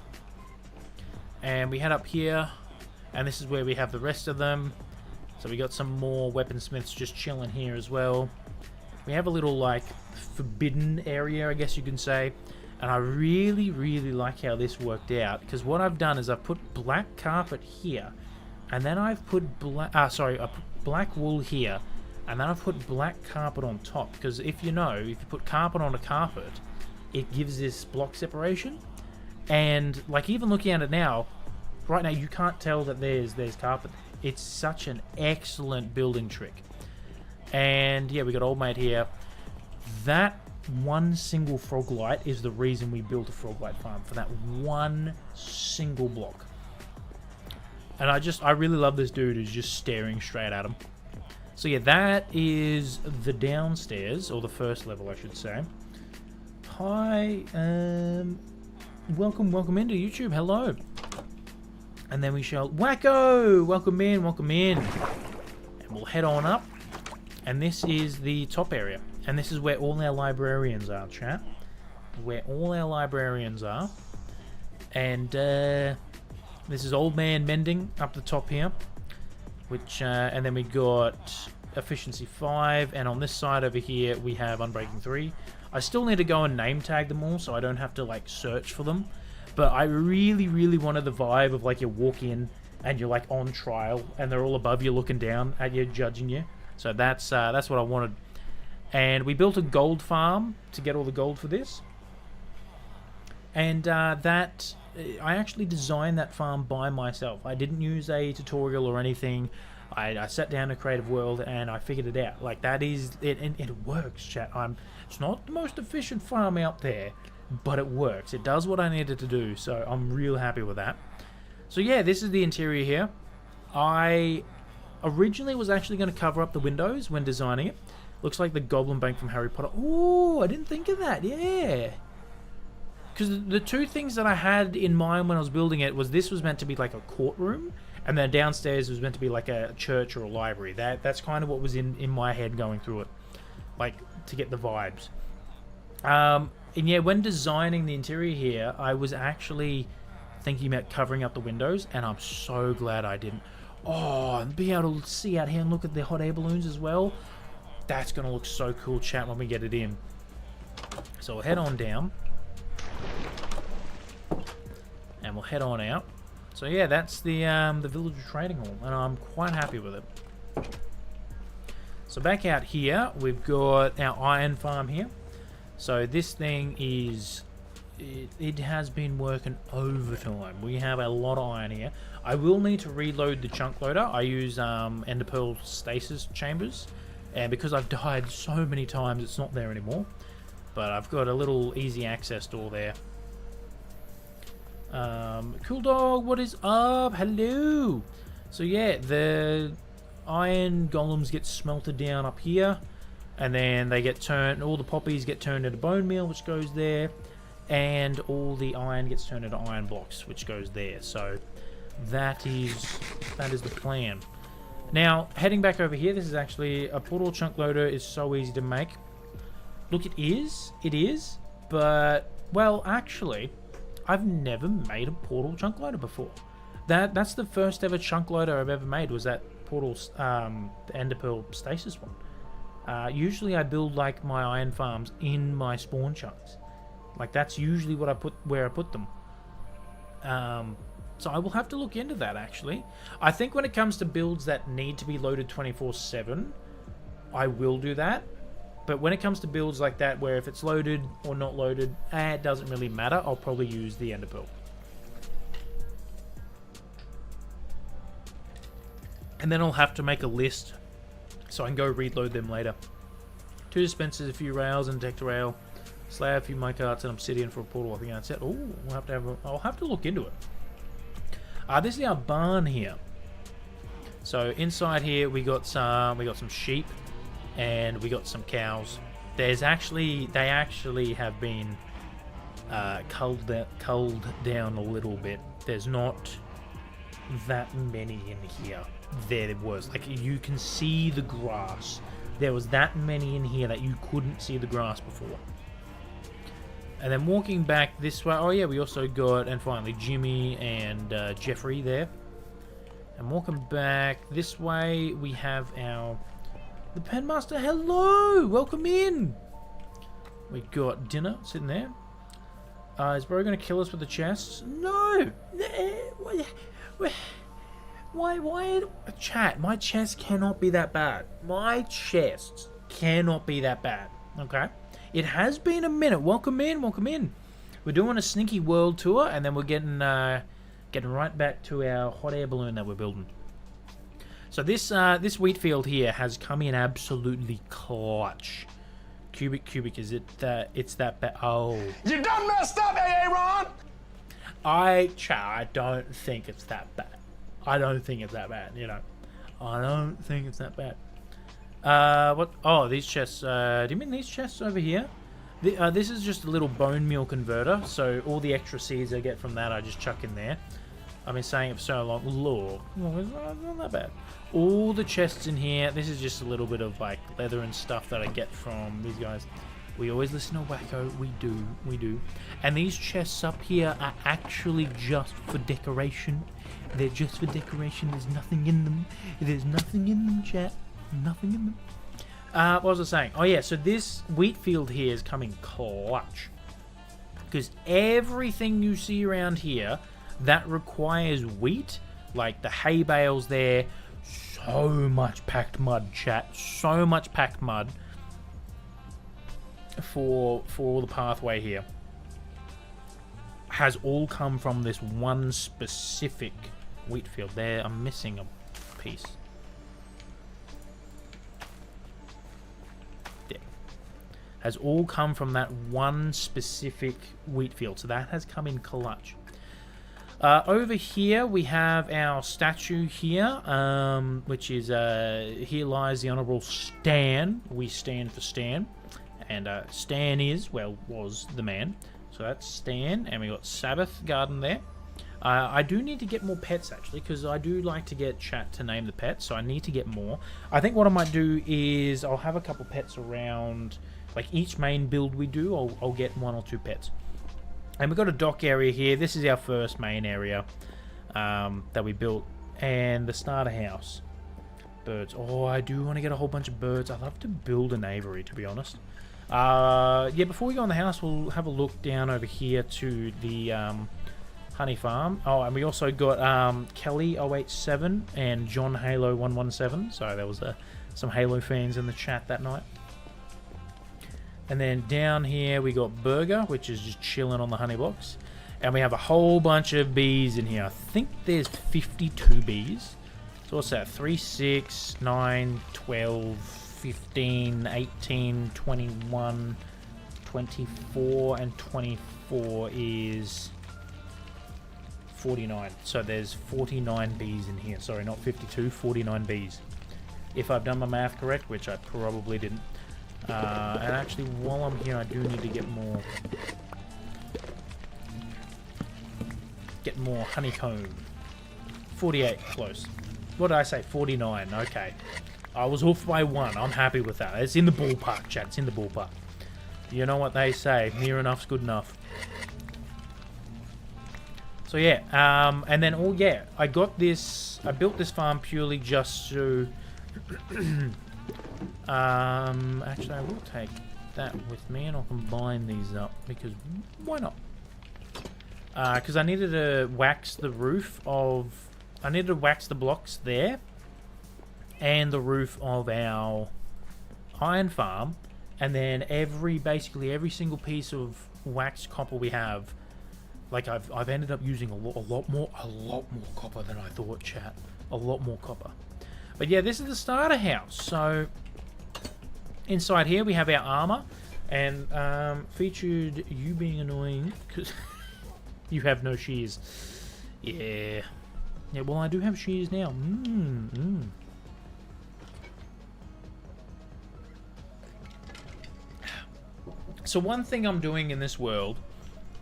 S1: And we head up here. And this is where we have the rest of them. So we got some more weaponsmiths just chilling here as well. We have a little, like, forbidden area, I guess you can say. And I really, really like how this worked out. Because what I've done is I've put black carpet here. And then I've put I put black wool here, and then I've put black carpet on top. Because if you know, if you put carpet on a carpet, it gives this block separation. And like even looking at it now, right now you can't tell that there's carpet. It's such an excellent building trick. And yeah, we got old mate here. That one single frog light is the reason we built a frog light farm, for that one single block. And I really love this dude who's just staring straight at him. So yeah, that is the downstairs, or the first level, I should say. Hi, welcome into YouTube. Hello. And then we shall wacko, welcome in. And we'll head on up. And this is the top area, and this is where all our librarians are, chat. Where all our librarians are, and this is Old Man Mending up the top here, which and then we got Efficiency 5, and on this side over here we have Unbreaking 3. I still need to go and name tag them all, so I don't have to like search for them. But I really wanted the vibe of like you walk in and you're like on trial, and they're all above you looking down at you, judging you. So that's what I wanted. And we built a gold farm to get all the gold for this. And I actually designed that farm by myself. I didn't use a tutorial or anything. I sat down in Creative World and I figured it out. Like that is it, and it works, chat. It's not the most efficient farm out there, but it works. It does what I needed to do, so I'm real happy with that. So yeah, this is the interior here. I originally was actually going to cover up the windows when designing it. Looks like the Goblin Bank from Harry Potter. Oh, I didn't think of that. Yeah. Because the two things that I had in mind when I was building it was this was meant to be like a courtroom, and then downstairs was meant to be like a church or a library. That's kind of what was in my head going through it, like to get the vibes. And yeah, when designing the interior here, I was actually thinking about covering up the windows, and I'm so glad I didn't. Oh, and be able to see out here and look at the hot air balloons as well. That's going to look so cool, chat, when we get it in. So we'll head on down. And we'll head on out. So yeah, that's the villager trading hall, and I'm quite happy with it. So back out here, we've got our iron farm here. So this thing is, it has been working overtime. We have a lot of iron here. I will need to reload the chunk loader. I use Ender Pearl stasis chambers, and because I've died so many times, it's not there anymore. But I've got a little easy access door there. Cool dog, what is up? Hello. So yeah, the iron golems get smelted down up here, and then they get turned, all the poppies get turned into bone meal, which goes there, and all the iron gets turned into iron blocks, which goes there. So that is the plan. Now heading back over here, this is actually a portal chunk loader. Is so easy to make. Look, it is, but well, actually, I've never made a portal chunk loader before. That's the first ever chunk loader I've ever made, was that portal, the Ender Pearl stasis one. Usually I build like my iron farms in my spawn chunks. Like that's usually what where I put them. So I will have to look into that actually. I think when it comes to builds that need to be loaded 24/7, I will do that. But when it comes to builds like that, where if it's loaded or not loaded, it doesn't really matter. I'll probably use the Ender Pearl. And then I'll have to make a list so I can go reload them later. 2 dispensers, a few rails, and detector rail, slab, a few minecarts, and obsidian for a portal. I think that's it. Oh, I'll have to look into it. This is our barn here. So inside here we got some sheep, and we got some cows. They actually have been culled down a little bit. There's not that many in here. There was, like, you can see the grass. There was that many in here that you couldn't see the grass before. And then walking back this way, oh yeah, we also got, and finally Jimmy and Jeffrey there. And walking back this way, we have the Penmaster. Hello, welcome in. We got dinner sitting there. Is bro gonna kill us with the chests? No. Why? Chat, my chest cannot be that bad. My chest cannot be that bad. Okay. It has been a minute. Welcome in. We're doing a sneaky world tour, and then we're getting right back to our hot air balloon that we're building. So this wheat field here has come in absolutely clutch. Cubic, is it that it's that bad? Oh,
S5: You done messed up, Aaron!
S1: I don't think it's that bad. I don't think it's that bad. I don't think it's that bad. What? Oh, these chests. Do you mean these chests over here? This is just a little bone meal converter. So all the extra seeds I get from that, I just chuck in there. I've been saying it for so long. Lord, it's not that bad. All the chests in here. This is just a little bit of like leather and stuff that I get from these guys. We always listen to Wacko. We do. And these chests up here are actually just for decoration. They're just for decoration. There's nothing in them. There's nothing in them, chat. Nothing in them. What was I saying? Oh yeah, so this wheat field here is coming clutch. Because everything you see around here that requires wheat, like the hay bales there, so much packed mud, chat. So much packed mud for all the pathway here has all come from this one specific wheat field. There, I'm missing a piece. There. Has all come from that one specific wheat field. So that has come in clutch. Over here we have our statue here, which is here lies the Honourable Stan. We stand for Stan, and Stan was the man. So that's Stan, and we got Sabbath Garden there. I do need to get more pets actually, because I do like to get chat to name the pets, so I need to get more. I think what I might do is I'll have a couple pets around, like each main build we do, I'll get 1 or 2 pets. And we've got a dock area here. This is our first main area that we built. And the starter house. Birds. Oh, I do want to get a whole bunch of birds. I'd love to build an aviary, to be honest. Yeah, before we go in the house, we'll have a look down over here to the honey farm. Oh, and we also got Kelly 087 and John Halo 117. So there was some Halo fans in the chat that night. And then down here we got Burger, which is just chilling on the honey box. And we have a whole bunch of bees in here. I think there's 52 bees. So what's that? 3, 6, 9, 12, 15, 18, 21, 24, and 24 is 49. So there's 49 bees in here. Sorry, not 52, 49 bees. If I've done my math correct, which I probably didn't. And actually, while I'm here, I do need to get more honeycomb. 48, close. What did I say? 49. Okay, I was off by 1. I'm happy with that. It's in the ballpark, chat. It's in the ballpark. You know what they say? Near enough's good enough. So yeah, and then I got this. I built this farm purely just to. Actually, I will take that with me, and I'll combine these up because why not? Because I needed to wax the roof of. I needed to wax the blocks there, and the roof of our iron farm, and then basically every single piece of waxed copper we have. Like I've ended up using a lot more copper than I thought, chat. A lot more copper. But yeah, this is the starter house. So inside here we have our armor, and featured you being annoying because you have no shears. Yeah. Yeah, well, I do have shears now. So one thing I'm doing in this world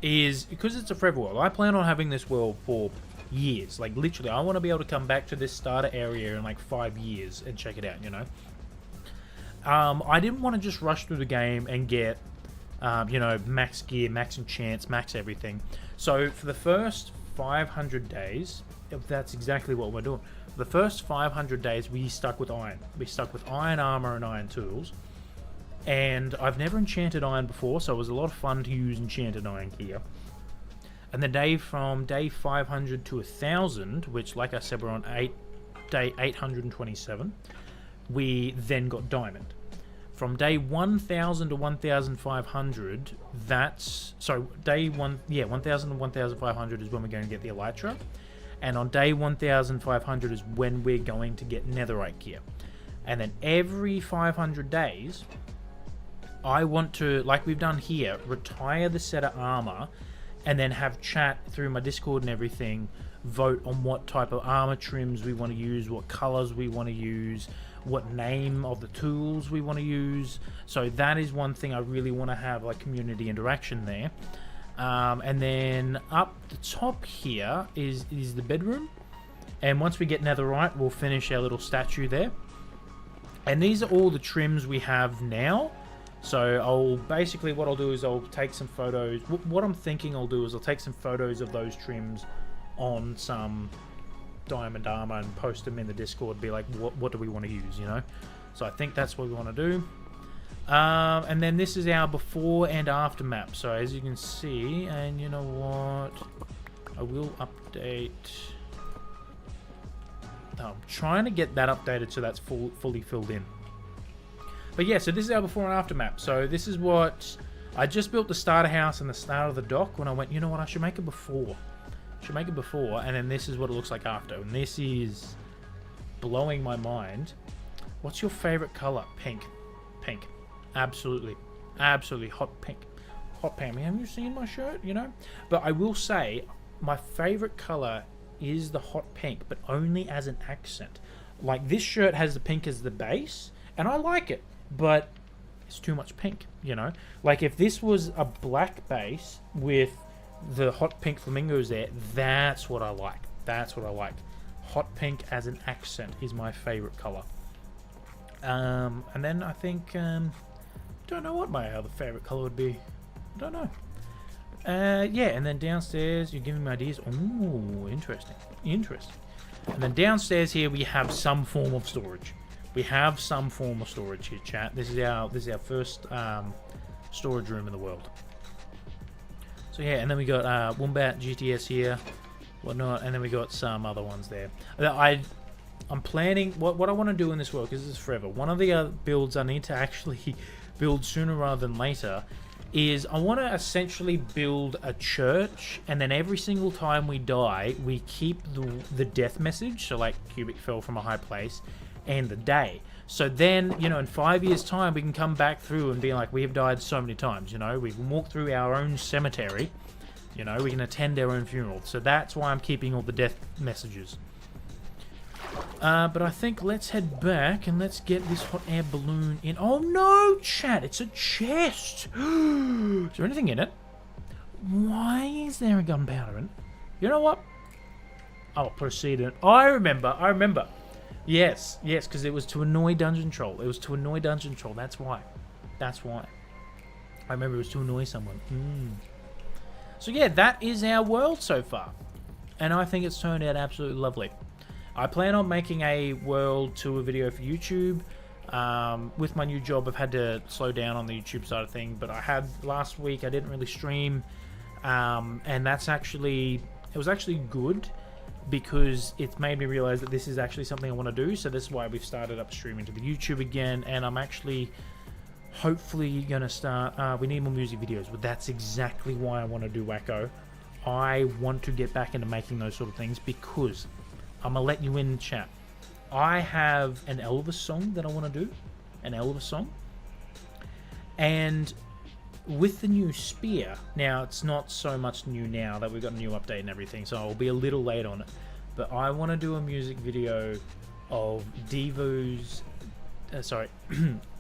S1: is, because it's a forever world, I plan on having this world for years. Like, literally, I want to be able to come back to this starter area in like 5 years and check it out, you know? I didn't want to just rush through the game and get, you know, max gear, max enchants, max everything. So for the first 500 days, that's exactly what we're doing. For the first 500 days, we stuck with iron. We stuck with iron armor and iron tools. And I've never enchanted iron before, so it was a lot of fun to use enchanted iron gear. And the from day 500 to 1,000, which, like I said, we're on day 827, we then got diamond. From day 1,000 to 1,500, that's... So, day 1,000 to 1,500 is when we're going to get the elytra. And on day 1,500 is when we're going to get netherite gear. And then every 500 days... I want to, like we've done here, retire the set of armor and then have chat through my Discord and everything, vote on what type of armor trims we want to use, what colors we want to use, what name of the tools we want to use. So that is one thing I really want to have, like, community interaction there. And then up the top here is the bedroom. And once we get netherite, we'll finish our little statue there. And these are all the trims we have now. So what I'll do is I'll take some photos. What I'm thinking I'll do is I'll take some photos of those trims on some diamond armor and post them in the Discord. Be like, what do we want to use, you know? So I think that's what we want to do. And then this is our before and after map. So as you can see, and you know what? I will update. I'm trying to get that updated so that's fully filled in. But yeah, so this is our before and after map. So this is what... I just built the starter house and the start of the dock when I went, you know what, I should make it before. And then this is what it looks like after. And this is blowing my mind. What's your favorite color? Pink. Pink. Absolutely. Absolutely. Hot pink. Hot pink. Have you seen my shirt? You know? But I will say, my favorite color is the hot pink, but only as an accent. Like, this shirt has the pink as the base, and I like it. But it's too much pink, you know? Like, if this was a black base with the hot pink flamingos there, that's what I like. That's what I like. Hot pink as an accent is my favorite color. And then I think... don't know what my other favorite color would be. I don't know. Yeah, and then downstairs, you're giving me ideas. Ooh, interesting. Interesting. And then downstairs here, we have some form of storage. We have some form of storage here, chat. This is our first storage room in the world. So yeah, and then we got Wombat GTS here, whatnot, and then we got some other ones there. I'm planning what I want to do in this world, because this is forever. One of the builds I need to actually build sooner rather than later is I want to essentially build a church, and then every single time we die, we keep the death message. So like QBiX fell from a high place. And the day. So then, you know, in 5 years' time, we can come back through and be like, we have died so many times, you know. We can walk through our own cemetery, you know. We can attend our own funeral. So that's why I'm keeping all the death messages. But I think let's head back and let's get this hot air balloon in. Oh no, chat, it's a chest. Is there anything in it? Why is there a gunpowder in it? You know what? I'll proceed in. I remember. Yes, because it was to annoy Dungeon Troll. That's why. I remember it was to annoy someone. So yeah, that is our world so far. And I think it's turned out absolutely lovely. I plan on making a world tour video for YouTube. With my new job, I've had to slow down on the YouTube side of things. But I had last week, I didn't really stream. And it was actually good, because it's made me realize that this is actually something I want to do. So this is why we've started up streaming to the YouTube again, and I'm actually hopefully gonna start we need more music videos, but that's exactly why I want to do Wacko. I want to get back into making those sort of things, because I'm gonna let you in, chat. I have an Elvis song that I want to do, and with the new spear, now it's not so much new now that we've got a new update and everything, so I'll be a little late on it, but I want to do a music video of Devo's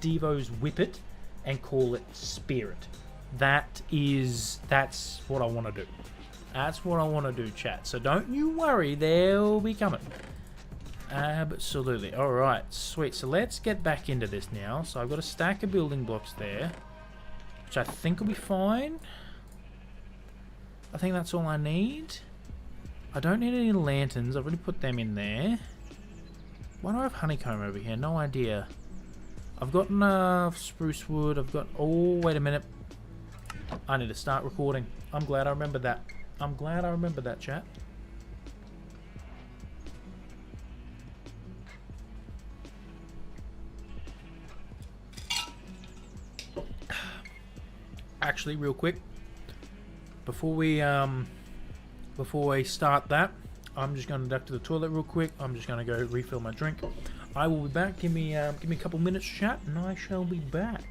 S1: Devo's Whip It and call it Spirit. That's what I want to do. That's what I want to do, chat. So don't you worry, they'll be coming. Absolutely. Alright, sweet. So let's get back into this now. So I've got a stack of building blocks there, which I think will be fine. I think that's all I need. I don't need any lanterns. I've already put them in there. Why do I have honeycomb over here? No idea. I've got enough spruce wood. I've got... Oh, wait a minute. I need to start recording. I'm glad I remembered that. I'm glad I remembered that, chat. Actually, real quick, before we start that, I'm just going to duck to the toilet real quick. I'm just going to go refill my drink. I will be back. Give me a couple minutes, chat, and I shall be back.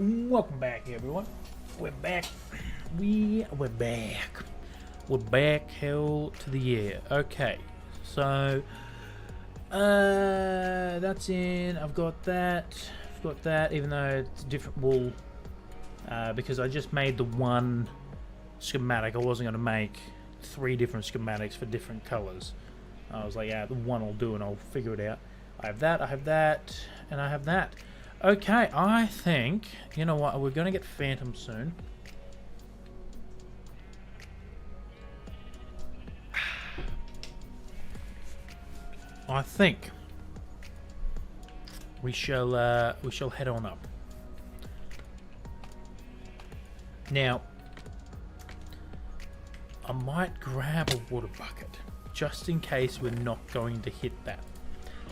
S1: Welcome back, everyone. We're back. We're back. We're back, hell to the year. Okay, so that's in. I've got that. Even though it's different wool, because I just made the one schematic. I wasn't going to make 3 different schematics for different colors. I was like, yeah, the one will do, and I'll figure it out. I have that, and I have that. Okay, I think, you know what, we're going to get Phantom soon. I think we shall head on up. Now, I might grab a water bucket just in case we're not going to hit that.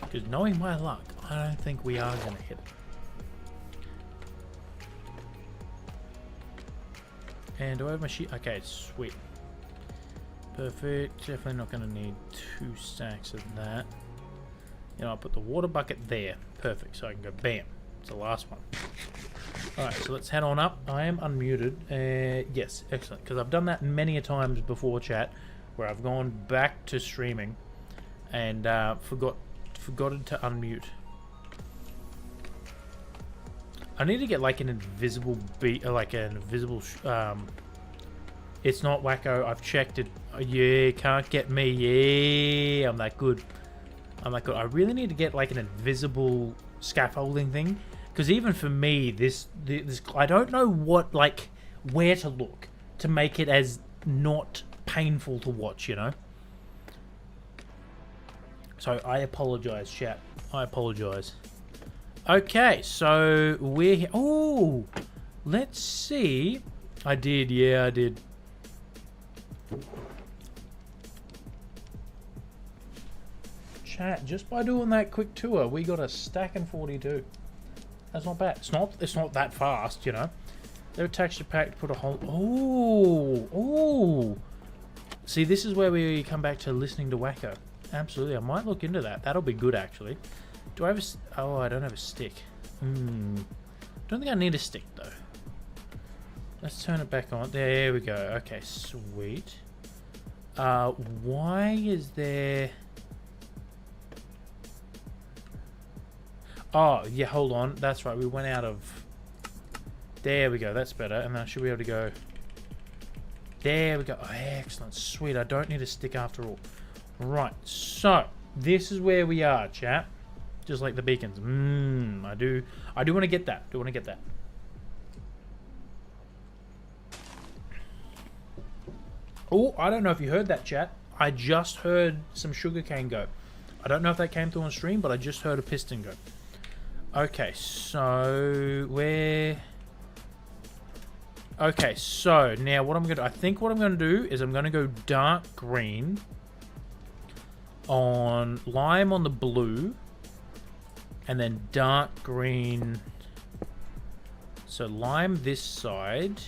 S1: Because knowing my luck, I don't think we are going to hit it. And do I have my sheet? Okay, sweet. Perfect. Definitely not going to need 2 stacks of that. You know, I'll put the water bucket there. Perfect. So I can go bam. It's the last one. Alright, so let's head on up. I am unmuted. Yes, excellent. Because I've done that many a times before, chat, where I've gone back to streaming and forgotten to unmute. I need to get like an invisible beat, like an invisible. It's not wacko. I've checked it. Yeah, can't get me. Yeah, I'm that good. I really need to get like an invisible scaffolding thing, because even for me, this I don't know where to look to make it as not painful to watch, you know. So I apologize, chat. I apologize. Okay, so we're here. Oh, let's see. I did, yeah, I did. Chat, just by doing that quick tour, we got a stack and 42. That's not bad. It's not that fast, you know. They're a texture pack to put a whole. Oh. See, this is where we come back to listening to Wacko. Absolutely, I might look into that. That'll be good, actually. Do I have a... Oh, I don't have a stick. Don't think I need a stick, though. Let's turn it back on. There we go. Okay, sweet. Why is there... Oh, yeah, hold on. That's right, we went out of... There we go, that's better. And then I should be able to go... There we go. Oh, excellent. Sweet, I don't need a stick after all. Right, so this is where we are, chat. Just like the beacons. I do want to get that. Oh, I don't know if you heard that, chat. I just heard some sugarcane go. I don't know if that came through on stream, but I just heard a piston go. Okay, so okay, so now what I'm gonna... I think what I'm gonna do is I'm gonna go dark green on lime on the blue, and then dark green. So lime this side,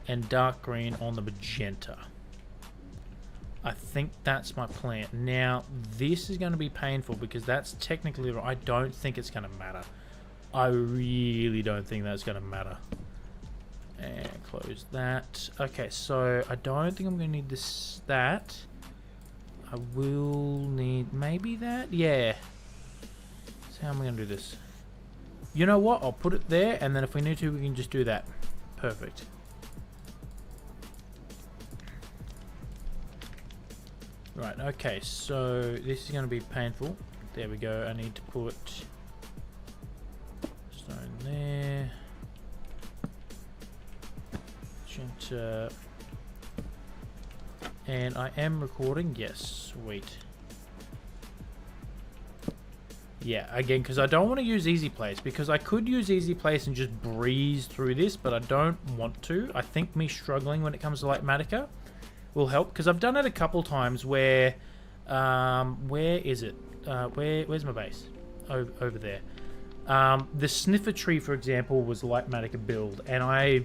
S1: and dark green on the magenta. I think that's my plan. Now, this is going to be painful because that's technically... I don't think it's going to matter. I really don't think that's going to matter. And close that. Okay, so I don't think I'm going to need that. I will need maybe that. Yeah. So how am I going to do this? You know what? I'll put it there, and then if we need to, we can just do that. Perfect. Right, okay, so this is going to be painful. There we go. I need to put stone there. Magenta. And I am recording. Yes, sweet. Yeah, again, because I don't want to use easy place, because I could use easy place and just breeze through this, but I don't want to. I think me struggling when it comes to Lightmatica will help, because I've done it a couple times where where is it? Where's my base? Over there. The sniffer tree, for example, was a Lightmatica build, and I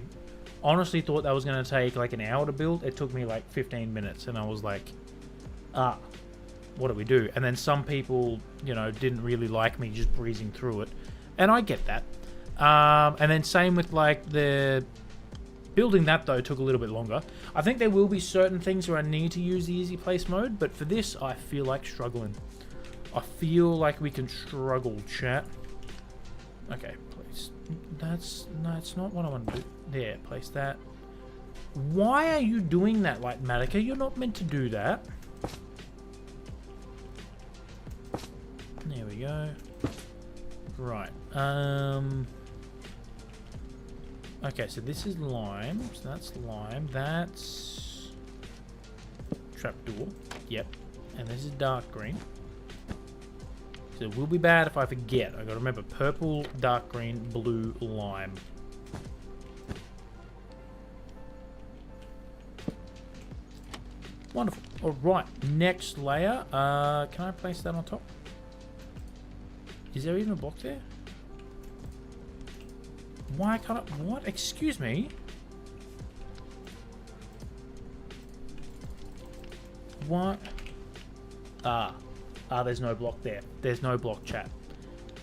S1: honestly thought that was going to take like an hour to build. It took me like 15 minutes, and I was like, what do we do? And then some people, you know, didn't really like me just breezing through it, and I get that. And then same with like the building that though took a little bit longer. I think there will be certain things where I need to use the easy place mode, but for this I feel like struggling. I feel like we can struggle, chat. Okay, please. That's not what I want to do. There, place that. Why are you doing that, like Matica? You're not meant to do that. There we go. Right. Okay, so this is lime. So that's lime. That's trapdoor. Yep. And this is dark green. So it will be bad if I forget. I gotta remember purple, dark green, blue, lime. Wonderful. Alright, next layer. Can I place that on top? Is there even a block there? Why can't I... What? Excuse me? What? There's no block there. There's no block, chat.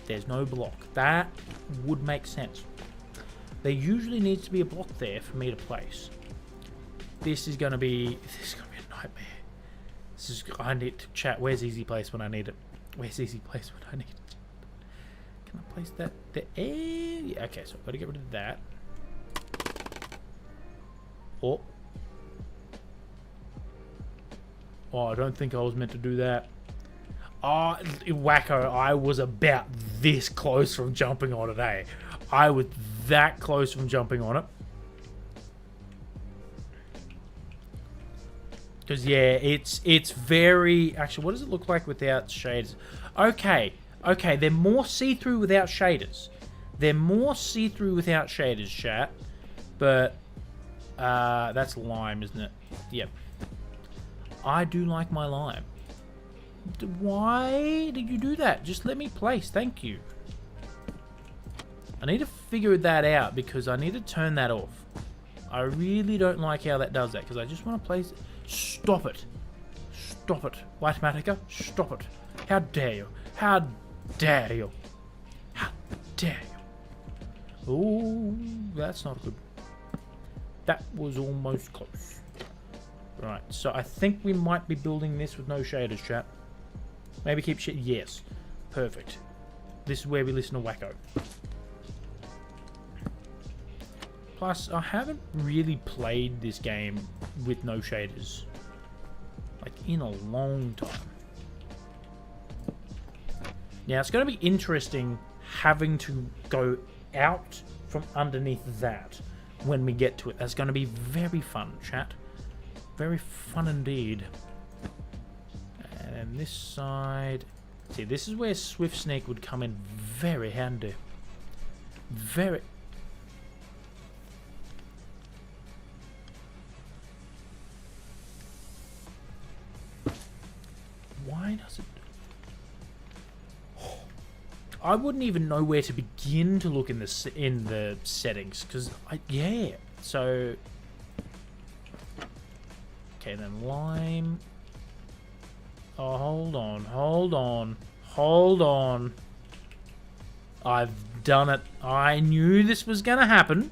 S1: There's no block. That would make sense. There usually needs to be a block there for me to place. This is gonna be a nightmare. This is... I need to chat. Where's easy place when I need it? Where's easy place when I need it? Can I place that there? Yeah, okay, so I've got to get rid of that. Oh. Oh, I don't think I was meant to do that. Oh, wacko, I was about this close from jumping on it, eh? I was that close from jumping on it. Because, yeah, it's very... Actually, what does it look like without shades? Okay. Okay, they're more see-through without shaders. They're more see-through without shaders, chat. But, that's lime, isn't it? Yep. I do like my lime. Why did you do that? Just let me place, thank you. I need to figure that out because I need to turn that off. I really don't like how that does that because I just want to place... Stop it. Stop it. Lightmatica, stop it. How dare you? How dare you? How dare you? Oh, that's not good. That was almost close. Right, so I think we might be building this with no shaders, chat. Maybe keep shit. Yes. Perfect. This is where we listen to Wacko. Plus, I haven't really played this game with no shaders. Like, in a long time. Now, it's going to be interesting having to go out from underneath that when we get to it. That's going to be very fun, chat. Very fun indeed. And this side... See, this is where Swift Snake would come in very handy. Very... Why does it... I wouldn't even know where to begin to look in the settings, because yeah. So okay, then lime. Oh, hold on. I've done it. I knew this was gonna happen.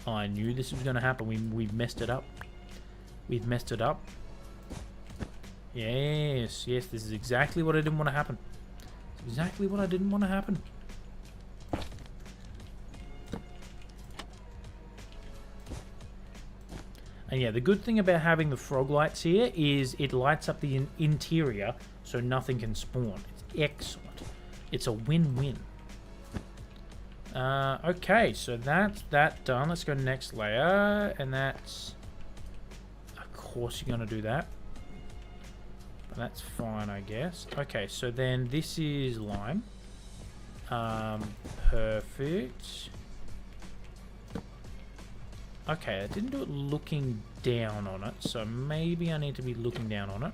S1: We've messed it up. We've messed it up. Yes, this is exactly what I didn't want to happen. Exactly what I didn't want to happen. And yeah, the good thing about having the frog lights here is it lights up the interior so nothing can spawn. It's excellent. It's a win-win. Okay, so that's that done. Let's go next layer. And that's... Of course you're going to do that. That's fine, I guess. Okay, so then this is lime. Perfect. Okay, I didn't do it looking down on it, so maybe I need to be looking down on it.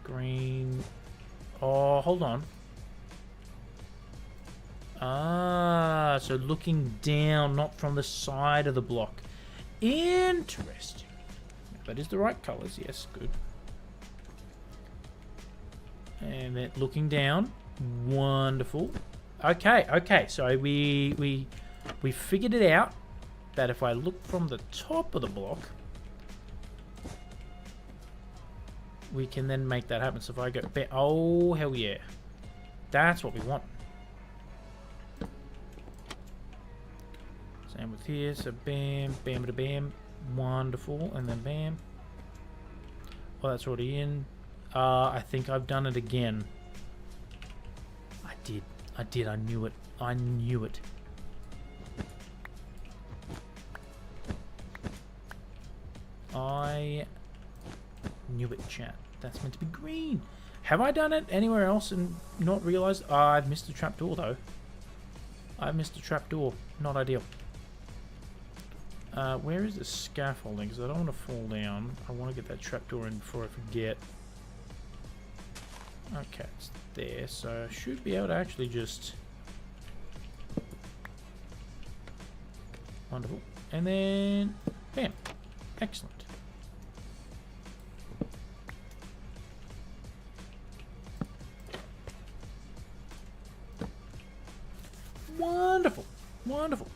S1: Green. Oh, hold on. Ah, so looking down, not from the side of the block. Interesting. That is the right colors. Yes, good. And then looking down. Wonderful. Okay. So we figured it out that if I look from the top of the block, we can then make that happen. So if I go, oh hell yeah, that's what we want. Same with here. So bam, bam, bam, wonderful, and then bam. Well, that's already in. I think I've done it again. I did. I knew it. I knew it. I knew it, chat. That's meant to be green. Have I done it anywhere else and not realized? I've missed a trapdoor, though. I've missed a trapdoor. Not ideal. Where is the scaffolding? Because I don't want to fall down. I want to get that trapdoor in before I forget. Okay, it's there. So I should be able to actually just... Wonderful. And then... Bam. Excellent. Wonderful. Wonderful.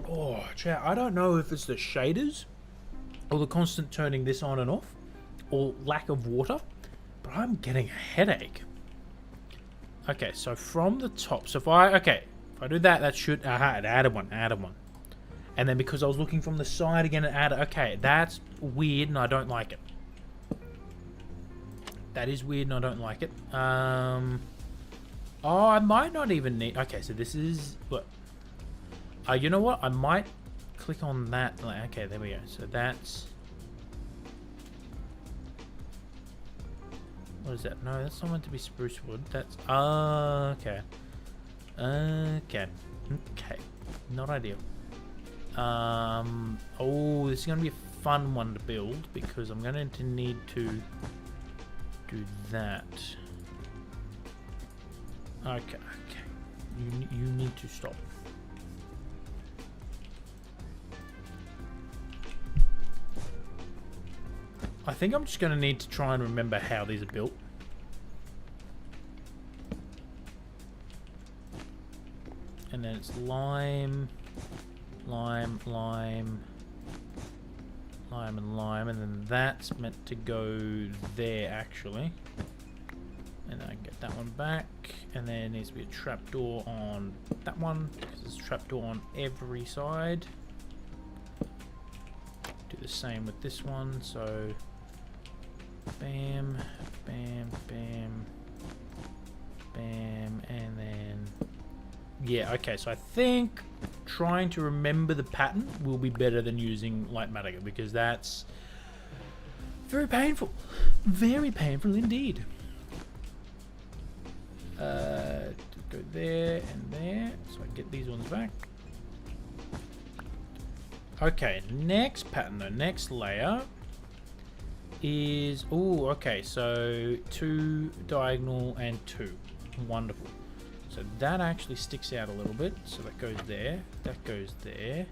S1: Oh, chat, I don't know if it's the shaders or the constant turning this on and off or lack of water, but I'm getting a headache. Okay, so from the top, so if I do that, that should, it added one. And then because I was looking from the side again, it added, okay, that's weird and I don't like it. That is weird and I don't like it. Oh, I might not even need, okay, so this is, what? You know what? I might click on that. Okay, there we go. So that's... What is that? No, that's not meant to be spruce wood. That's... okay. Okay. Not ideal. Oh, this is going to be a fun one to build because I'm going to need to do that. Okay. You need to stop. I think I'm just going to need to try and remember how these are built. And then it's lime, and then that's meant to go there actually. And then I can get that one back, and then there needs to be a trapdoor on that one, because there's a trapdoor on every side. Do the same with this one, so bam, bam, bam, bam, and then yeah, okay, so I think trying to remember the pattern will be better than using Lightmatica, because that's very painful indeed. Go there and there, so I get these ones back. Okay, next pattern though, next layer is, oh, okay, so 2 diagonal and 2. Wonderful. So that actually sticks out a little bit. So that goes there, that goes there,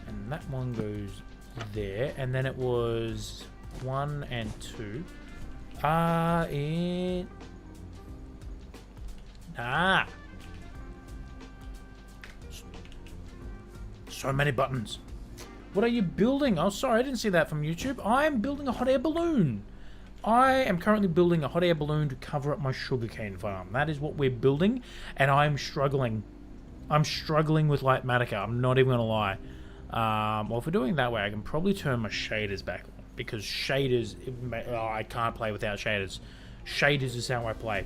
S1: and that one goes there. And then it was 1 and 2. So many buttons. What are you building? Oh, sorry, I didn't see that from YouTube. I'm building a hot air balloon. I am currently building a hot air balloon to cover up my sugarcane farm. That is what we're building, and I'm struggling. I'm struggling with Lightmatica. I'm not even going to lie. Well, if we're doing it that way, I can probably turn my shaders back on, because shaders, I can't play without shaders. Shaders is how I play.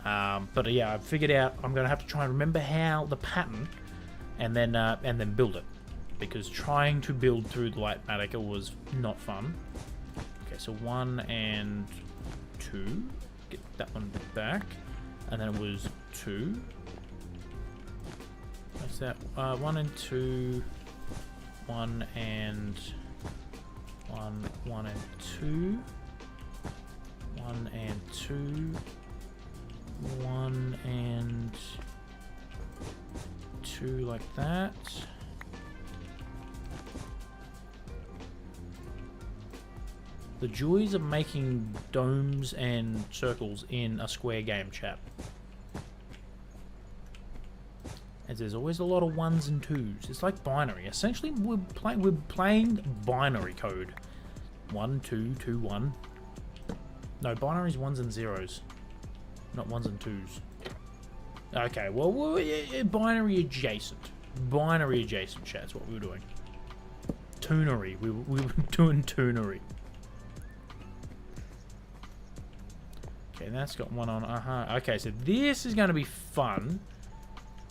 S1: But yeah, I've figured out I'm going to have to try and remember how the pattern, and then build it, because trying to build through the Lightmatica was not fun. Okay, so 1 and 2, get that one back, and then it was 2. What's that? 1 and 2, 1 and 1, 1 and 2, 1 and 2, 1 and 2 like that. The joys of making domes and circles in a square game, chat. As there's always a lot of ones and twos. It's like binary. Essentially, we're playing binary code. 1, 2, 2, 1. No, binary's ones and zeros, not ones and twos. Okay, well, binary adjacent. Binary adjacent, chat. That's what we were doing. Toonery. We were doing toonery. Okay, that's got one on. Okay, so this is going to be fun.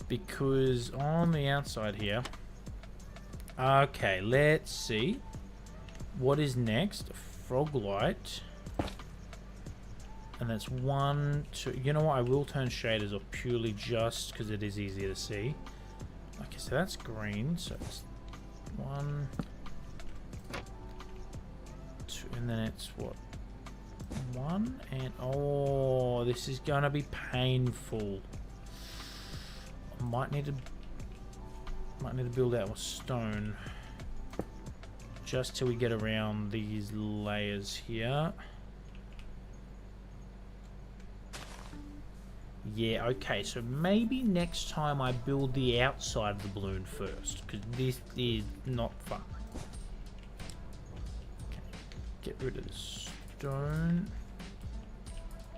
S1: Because on the outside here... Okay, let's see. What is next? Frog light. And that's 1, 2... You know what? I will turn shaders off purely just because it is easier to see. Okay, so that's green. So it's 1... 2... And then it's what? 1 and... Oh, this is going to be painful. Might need to build out with stone just till we get around these layers here. Yeah, okay, so maybe next time I build the outside of the balloon first, because this is not fun. Okay, get rid of the stone.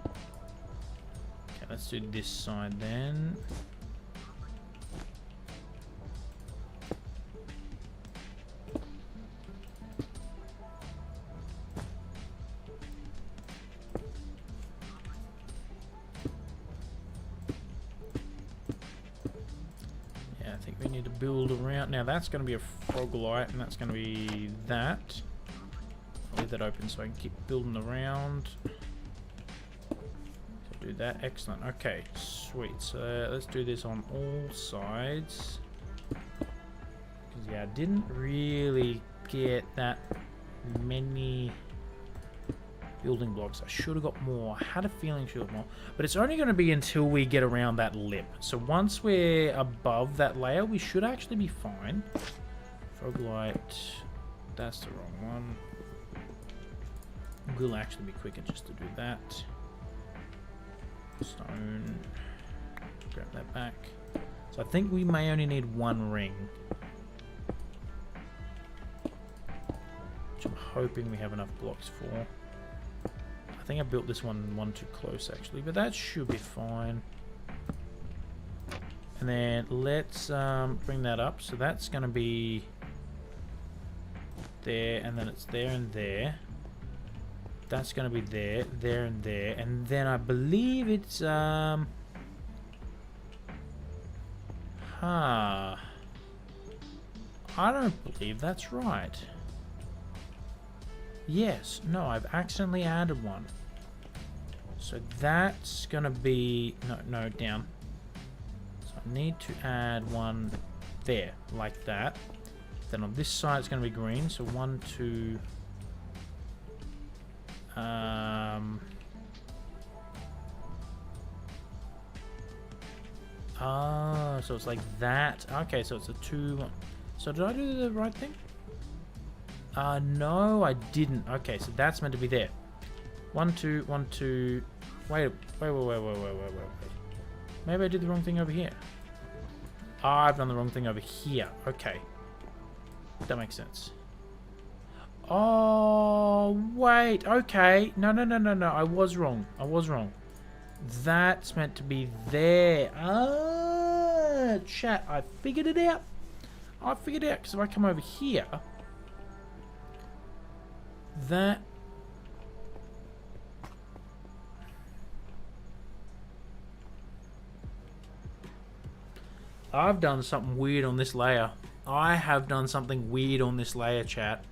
S1: Okay, let's do this side then. Build around. Now that's going to be a frog light, and that's going to be that. I'll leave that open so I can keep building around. So do that. Excellent. Okay, sweet. So let's do this on all sides. Because yeah, I didn't really get that many building blocks. I should have got more. I had a feeling I should have got more. But it's only going to be until we get around that lip. So once we're above that layer, we should actually be fine. Frog light. That's the wrong one. We'll actually be quicker just to do that. Stone. Grab that back. So I think we may only need 1 ring. Which I'm hoping we have enough blocks for. I think I built this one too close actually, but that should be fine. And then let's bring that up. So that's going to be there, and then it's there and there. That's going to be there, there and there, and then I believe it's I don't believe that's right. Yes, no, I've accidentally added one. So that's gonna be no down. So I need to add one there, like that. Then on this side it's gonna be green. So 1, 2. So it's like that. Okay, so it's a 2, 1. So did I do the right thing? No, I didn't. Okay, so that's meant to be there. 1, 2, 1, 2. Wait. Maybe I did the wrong thing over here. I've done the wrong thing over here. Okay. That makes sense. Oh, wait. Okay. No. I was wrong. That's meant to be there. Chat. I figured it out. Because if I come over here... That... I've done something weird on this layer. I have done something weird on this layer, chat.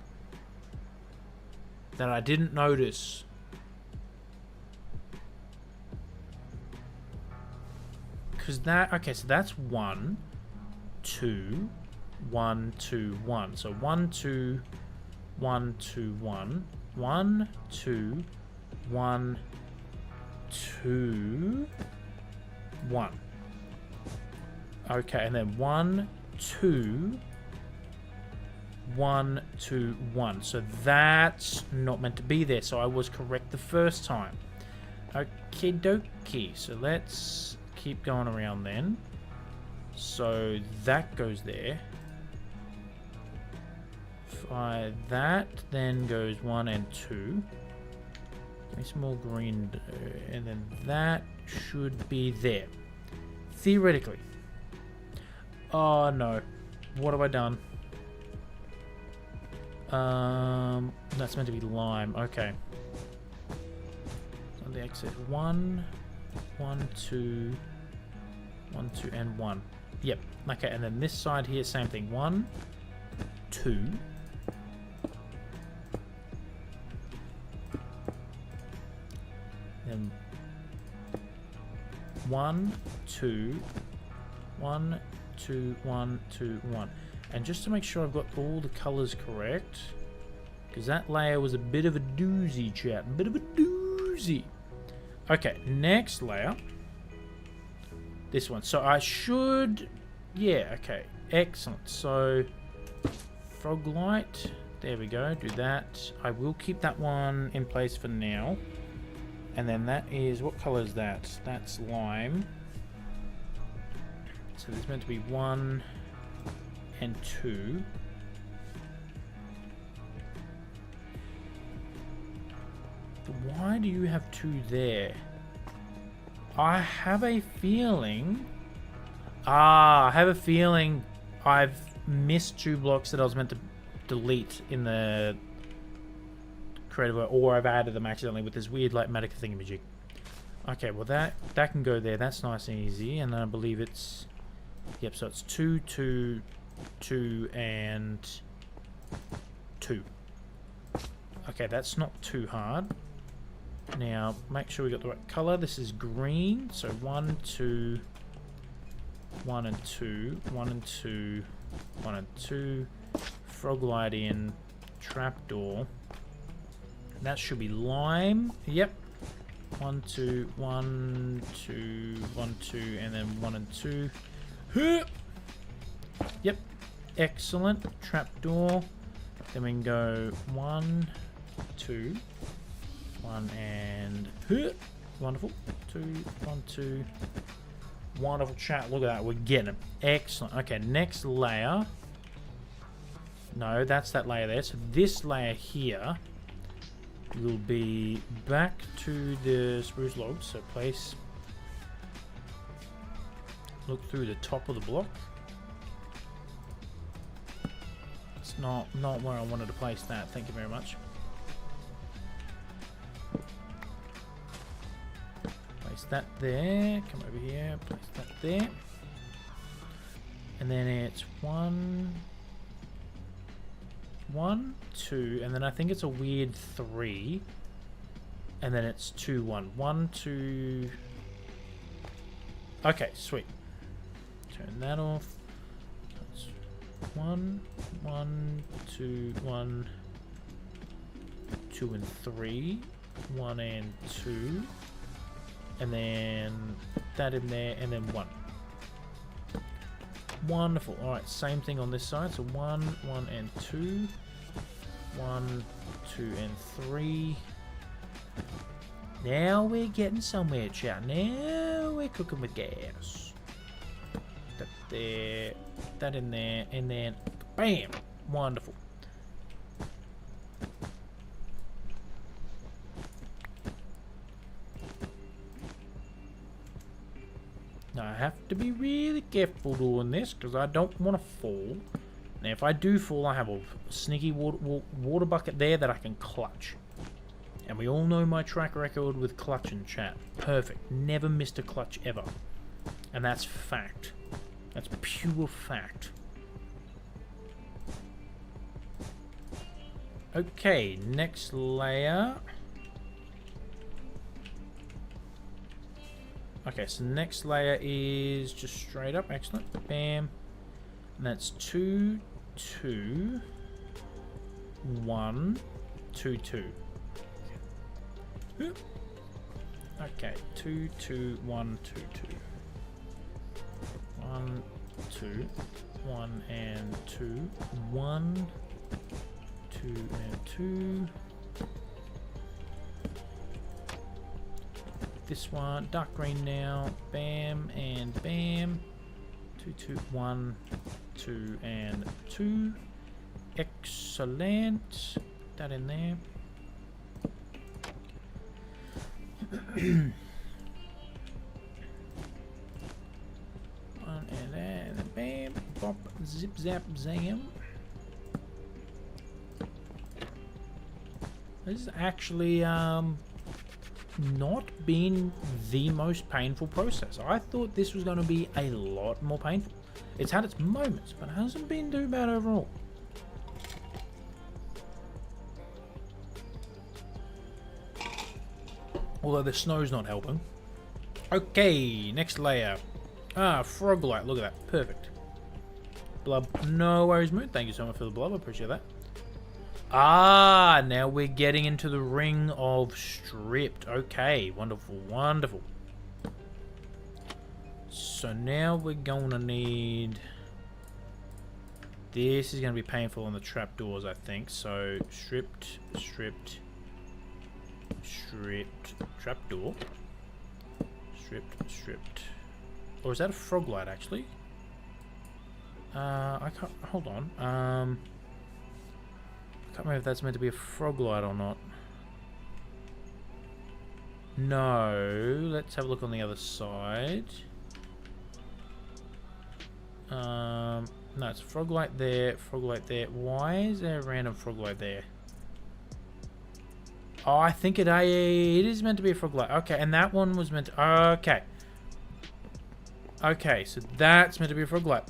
S1: That I didn't notice. Because that... Okay, so that's 1, 2, 1, 2, 1. So 1, 2... 1, 2, 1. 1, 2, 1, 2, 1. Okay, and then 1, 2, 1, 2, 1. So that's not meant to be there. So I was correct the first time. Okie dokie. So let's keep going around then. So that goes there. That then goes 1 and 2. Give me some more green. And then that should be there. Theoretically. Oh no. What have I done? That's meant to be lime. Okay. On the exit. 1, 1, 2, 1, 2, and 1. Yep. Okay, and then this side here, same thing. 1, 2. Then 1, 2, 1, 2, 1, 2, 1. And just to make sure I've got all the colors correct, because that layer was a bit of a doozy, chat. A bit of a doozy. Okay, next layer. This one. So I should... Yeah, okay. Excellent. So, frog light. There we go. Do that. I will keep that one in place for now. And then that is... What color is that? That's lime. So there's meant to be 1 and 2. But why do you have 2 there? I have a feeling... I have a feeling I've missed 2 blocks that I was meant to delete in the creative, or I've added them accidentally with this weird like magic thingamajig. Okay, well that can go there. That's nice and easy. And then I believe it's... Yep, so it's 2, 2, 2, and 2. Okay, that's not too hard. Now, make sure we got the right color. This is green, so 1, 2, 1 and 2, 1 and 2, 1 and 2. Frog light in, trapdoor. That should be lime. Yep. 1, 2, 1, 2, 1, 2, and then 1 and 2. Yep. Excellent. Trapdoor. Then we can go 1, 2, 1 and... Wonderful. 2, 1, 2. Wonderful chat. Look at that. We're getting it. Excellent. Okay, next layer. No, that's that layer there. So this layer here will be back to the spruce logs. So place... Look through the top of the block. It's not where I wanted to place that. Thank you very much. Place that there. Come over here. Place that there. And then it's 1, 2, and then I think it's a weird 3. And then it's 2, 1. 1, 2. Okay, sweet. Turn that off. That's 1, 1, 2, 1, 2 and 3. 1 and 2. And then that in there, and then 1. Wonderful. Alright, same thing on this side. So 1, 1 and 2. 1, 2 and 3. Now we're getting somewhere, chat. Now we're cooking with gas. That there, that in there, and then bam! Wonderful. Now I have to be really careful doing this because I don't want to fall. Now if I do fall, I have a sneaky water bucket there that I can clutch. And we all know my track record with clutching, chat. Perfect. Never missed a clutch ever. And that's fact. That's pure fact. Okay, next layer. Okay, so next layer is just straight up. Excellent. Bam. And that's 2, 2, 1, 2, 2. Okay, 2, 2, 1, 2, 2. 1, 2, 1 and 2. 1, 2 and 2. This one, dark green now. Bam and bam. 2, 2, 1, 2 and 2. Excellent. That in there. One and then bam, bop, zip, zap, zam. This is actually not been the most painful process. I thought this was going to be a lot more painful. It's had its moments, but it hasn't been too bad overall. Although the snow's not helping. Okay, next layer. Ah, frog light. Look at that. Perfect. Blub. No worries, Moon. Thank you so much for the blub. I appreciate that. Ah, now we're getting into the ring of stripped. Okay, wonderful, wonderful. So now we're going to need... This is going to be painful on the trapdoors, I think. So, stripped, stripped, stripped, trapdoor. Stripped, stripped. Or is that a frog light, actually? I can't... Hold on. I can't remember if that's meant to be a frog light or not. No. Let's have a look on the other side. No, it's a frog light there, frog light there. Why is there a random frog light there? Oh, I think it is meant to be a frog light. Okay, and that one was meant to... Okay. Okay, so that's meant to be a frog light.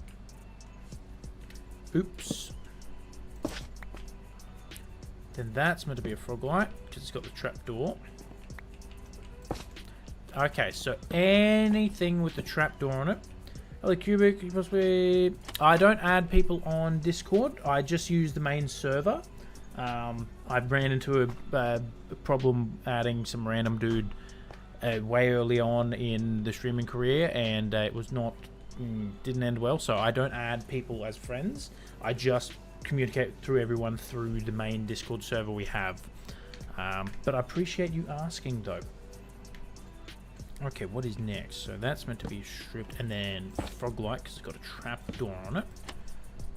S1: Oops. Then that's meant to be a frog light, because it's got the trapdoor. Okay, so anything with the trapdoor on it. Hello, QBiX, possibly... I don't add people on Discord. I just use the main server. I ran into a problem adding some random dude way early on in the streaming career, and it was not... didn't end well, so I don't add people as friends. I just communicate through everyone through the main Discord server we have. But I appreciate you asking, though. Okay, what is next? So that's meant to be stripped, and then frog light because it's got a trap door on it,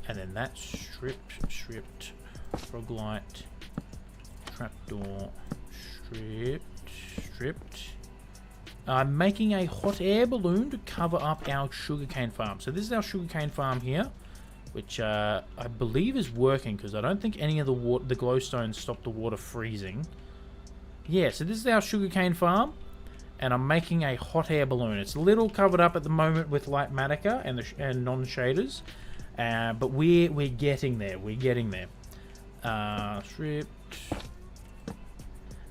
S1: and then that's stripped, frog light, trap door, stripped. I'm making a hot air balloon to cover up our sugarcane farm. So this is our sugarcane farm here, which I believe is working because I don't think any of the glowstones stop the water freezing. Yeah, so this is our sugarcane farm. And I'm making a hot air balloon. It's a little covered up at the moment with light Matica and non-shaders, but we're getting there. We're getting there. Stripped.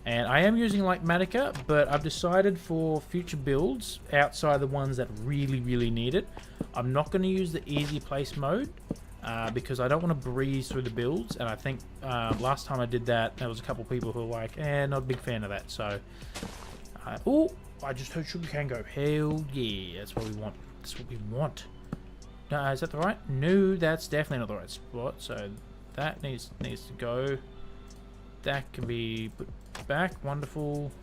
S1: And I am using light Matica, but I've decided for future builds, outside the ones that really need it, I'm not going to use the easy place mode because I don't want to breeze through the builds. And I think last time I did that, there was a couple people who were like, not a big fan of that. So. Oh, I just heard sugarcane go. Hell yeah, that's what we want. That's what we want. Is that the right? No, that's definitely not the right spot. So that needs to go. That can be put back. Wonderful.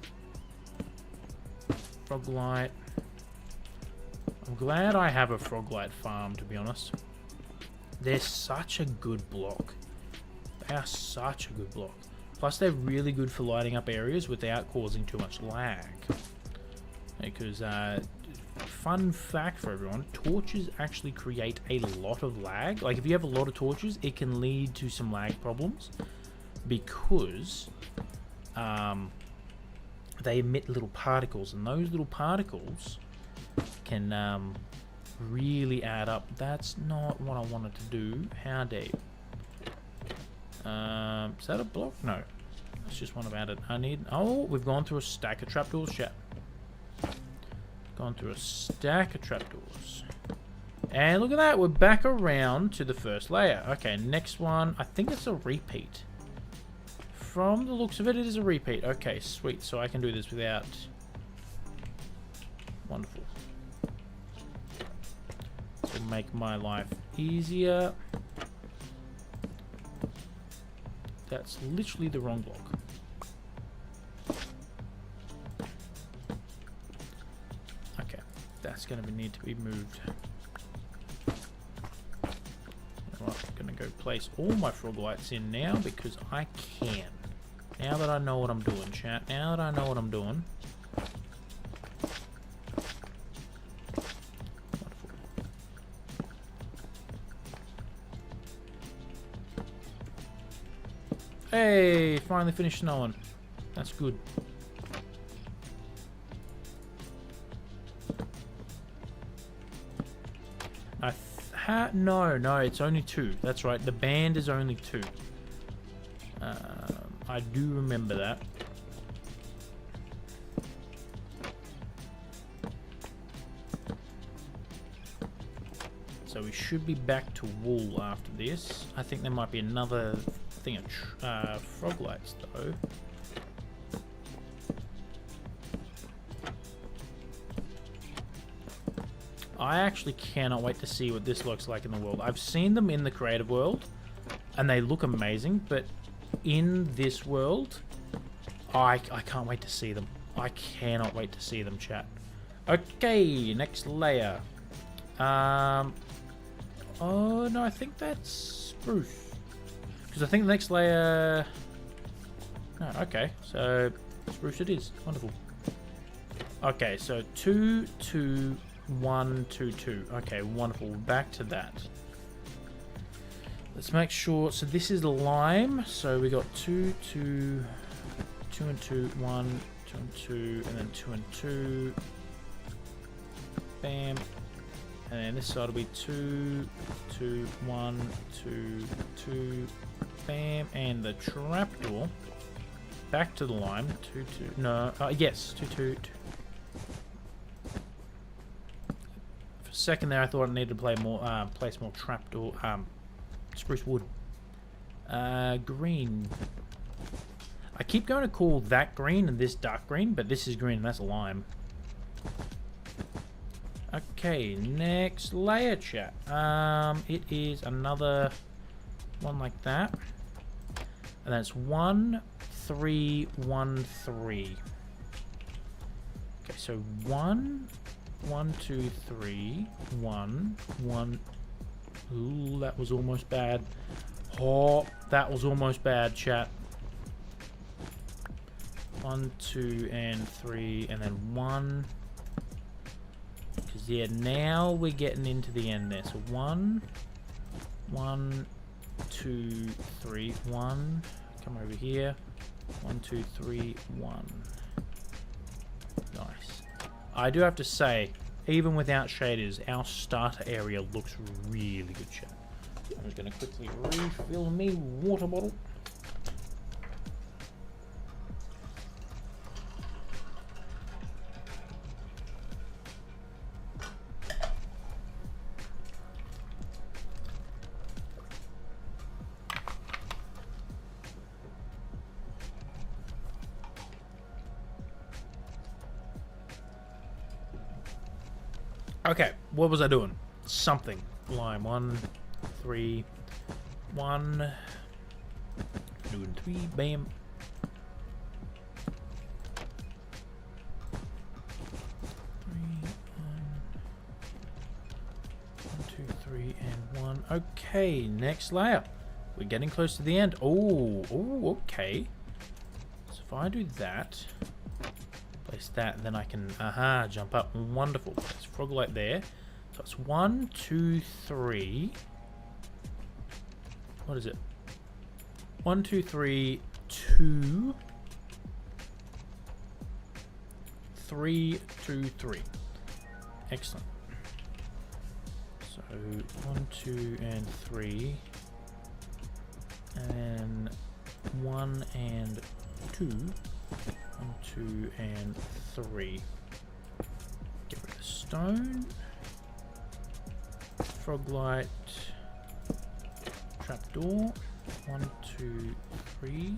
S1: Frog light. I'm glad I have a frog light farm, to be honest. They're such a good block. They are such a good block. Plus, they're really good for lighting up areas without causing too much lag. Because, fun fact for everyone, torches actually create a lot of lag. Like, if you have a lot of torches, it can lead to some lag problems. Because they emit little particles. And those little particles can really add up. That's not what I wanted to do. How dare you? Is that a block? No. That's just one I've added. I need... Oh, we've gone through a stack of trapdoors, chat. Gone through a stack of trapdoors. And look at that. We're back around to the first layer. Okay, next one. I think it's a repeat. From the looks of it, it is a repeat. Okay, sweet. So I can do this without... Wonderful. This will make my life easier. That's literally the wrong block. Okay, that's going to need to be moved. Right, I'm going to go place all my frog lights in now because I can. Now that I know what I'm doing, chat. Now that I know what I'm doing. Hey, finally finished snowing. That's good. No, it's only 2. That's right, the band is only 2. I do remember that. So we should be back to wool after this. I think there might be another thing of frog lights though. I actually cannot wait to see what this looks like in the world. I've seen them in the creative world and they look amazing, but in this world I can't wait to see them. I cannot wait to see them, chat. Okay, next layer. Oh no, I think that's spruce. Because I think the next layer... Oh, okay, so spruce it is. Wonderful. Okay, so 2, 2, 1, 2, 2. Okay, wonderful. Back to that. Let's make sure. So this is lime. So we got 2, 2, 2 and 2, 1, 2 and 2, and then 2 and 2. Bam. And then this side will be 2, 2, 1, 2, 2. Bam. And the trapdoor. Back to the lime. 2, 2. No. Yes. 2, 2, 2. For a second there, I thought I needed to play more, place more trapdoor. Spruce wood. Green. I keep going to call that green and this dark green, but this is green and that's lime. Okay, next layer, chat. It is another one like that. And that's 1, 3, 1, 3. Okay, so 1, 1, 2, 3, 1, 1. Ooh, that was almost bad. Oh, that was almost bad, chat. 1, 2, and 3, and then 1. Because, yeah, now we're getting into the end there. So 1, 1, 2, 3, 1. Come over here. 1, 2, 3, 1. Nice. I do have to say, even without shaders, our starter area looks really good, chat. I'm just going to quickly refill me water bottle. Okay, what was I doing? Something. Lime. 1, 3, 1. 2 and 3. Bam. 3, 1, 2, 3, and 1. Okay, next layer. We're getting close to the end. Oh, okay. So if I do that, place that, and then I can, jump up. Wonderful. There's frog light there. So it's 1, 2, 3. What is it? 1, 2, 3, 2. 3, 2, 3. Excellent. So 1, 2, and 3. And then 1 and 2. 1, 2, and 3. Get rid of the stone. Frog light. Trapdoor. 1, 2, 3.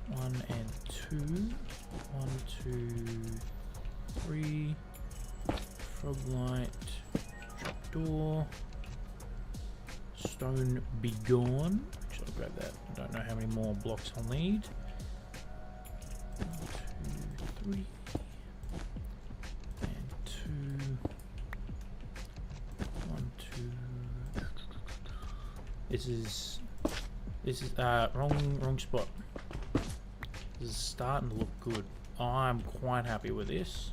S1: 1 and 2. 1, 2, 3. Frog light. Trapdoor. Stone be gone. Actually, grab that. I don't know how many more blocks I'll need. 1, 2, 3. And 2. 1, 2. This is wrong spot. This is starting to look good. I'm quite happy with this.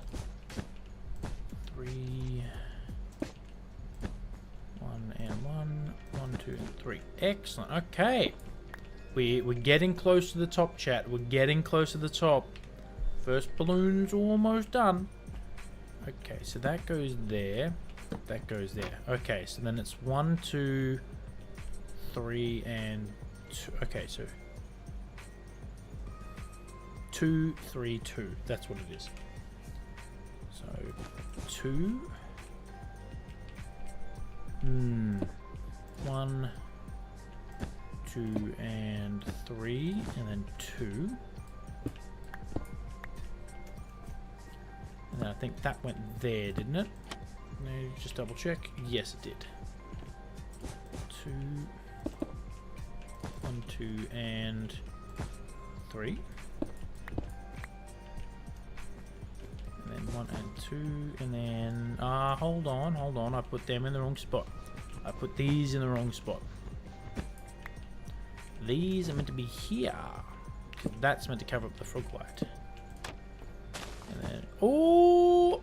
S1: 3. 1 and 1. 1, 2, and 3. Excellent. Okay. We're getting close to the top, chat. We're getting close to the top. First balloon's almost done. Okay, so that goes there. That goes there. Okay, so then it's 1, 2, 3, and 2. Okay, so 2, 3, 2. That's what it is. So 2. 1, 2, and 3, and then 2. And then I think that went there, didn't it? No, just double check. Yes, it did. 2, 1, 2, and 3. And then 1 and 2, and then hold on. I put them in the wrong spot. I put these in the wrong spot. These are meant to be here. That's meant to cover up the frog light. And then, oh,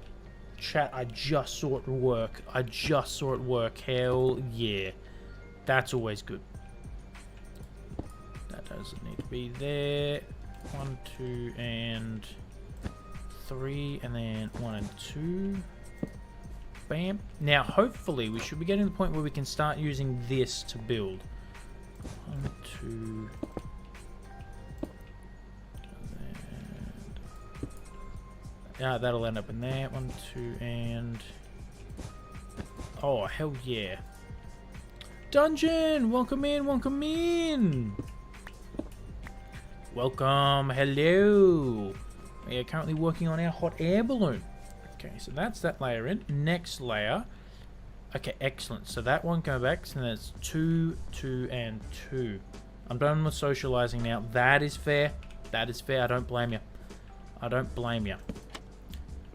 S1: chat! I just saw it work. I just saw it work. Hell yeah, that's always good. That doesn't need to be there. 1, 2, and 3, and then 1 and 2. Bam. Now, hopefully, we should be getting to the point where we can start using this to build. 1, 2. Yeah, that'll end up in there. 1, 2, and oh, hell yeah! Dungeon, welcome in, welcome in. Welcome, hello. We are currently working on our hot air balloon. Okay, so that's that layer in. Next layer. Okay, excellent. So that one go back, and then it's 2, 2, and 2. I'm done with socializing now. That is fair. That is fair. I don't blame you. I don't blame you.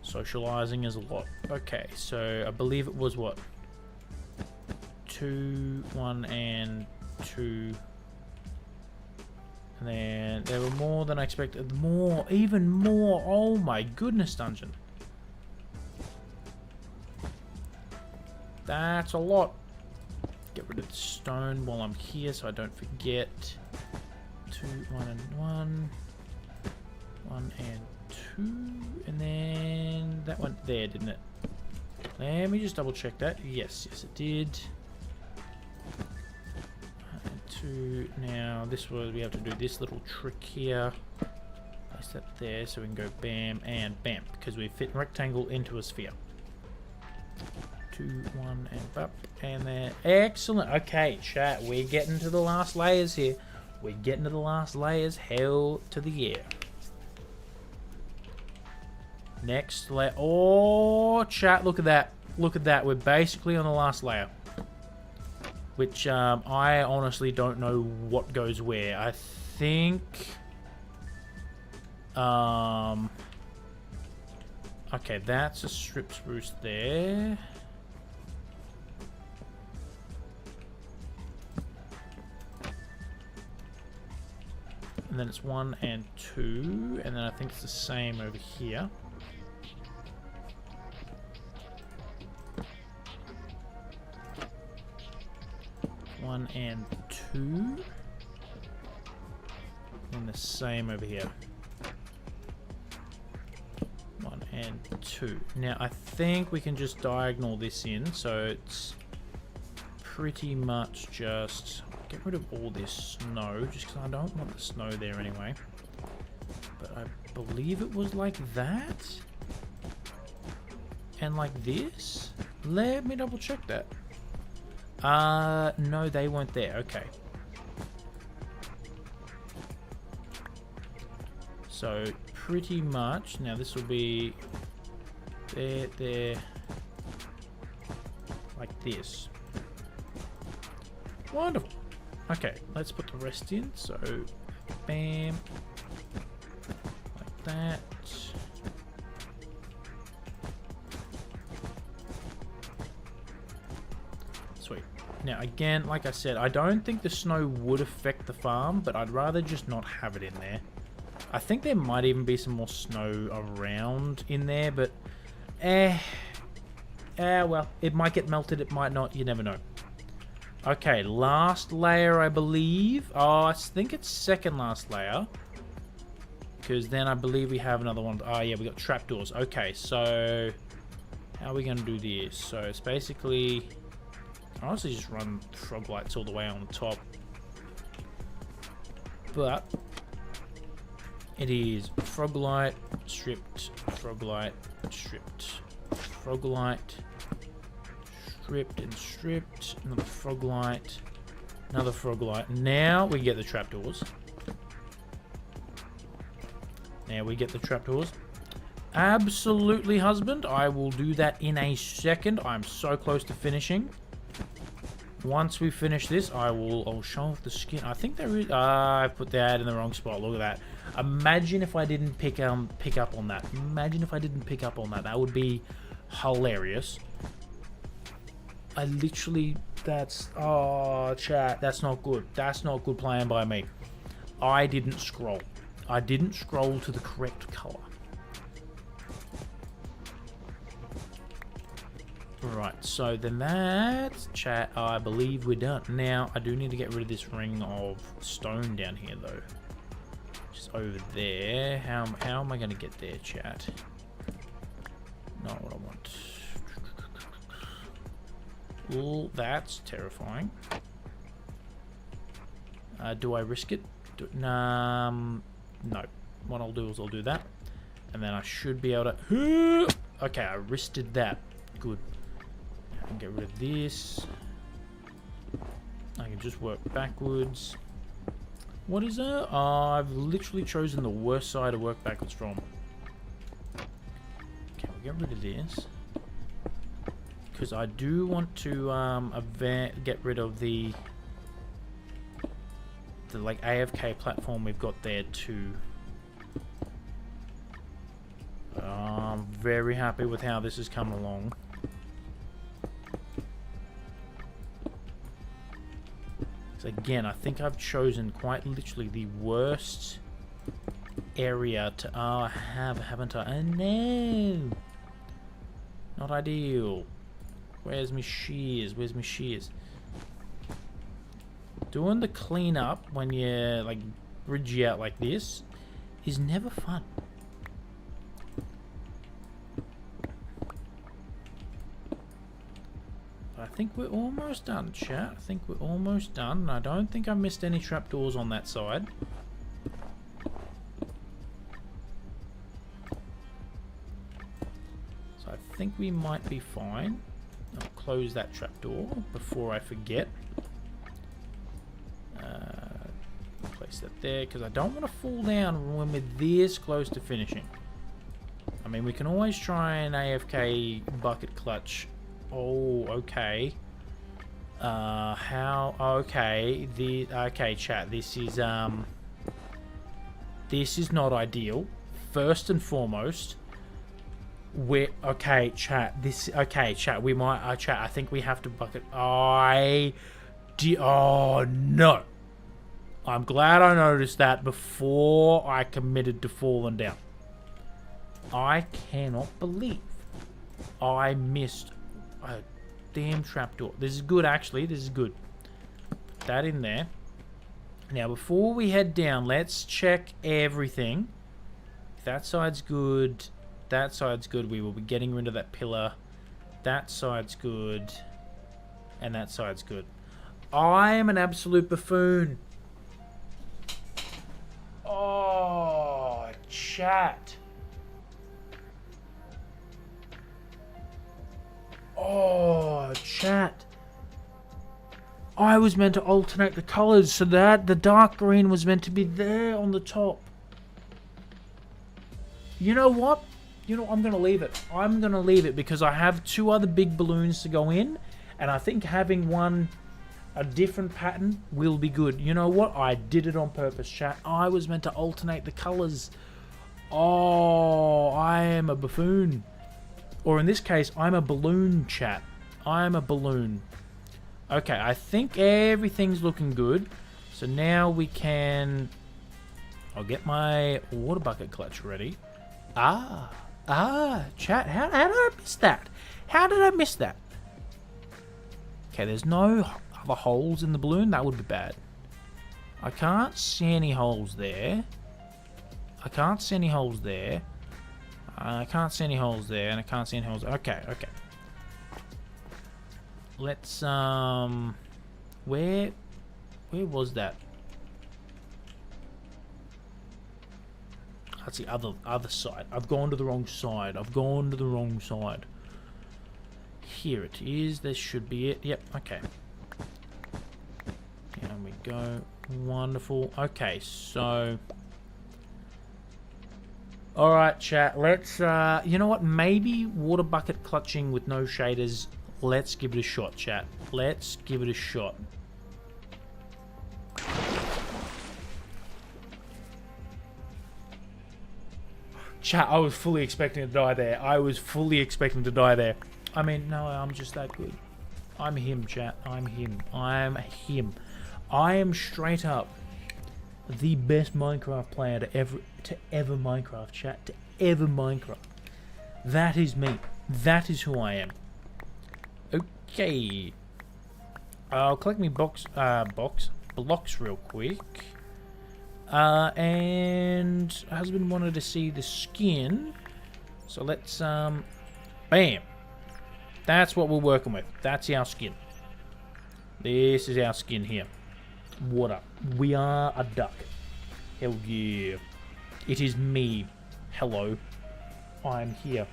S1: Socializing is a lot. Okay, so I believe it was what? 2, 1, and 2. And then there were more than I expected. More, even more. Oh my goodness, dungeon. That's a lot. Get rid of the stone while I'm here so I don't forget. 2, 1, and 1. 1 and 2. And then that went there, didn't it? Let me just double check that. Yes, yes it did. 1 and 2. Now this was, we have to do this little trick here. Place that there so we can go bam and bam. Because we fit rectangle into a sphere. 2, 1, and up, and then excellent. Okay, chat, we're getting to the last layers here. We're getting to the last layers. Hell to the yeah. Next layer. Oh, chat, look at that. Look at that. We're basically on the last layer, which I honestly don't know what goes where. I think okay, that's a strip spruce there. And then it's 1 and 2, and then I think it's the same over here. One and 2, and the same over here. 1 and 2. Now I think we can just diagonal this in, so it's pretty much just get rid of all this snow, just because I don't want the snow there anyway. But I believe it was like that, and like this. Let me double check that. No, they weren't there. Okay. So pretty much now this will be there, like this. Wonderful. Okay, let's put the rest in. So, bam. Like that. Sweet. Now, again, like I said, I don't think the snow would affect the farm, but I'd rather just not have it in there. I think there might even be some more snow around in there, but well, it might get melted, it might not, you never know. Okay, last layer, I believe. Oh, I think it's second last layer. Because then I believe we have another one. Oh, yeah, we got trapdoors. Okay, so how are we going to do this? So it's basically, I honestly just run frog lights all the way on the top. But it is frog light, stripped, frog light, stripped, frog light, stripped and stripped, another frog light, another frog light. Now we get the trapdoors. Now we get the trapdoors. Absolutely, husband. I will do that in a second. I'm so close to finishing. Once we finish this, I'll show off the skin. I think there is. I put that in the wrong spot. Look at that. Imagine if I didn't pick up on that. Imagine if I didn't pick up on that. That would be hilarious. I literally. Oh, chat. That's not good. That's not good playing by me. I didn't scroll. I didn't scroll to the correct color. Right, so then that's chat. I believe we're done. Now, I do need to get rid of this ring of stone down here, though. Just over there. How am I going to get there, chat? Not what I want. Oh, that's terrifying. Do I risk it? No. What I'll do is I'll do that. And then I should be able to... Okay, I risked that. Good. I can get rid of this. I can just work backwards. What is that? Oh, I've literally chosen the worst side to work backwards from. Okay, we'll get rid of this. Because I do want to get rid of the like AFK platform we've got there too. I'm very happy with how this has come along. So again, I think I've chosen quite literally the worst area to have, haven't I? Oh no! Not ideal. Where's my shears? Where's my shears? Doing the cleanup when you like bridge you out like this is never fun. But I think we're almost done, chat. I think we're almost done. And I don't think I missed any trapdoors on that side. So I think we might be fine. I'll close that trapdoor before I forget. Place that there because I don't want to fall down when we're this close to finishing. I mean, we can always try an AFK bucket clutch. Oh, okay. How? Okay. Okay, chat. This is not ideal. First and foremost, okay, chat. Chat. We might. Chat. I think we have to bucket. Oh no. I'm glad I noticed that before I committed to falling down. I cannot believe I missed a damn trapdoor. This is good, actually. This is good. Put that in there. Now, before we head down, let's check everything. If that side's good. That side's good. We will be getting rid of that pillar. That side's good. And that side's good. I am an absolute buffoon. Oh, chat. Oh, chat. I was meant to alternate the colors so that the dark green was meant to be there on the top. You know what? I'm going to leave it. I'm going to leave it because I have two other big balloons to go in. And I think having one A different pattern will be good. You know what? I did it on purpose, chat. I was meant to alternate the colors. Oh, I am a buffoon. Or in this case, I'm a balloon, chat. I'm a balloon. Okay, I think everything's looking good. So now we can... I'll get my water bucket clutch ready. Chat, how did I miss that? How did I miss that? Okay, there's no other holes in the balloon. That would be bad. I can't see any holes there. I can't see any holes there. I can't see any holes there, and I can't see any holes. Okay, okay. Let's where was that? That's the other side. I've gone to the wrong side. I've gone to the wrong side. Here it is. This should be it. Yep. Okay. Here we go. Wonderful. Okay, so. Alright, chat. Let's, you know what? Maybe water bucket clutching with no shaders. Let's give it a shot, chat. Let's give it a shot. Chat, I was fully expecting to die there. I was fully expecting to die there. I mean, no, I'm just that good. I'm him, chat. I'm him. I'm him. I am straight up the best Minecraft player to ever Minecraft, chat. To ever Minecraft. That is me. That is who I am. Okay. I'll collect me blocks real quick. And husband wanted to see the skin. So let's, bam. That's what we're working with. That's our skin. This is our skin here. What up? We are a duck. Hell yeah. It is me. Hello. I'm here.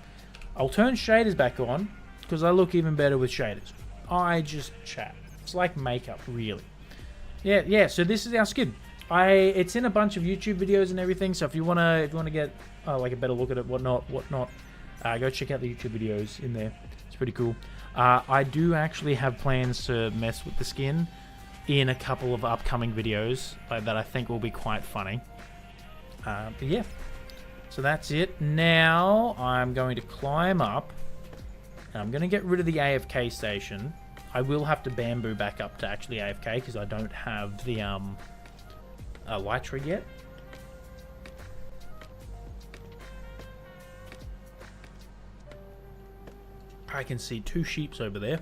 S1: I'll turn shaders back on, because I look even better with shaders. I just chat. It's like makeup, really. Yeah, so this is our skin. It's in a bunch of YouTube videos and everything, so if you wanna get like a better look at it, whatnot, go check out the YouTube videos in there. It's pretty cool. I do actually have plans to mess with the skin in a couple of upcoming videos that I think will be quite funny. But yeah, so that's it. Now I'm going to climb up, and I'm going to get rid of the AFK station. I will have to bamboo back up to actually AFK because I don't have the elytra yet. I can see 2 sheeps over there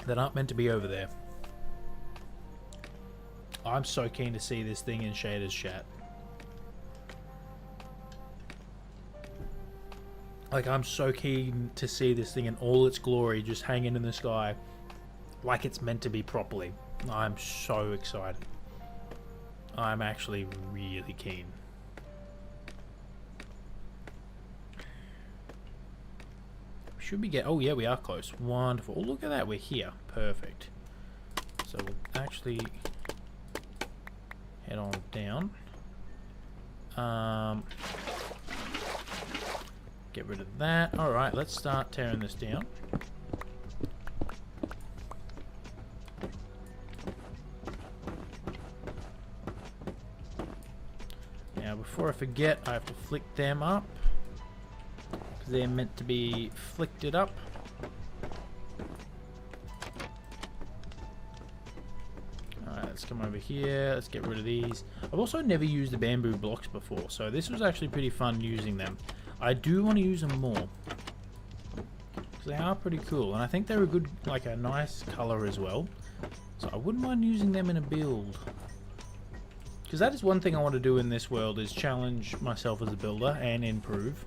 S1: that aren't meant to be over there. I'm so keen to see this thing in shaders, chat. Like, I'm so keen to see this thing in all its glory just hanging in the sky like it's meant to be properly. I'm so excited. I'm actually really keen. Should we get... Oh, yeah, we are close. Wonderful. Oh, look at that. We're here. Perfect. So we'll actually head on down. Get rid of that. Alright, let's start tearing this down. Now, before I forget, I have to flick them up. Because they're meant to be flicked up. Alright, let's come over here. Let's get rid of these. I've also never used the bamboo blocks before, so this was actually pretty fun using them. I do want to use them more. Because they are pretty cool, and I think they're a good, like a nice color as well. So I wouldn't mind using them in a build. Because that is one thing I want to do in this world, is challenge myself as a builder and improve.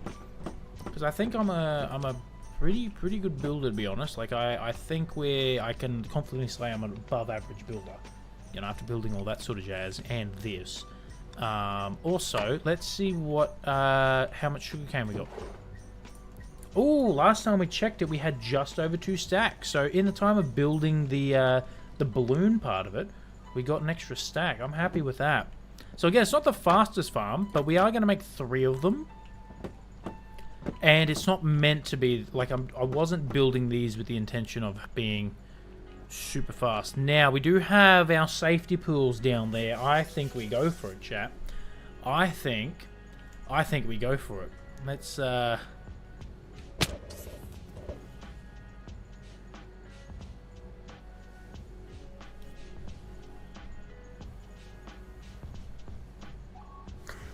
S1: Because I think I'm a pretty good builder, to be honest. Like I think I can confidently say I'm an above average builder. You know, after building all that sort of jazz and this. Also, let's see what how much sugarcane we got. Oh, last time we checked it, we had just over 2 stacks. So in the time of building the balloon part of it, we got an extra stack. I'm happy with that. So again, it's not the fastest farm, but we are going to make 3 of them. And it's not meant to be like I wasn't building these with the intention of being super fast. Now, we do have our safety pools down there. I think we go for it, chat. I think we go for it. Let's,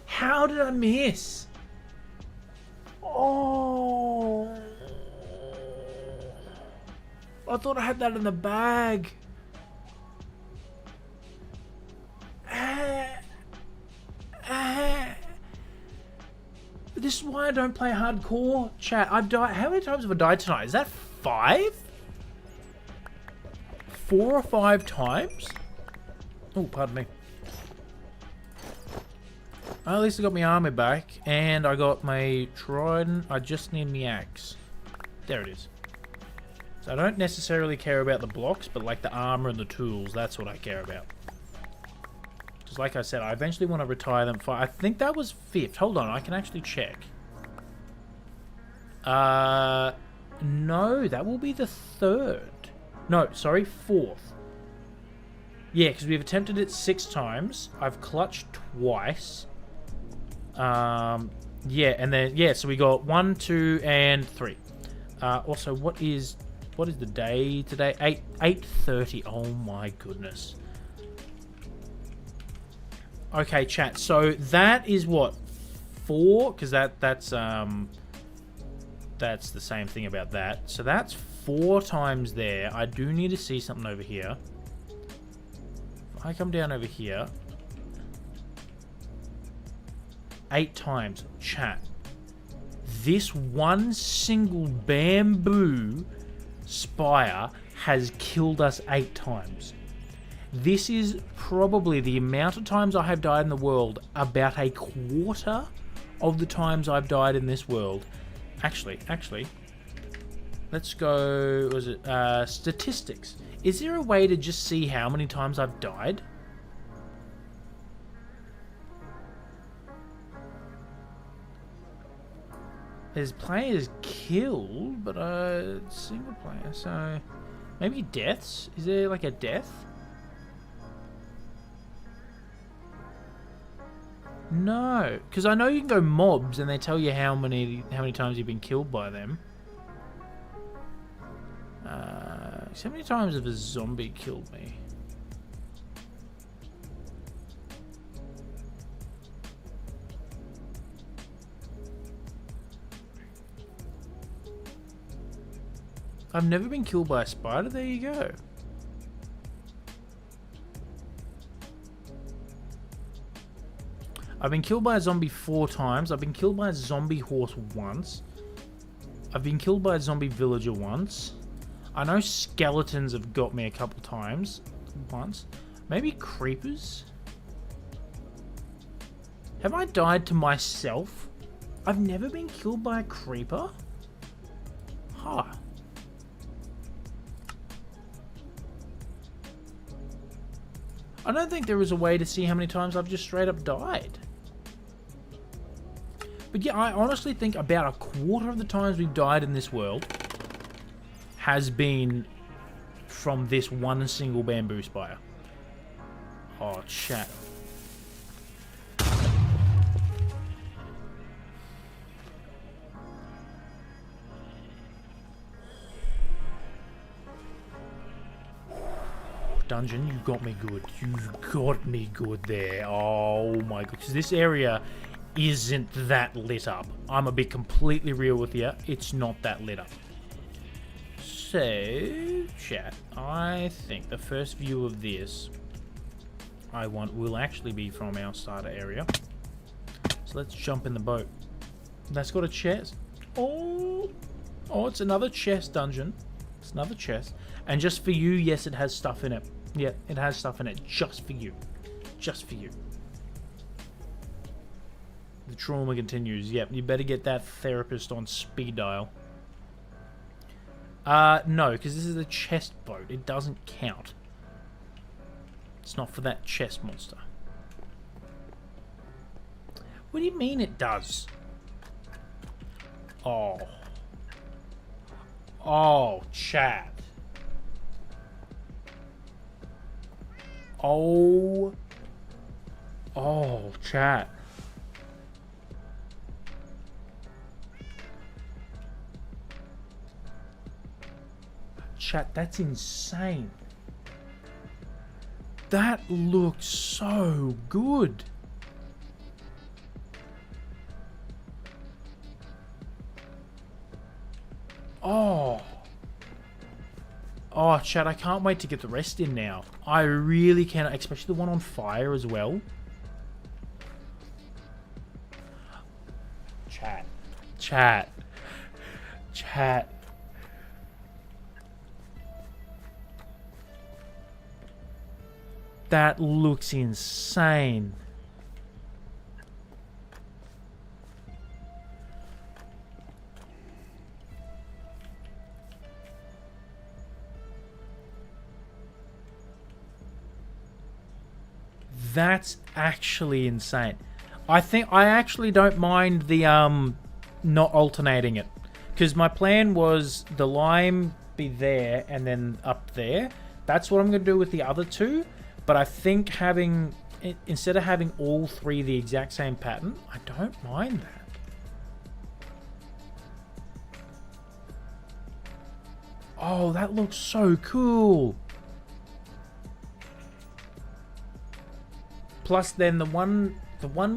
S1: How did I miss? Oh. I thought I had that in the bag. This is why I don't play hardcore, chat. I've died. How many times have I died tonight? Is that 5? 4 or 5 times? Oh, pardon me. At least I got my armor back, and I got my trident. I just need my axe. There it is. So I don't necessarily care about the blocks, but like the armor and the tools, that's what I care about. Because like I said, I eventually want to retire them. I think that was 5th. Hold on, I can actually check. No, that will be the 3rd. No, sorry, 4th. Yeah, because we've attempted it 6 times. I've clutched twice. Yeah, and then, yeah, so we got 1, 2, and 3. Also, what is the day today? 8:30. Oh my goodness. Okay, chat. So that is what, 4? Because that's the same thing about that. So that's 4 times there. I do need to see something over here. If I come down over here, 8 times, chat. This one single bamboo spire has killed us 8 times. This is probably the amount of times I have died in the world, about a quarter of the times I've died in this world. Actually, let's go, was it, statistics. Is there a way to just see how many times I've died? There's players killed, but single player, so maybe deaths? Is there like a death? No, because I know you can go mobs and they tell you how many times you've been killed by them. So many times have a zombie killed me? I've never been killed by a spider. There you go. I've been killed by a zombie 4 times. I've been killed by a zombie horse once. I've been killed by a zombie villager once. I know skeletons have got me a couple times. Once. Maybe creepers? Have I died to myself? I've never been killed by a creeper? Huh. I don't think there is a way to see how many times I've just straight up died. But yeah, I honestly think about a quarter of the times we've died in this world has been from this one single bamboo spire. Oh, chat. Dungeon, you got me good. You got me good there. Oh my god. Because this area isn't that lit up. I'm a bit completely real with you. It's not that lit up. So, chat, I think the first view of this I want will actually be from our starter area. So let's jump in the boat. That's got a chest. Oh, it's another chest dungeon. It's another chest. And just for you, yes, it has stuff in it. Yeah, it has stuff in it just for you. Just for you. The trauma continues. Yep, you better get that therapist on speed dial. No, because this is a chest boat. It doesn't count. It's not for that chest monster. What do you mean it does? Oh. Oh, chat. Oh. Oh, chat. Chat, that's insane. That looks so good. Oh. Oh, chat, I can't wait to get the rest in now. I really can, especially the one on fire as well. Chat. Chat. Chat. That looks insane. That's actually insane. I actually don't mind the not alternating it, because my plan was the lime be there and then up there. That's what I'm going to do with the other two. But I think having, instead of having all three the exact same pattern, I don't mind that. Oh, that looks so cool. Plus then the one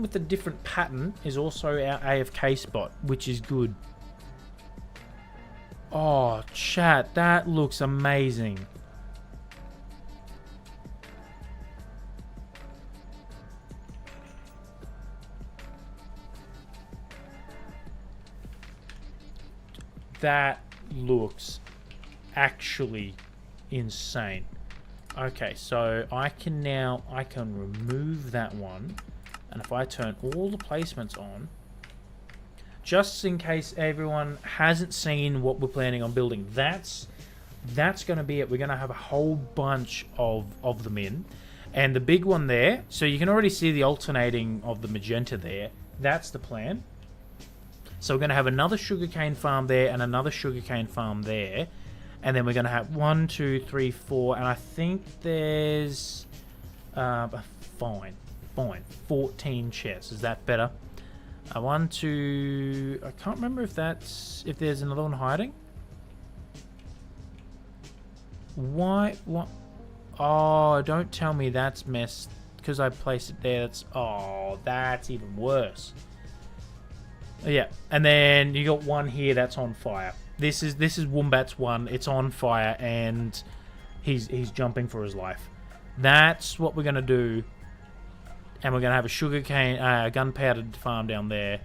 S1: with the different pattern is also our AFK spot, which is good. Oh, chat, that looks amazing. That looks actually insane. Okay, so I can remove that one, and if I turn all the placements on, just in case everyone hasn't seen what we're planning on building, that's going to be it. We're going to have a whole bunch of them in, and the big one there, so you can already see the alternating of the magenta there. That's the plan. So we're going to have another sugarcane farm there and another sugarcane farm there. And then we're going to have 1, 2, 3, 4. And I think there's... fine. 14 chests. Is that better? 1, 2... I can't remember if there's another one hiding. Why? What? Oh, don't tell me that's messed. Because I placed it there. That's even worse. Yeah, and then you got one here that's on fire. This is Wombat's one. It's on fire and he's jumping for his life. That's what we're gonna do, and we're gonna have a sugarcane, gunpowder farm down there.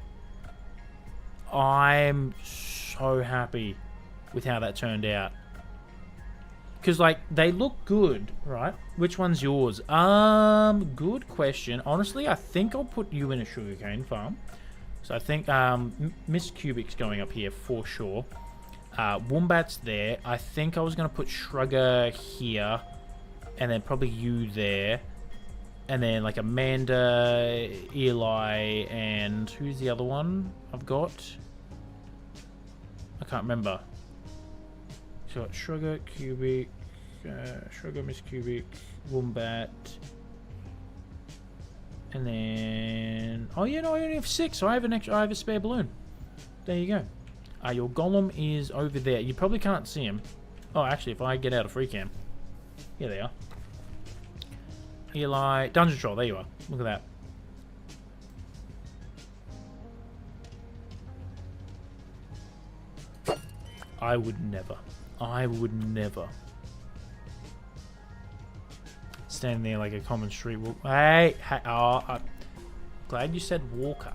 S1: I'm so happy with how that turned out, because like they look good, right? Which one's yours? Good question. Honestly, I think I'll put you in a sugarcane farm. So I think Miss QBiX's going up here for sure. Wombat's there. I think I was going to put Shrugger here. And then probably you there. And then like Amanda, Eli, and who's the other one I've got? I can't remember. So Shrugger, QBiX, Shrugger, Miss QBiX, Wombat. And then... Oh, yeah, no, I only have 6, so I have a spare balloon. There you go. Your golem is over there. You probably can't see him. Oh, actually, if I get out of free cam. Here they are. Eli... Dungeon Troll, there you are. Look at that. I would never. Standing there like a common street walk. Hey, I'm glad you said walker.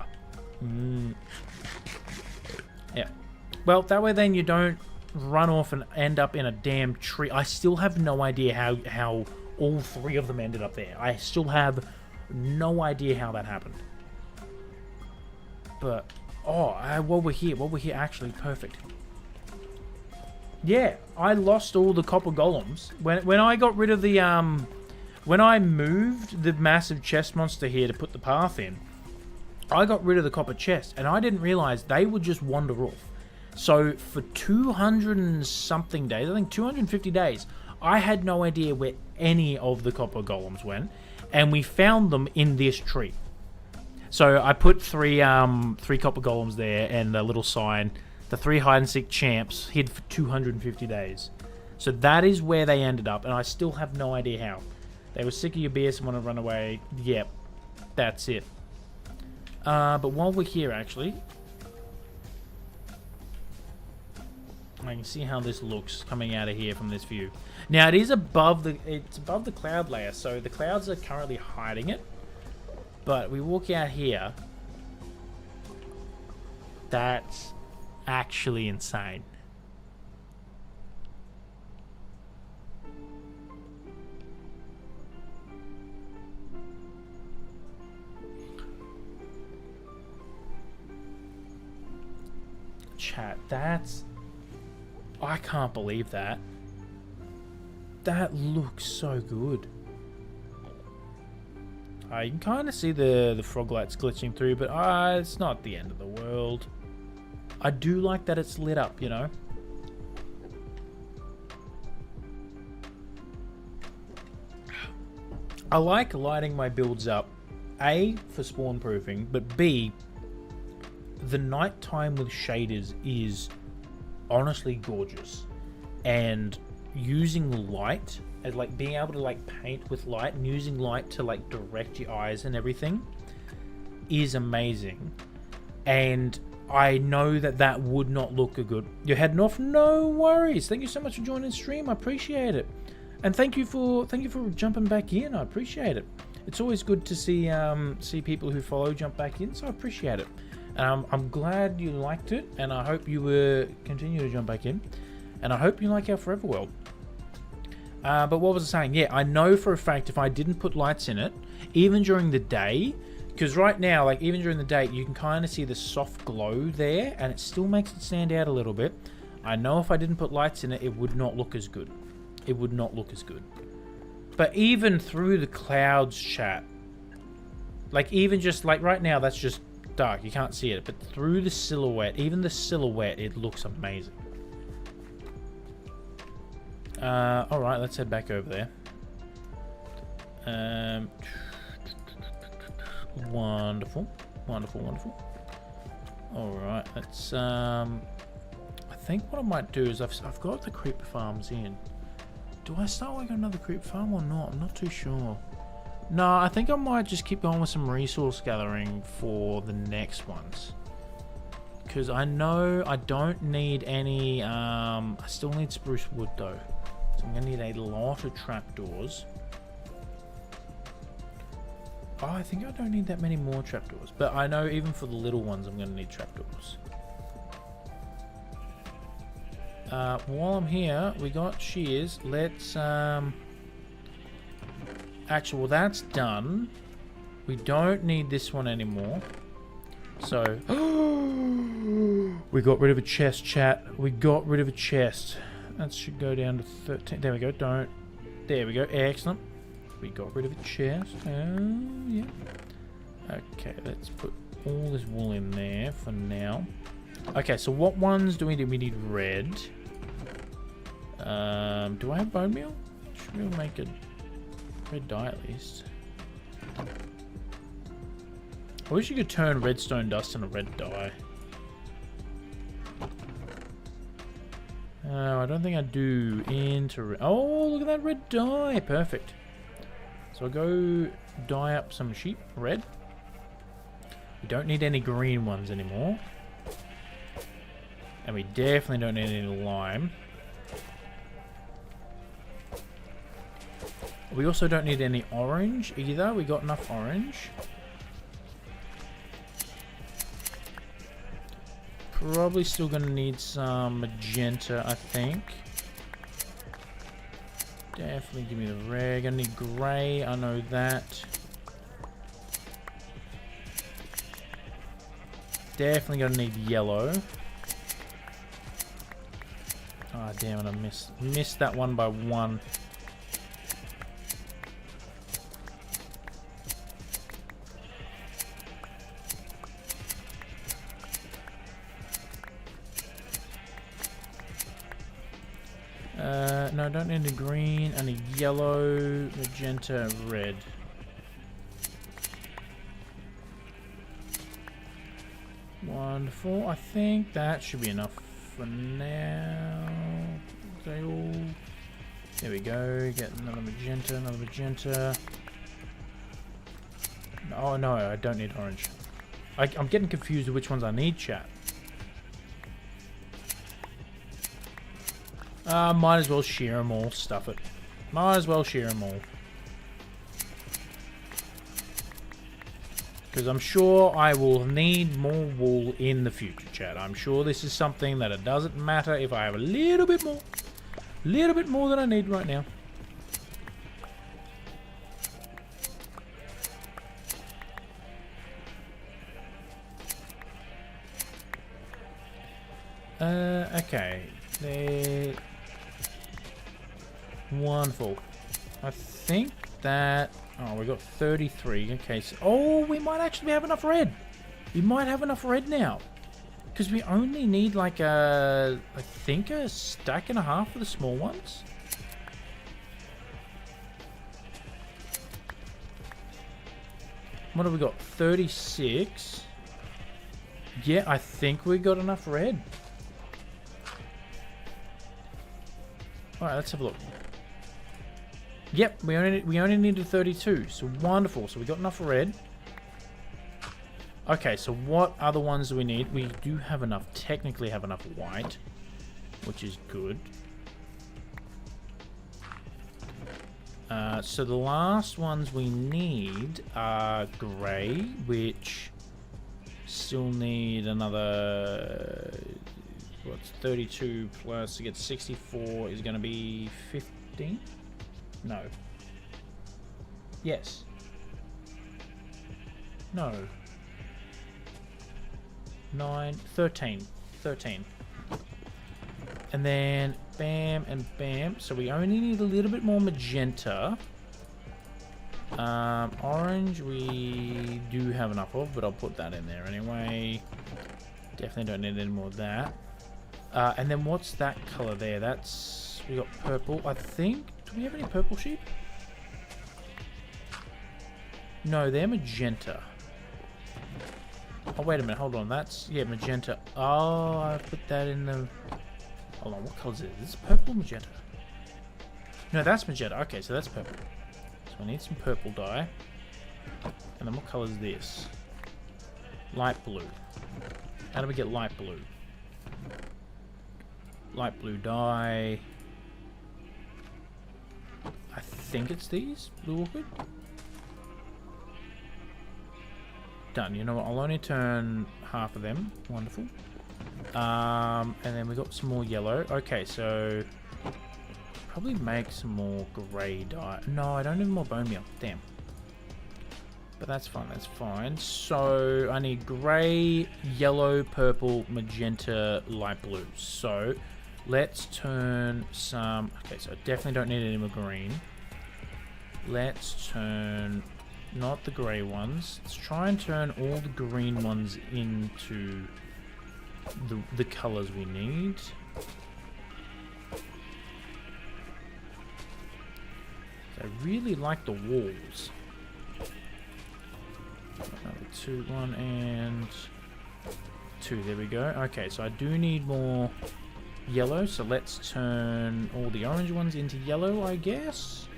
S1: Yeah. Well, that way then you don't run off and end up in a damn tree. I still have no idea how all 3 of them ended up there. I still have no idea how that happened. But, while we're here, actually, perfect. Yeah, I lost all the copper golems. When I got rid of the, when I moved the massive chest monster here to put the path in, I got rid of the copper chest, and I didn't realize they would just wander off. So for 200 and something days, I think 250 days, I had no idea where any of the copper golems went, and we found them in this tree. So I put three copper golems there and a little sign. The 3 hide-and-seek champs hid for 250 days. So that is where they ended up, and I still have no idea how. They were sick of your BS and want to run away. Yep, that's it. But while we're here, actually, I can see how this looks coming out of here from this view. Now it is above the cloud layer, so the clouds are currently hiding it. But we walk out here. That's actually insane. Chat, I can't believe that. That looks so good. You can kind of see the frog lights glitching through, but it's not the end of the world. I do like that it's lit up, you know. I like lighting my builds up, A, for spawn proofing, but B, the nighttime with shaders is honestly gorgeous. And using light, as like being able to like paint with light and using light to like direct your eyes and everything is amazing. And I know that would not look good. You're heading off? No worries. Thank you so much for joining the stream. I appreciate it. And thank you for jumping back in. I appreciate it. It's always good to see people who follow jump back in, so I appreciate it. I'm glad you liked it, and I hope you will continue to jump back in. And I hope you like our Forever World. But what was I saying? Yeah, I know for a fact if I didn't put lights in it, even during the day, because right now, like even during the day, you can kind of see the soft glow there, and it still makes it stand out a little bit. I know if I didn't put lights in it, it would not look as good. It would not look as good. But even through the clouds, chat, like even just like right now, that's just dark. You can't see it, but through the silhouette, even the silhouette, it looks amazing. All right, let's head back over there. Wonderful, wonderful, wonderful. All right, let's. I think what I might do is I've got the creeper farms in. Do I start working on another creeper farm or not? I'm not too sure. No, I think I might just keep going with some resource gathering for the next ones. Because I know I don't need any. I still need spruce wood though. So I'm going to need a lot of trapdoors. Oh, I think I don't need that many more trapdoors. But I know even for the little ones, I'm going to need trapdoors. While I'm here, we got shears. Let's... Actually, well, that's done. We don't need this one anymore. So... we got rid of a chest, chat. We got rid of a chest. That should go down to 13. There we go. Don't. There we go. Excellent. We got rid of a chest. Oh, yeah. Okay, let's put all this wool in there for now. Okay, so what ones do we need? We need red. Do I have bone meal? Should we make a red dye at least? I wish you could turn redstone dust into red dye. I don't think I do into... Oh, look at that red dye. Perfect. So I'll go dye up some sheep red. We don't need any green ones anymore. And we definitely don't need any lime. We also don't need any orange either. We got enough orange. Probably still going to need some magenta, I think. Definitely give me the red. Gonna need grey, I know that. Definitely gonna need yellow. Ah, oh, damn it, I missed that one by one. No, don't need a green. I need yellow, magenta, red. Wonderful. I think that should be enough for now. They all... There we go. Get another magenta, another magenta. Oh no, I don't need orange. I'm getting confused with which ones I need, chat. Might as well shear them all. Stuff it. Might as well shear them all. Because I'm sure I will need more wool in the future, chat. I'm sure this is something that it doesn't matter if I have a little bit more. Little bit more than I need right now. Okay. Wonderful. I think that... Oh, we got 33. Okay, so... Oh, we might actually have enough red. We might have enough red now. Because we only need like a... I think a stack and a half for the small ones. What have we got? 36. Yeah, I think we got enough red. Alright, let's have a look. Yep, we only needed 32, so wonderful. So we got enough red. Okay, so what other ones do we need? We do have enough, technically have enough white, which is good. So the last ones we need are grey, which still need another... What's 32 plus to get 64 is going to be 15? No. Yes. No. 9, 13. 13. And then bam and bam. So we only need a little bit more magenta. Orange we do have enough of, but I'll put that in there anyway. Definitely don't need any more of that. And then what's that color there? That's... We got purple. I think... Do we have any purple sheep? No, they're magenta. Oh, wait a minute. Hold on. That's... Yeah, magenta. Oh, I put that in the... Hold on. What color is it? Is this purple or magenta? No, that's magenta. Okay, so that's purple. So I need some purple dye. And then what color is this? Light blue. How do we get light blue? Light blue dye. I think it's these. Blue orchid. Done. You know what? I'll only turn half of them. Wonderful. And then we got some more yellow. Okay, so probably make some more grey dye. No, I don't need more bone meal. Damn. But that's fine. That's fine. So I need grey, yellow, purple, magenta, light blue. So let's turn some... Okay, so I definitely don't need any more green. Let's turn... Not the grey ones. Let's try and turn all the green ones into the colours we need. I really like the walls. 2, 1 and 2. There we go. Okay, so I do need more yellow, so let's turn all the orange ones into yellow, I guess.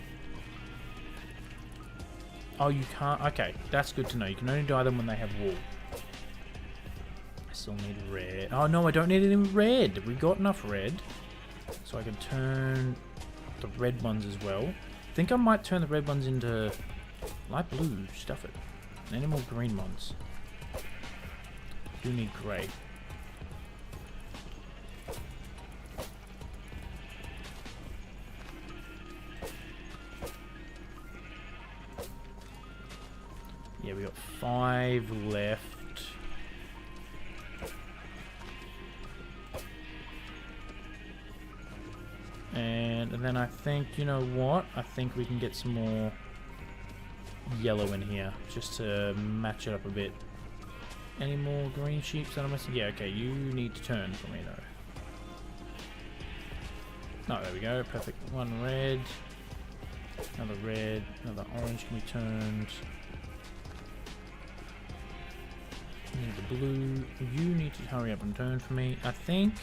S1: Oh, you can't. Okay, that's good to know. You can only dye them when they have wool. I still need red. Oh no, I don't need any red. We got enough red, so I can turn the red ones as well. I think I might turn the red ones into light blue. Stuff it. Any more green ones? Do need grey. Yeah, we got 5 left. And then I think, you know what? I think we can get some more yellow in here just to match it up a bit. Any more green sheep that I'm missing? Yeah, okay, you need to turn for me though. No, there we go. Perfect. One red. Another red. Another orange can be turned. Need the blue. You need to hurry up and turn for me, I think.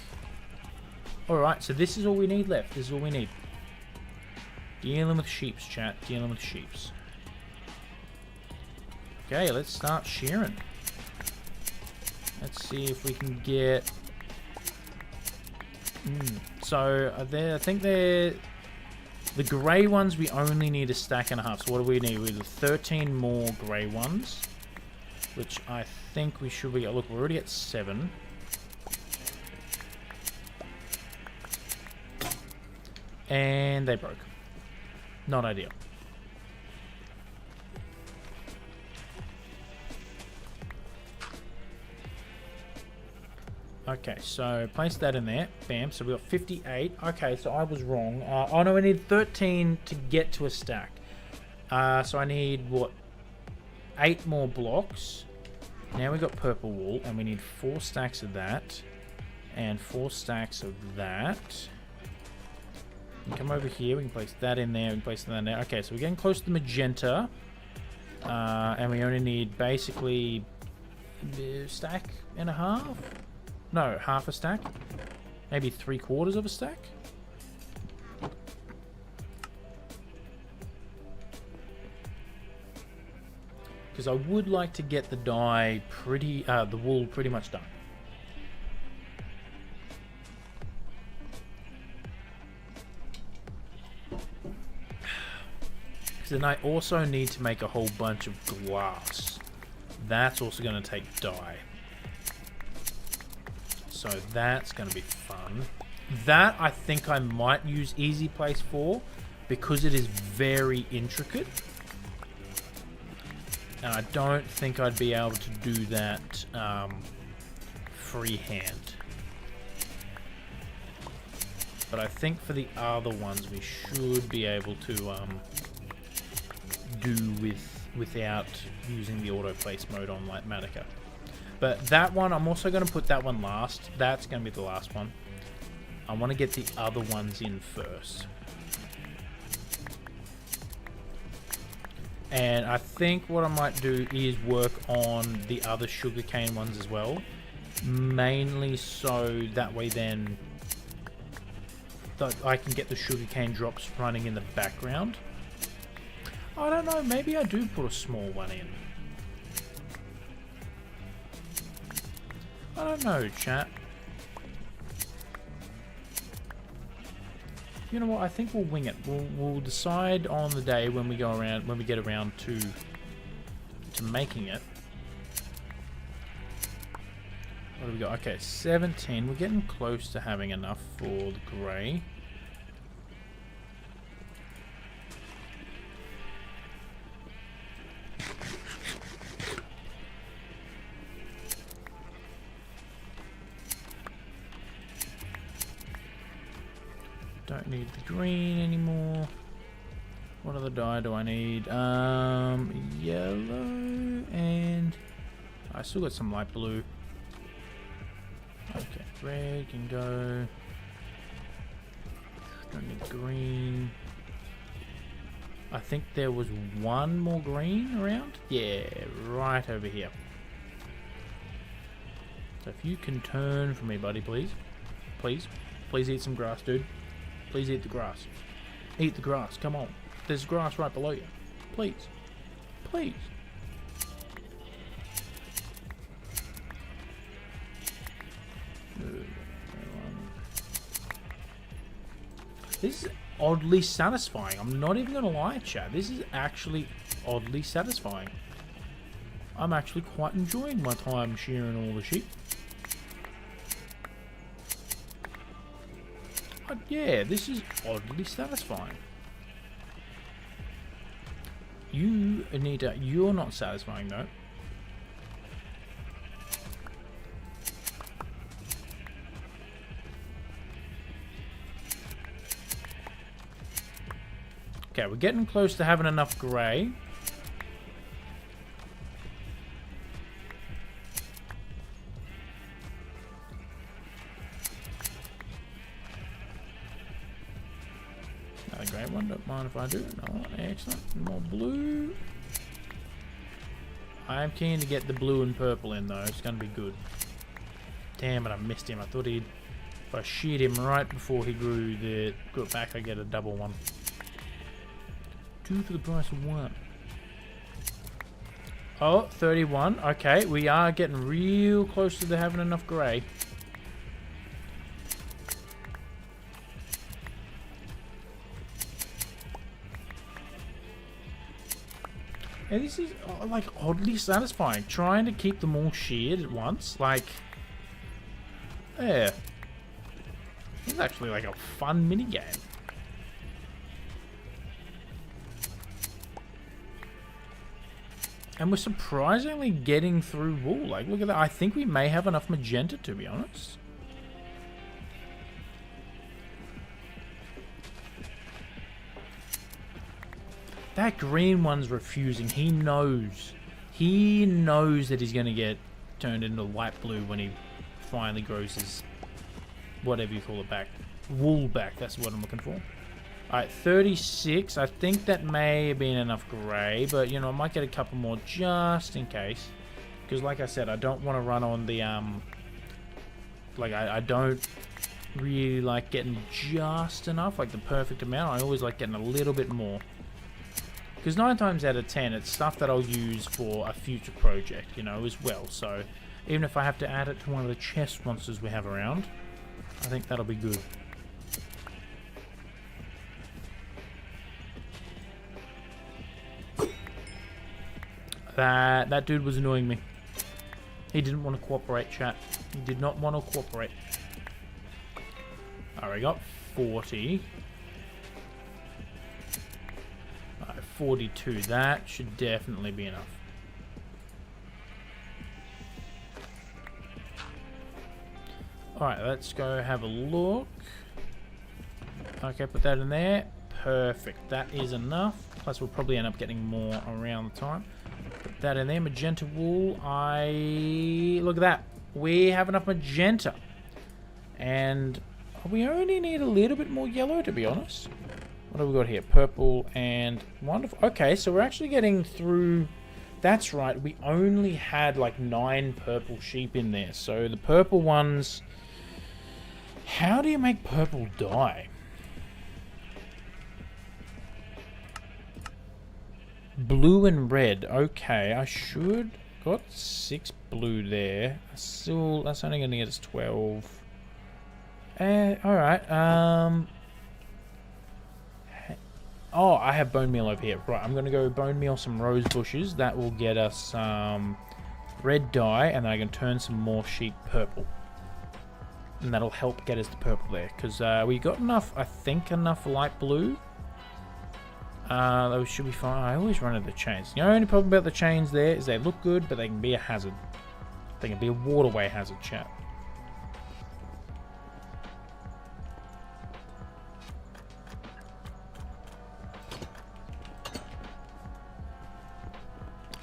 S1: Alright, so this is all we need left. This is all we need. Dealing with sheeps, chat. Dealing with sheeps. Okay, let's start shearing. Let's see if we can get... So, I think they're... The grey ones, we only need a stack and a half. So what do we need? We need 13 more grey ones. Which I think we should be... Look, we're already at 7. And they broke. Not ideal. Okay, so place that in there. Bam, so we got 58. Okay, so I was wrong. Oh no, we need 13 to get to a stack. So I need, what, 8 more blocks. Now we got purple wool, and we need 4 stacks of that. And 4 stacks of that. We can come over here, we can place that in there, we can place that in there. Okay, so we're getting close to the magenta. And we only need basically a stack and a half. No, half a stack. Maybe 3/4 of a stack. Because I would like to get the dye pretty, the wool pretty much done. Because then I also need to make a whole bunch of glass. That's also going to take dye. So that's going to be fun. That I think I might use Easy Place for, because it is very intricate. And I don't think I'd be able to do that freehand. But I think for the other ones we should be able to do without using the auto place mode on Matica. But that one, I'm also going to put that one last. That's going to be the last one. I want to get the other ones in first. And I think what I might do is work on the other sugarcane ones as well. Mainly so that way then I can get the sugarcane drops running in the background. I don't know, maybe I do put a small one in. I don't know, chat. You know what? I think we'll wing it. We'll decide on the day when we go around, when we get around to making it. What do we got? Okay, 17. We're getting close to having enough for the grey. Don't need the green anymore. What other dye do I need? Yellow and I still got some light blue. Okay, red can go. Don't need green. I think there was one more green around. Yeah, right over here. So if you can turn for me, buddy, please. Please. Please eat some grass, dude. Please eat the grass. Eat the grass. Come on. There's grass right below you. Please. Please. This is oddly satisfying. I'm not even going to lie, chat. This is actually oddly satisfying. I'm actually quite enjoying my time shearing all the sheep. But yeah, this is oddly satisfying. You, Anita, you're not satisfying though. Okay, we're getting close to having enough grey. Another great one, don't mind if I do. No, excellent. More blue. I am keen to get the blue and purple in though, it's going to be good. Damn it, I missed him. I thought he'd... If I sheared him right before he grew it back, I get a double one. 2 for the price of 1. Oh, 31. Okay, we are getting real close to having enough grey. And this is like oddly satisfying. Trying to keep them all sheared at once. Like, yeah. It's actually like a fun mini game. And we're surprisingly getting through wool. Like, look at that. I think we may have enough magenta, to be honest. That green one's refusing. He knows. He knows that he's going to get turned into light blue when he finally grows his... whatever you call it back. Wool back. That's what I'm looking for. Alright, 36. I think that may have been enough grey, but, you know, I might get a couple more just in case. Because, like I said, I don't want to run on the, like, I don't really like getting just enough, like the perfect amount. I always like getting a little bit more. Because 9 times out of 10, it's stuff that I'll use for a future project, you know, as well. So, even if I have to add it to one of the chest monsters we have around, I think that'll be good. That dude was annoying me. He didn't want to cooperate, chat. He did not want to cooperate. Alright, we got 40. Alright, 42. That should definitely be enough. Alright, let's go have a look. Okay, put that in there. Perfect. That is enough. Plus, we'll probably end up getting more around the time. Put that in there. Magenta wool. Look at that. We have enough magenta. And we only need a little bit more yellow, to be honest. What have we got here? Purple and wonderful. Okay, so we're actually getting through... That's right. We only had like 9 purple sheep in there. So the purple ones... How do you make purple dye? Blue and red. Okay, I should... Got 6 blue there. Still, that's only going to get us 12. Alright. Oh, I have bone meal over here. Right, I'm going to go bone meal some rose bushes. That will get us red dye, and then I can turn some more sheep purple. And that'll help get us the purple there. Because we got enough, I think, enough light blue. Those should be fine. I always run into the chains. The only problem about the chains there is they look good, but they can be a hazard. They can be a waterway hazard, chat.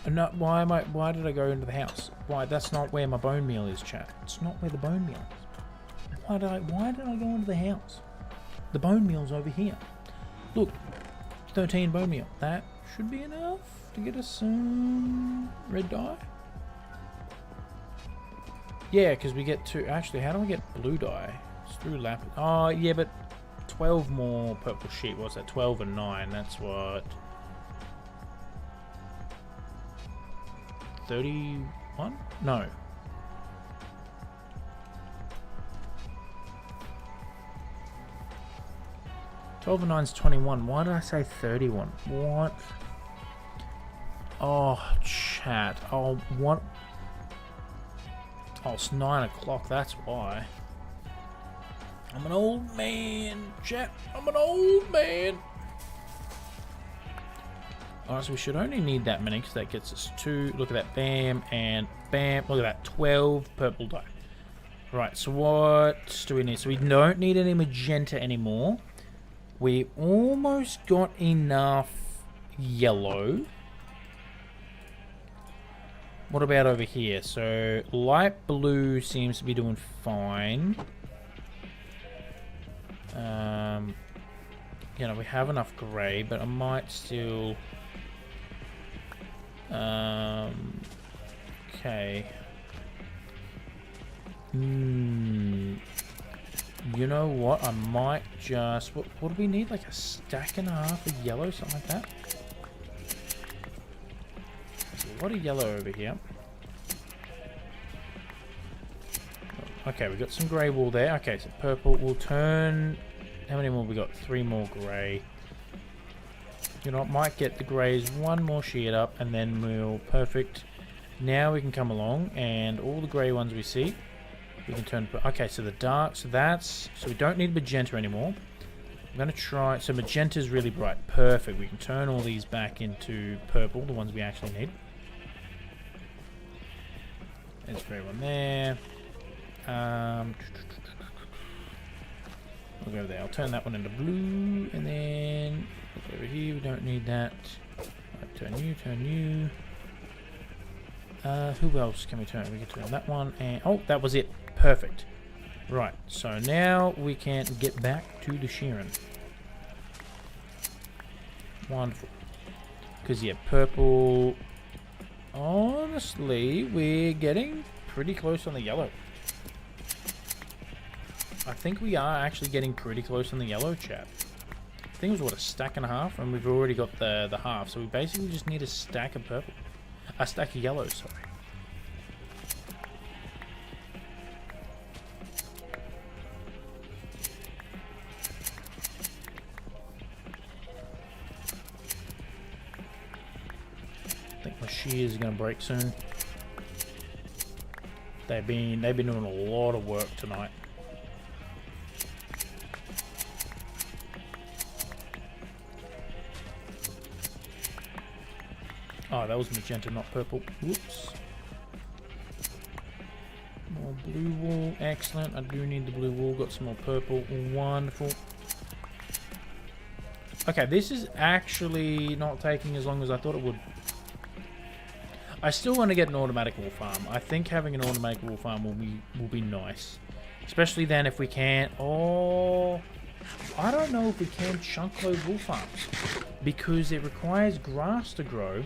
S1: No, why did I go into the house? Why, that's not where my bone meal is, chat. It's not where the bone meal is. Why did I go into the house? The bone meal's over here. Look, 13 bone meal. That should be enough to get us some red dye. Yeah, because we get to... Actually, how do we get blue dye? It's through lapis. Oh, yeah, but 12 more purple sheep. What's that? 12 and 9. That's what... 31? No. Twelve and 9 is 21. Why did I say 31? What? Oh, chat. Oh, what? Oh, it's 9 o'clock. That's why. I'm an old man, chat. I'm an old man. Alright, so we should only need that many because that gets us 2. Look at that. Bam and bam. Look at that. 12 purple dye. Right, so what do we need? So we don't need any magenta anymore. We almost got enough yellow. What about over here? So light blue seems to be doing fine. you know, we have enough grey, but I might still... okay. You know what? I might just... What do we need? Like a stack and a half of yellow? Something like that? A lot of yellow over here. Okay, we got some grey wool there. Okay, so purple. We'll turn... How many more we got? 3 more grey. You know what? Might get the greys 1 more sheared up, and then we'll... Perfect. Now we can come along, and all the grey ones we see, we can turn... Okay, so the dark... So that's... So we don't need magenta anymore. I'm going to try... So magenta's really bright. Perfect. We can turn all these back into purple, the ones we actually need. There's grey one there. We'll go there. I'll turn that one into blue, and then look over here. We don't need that. Right, turn you, turn you. Who else can we turn? We can turn that one, and oh, that was it. Perfect. Right. So now we can get back to the shearing. Wonderful. Because yeah, purple. Honestly, we're getting pretty close on the yellow. I think we are actually getting pretty close on the yellow, chat. I think it was, what, a stack and a half? And we've already got the half. So we basically just need a stack of purple. A stack of yellow, sorry. I think my shears are going to break soon. They've been doing a lot of work tonight. Oh, that was magenta, not purple. Whoops. More blue wool. Excellent. I do need the blue wool. Got some more purple. Wonderful. Okay, this is actually not taking as long as I thought it would. I still want to get an automatic wool farm. I think having an automatic wool farm will be nice. Especially then if we can... Oh... I don't know if we can chunk load wool farms. Because it requires grass to grow.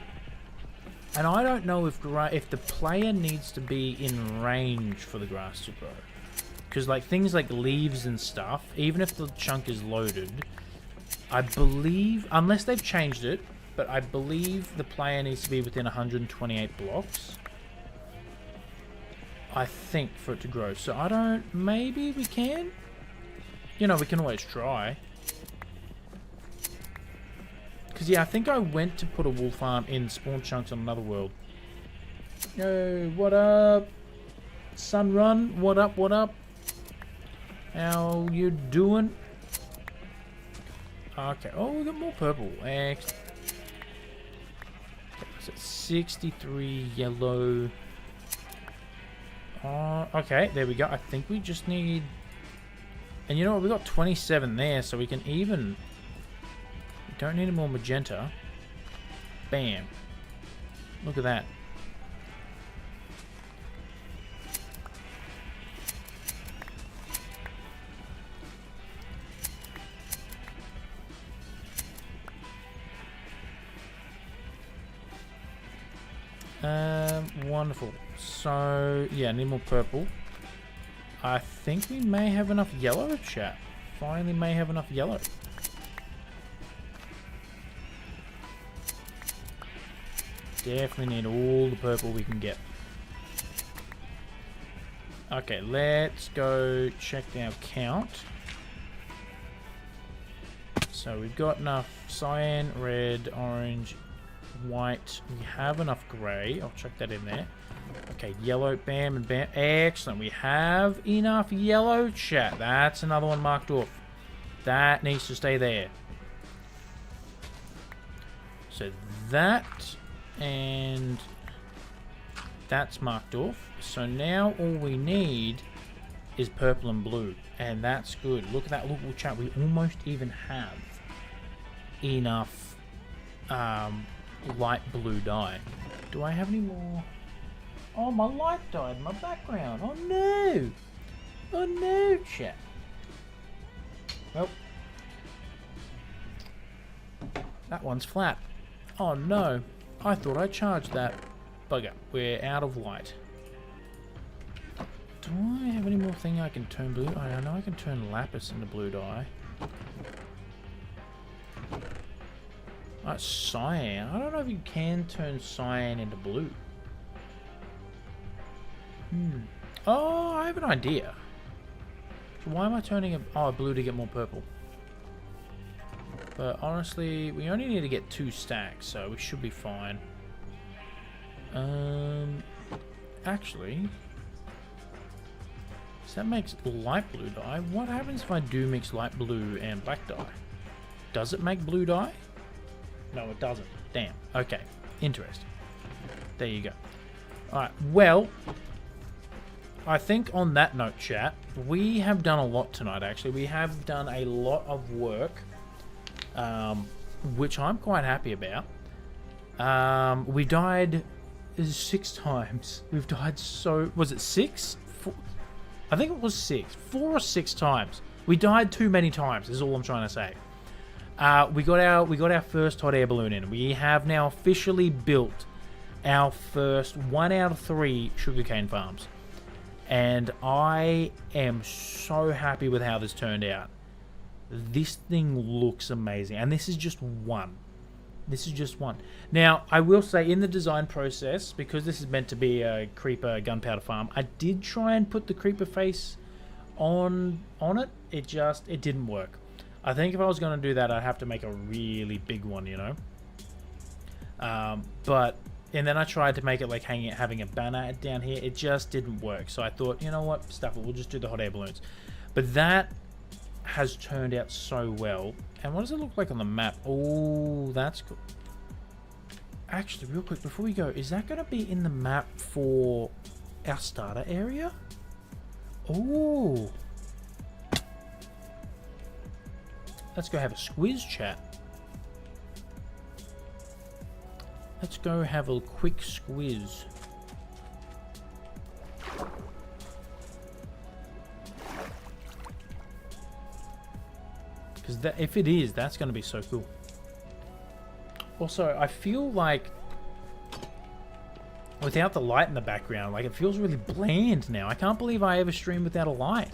S1: And I don't know if the player needs to be in range for the grass to grow. Because like things like leaves and stuff, even if the chunk is loaded, I believe, unless they've changed it, but I believe the player needs to be within 128 blocks. I think, for it to grow. So I don't, maybe we can? You know, we can always try. Because, yeah, I think I went to put a wool farm in spawn chunks on another world. Yo, what up? Sunrun, what up, what up? How you doing? Okay, oh, we got more purple. Excellent. So 63 yellow. Okay, there we go. I think we just need... And you know what? We got 27 there, so we can even... Don't need any more magenta. Bam. Look at that. Wonderful. So, yeah, need more purple. I think we may have enough yellow, chat. Finally may have enough yellow. Definitely need all the purple we can get. Okay, let's go check our count. So we've got enough cyan, red, orange, white. We have enough grey. I'll chuck that in there. Okay, yellow, bam and bam. Excellent. We have enough yellow, chat. That's another one marked off. That needs to stay there. So that... and that's marked off. So now all we need is purple and blue, and that's good. Look at that. Look, chat, we almost even have enough light blue dye. Do I have any more? Oh, my light died in my background. Oh no. Oh no, chat. Well, That one's flat. Oh no. I thought I charged that. Bugger. We're out of light. Do I have any more thing I can turn blue? I know I can turn lapis into blue dye. Cyan. I don't know if you can turn cyan into blue. Oh, I have an idea. So why am I turning a blue to get more purple? But honestly, we only need to get 2 stacks, so we should be fine. Actually, so that makes light blue dye. What happens if I do mix light blue and black dye? Does it make blue dye? No, it doesn't. Damn. Okay. Interesting. There you go. Alright, well, I think on that note, chat, we have done a lot tonight, actually. We have done a lot of work, which I'm quite happy about. We died 6 times. We've died so... Was it 6? I think it was 6. 4 or 6 times. We died too many times, is all I'm trying to say. We got our first hot air balloon in. We have now officially built our first 1 out of 3 sugarcane farms. And I am so happy with how this turned out. This thing looks amazing. And this is just one. This is just one. Now, I will say in the design process, because this is meant to be a creeper gunpowder farm, I did try and put the creeper face on it. It didn't work. I think if I was going to do that, I'd have to make a really big one, you know. And then I tried to make it like having a banner down here. It just didn't work. So I thought, you know what, stuff it. We'll just do the hot air balloons. But that has turned out so well. And what does it look like on the map? Oh, that's cool. Actually, real quick, before we go, is that going to be in the map for our starter area? Oh. Let's go have a squiz, chat. Let's go have a quick squiz. Because if it is, that's going to be so cool. Also, I feel like without the light in the background, like it feels really bland now. I can't believe I ever streamed without a light.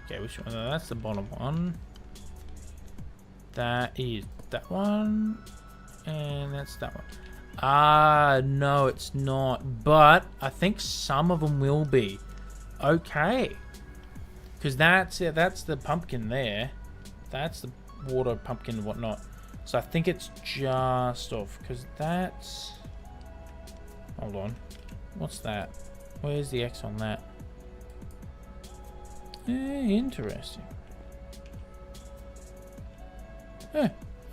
S1: Okay, which one? That's the bottom one. That is that one. And that's that one. Ah, no, it's not. But I think some of them will be. Okay. Because that's the pumpkin there. That's the water pumpkin and whatnot. So I think it's just off. Because that's... Hold on. What's that? Where's the X on that? Interesting.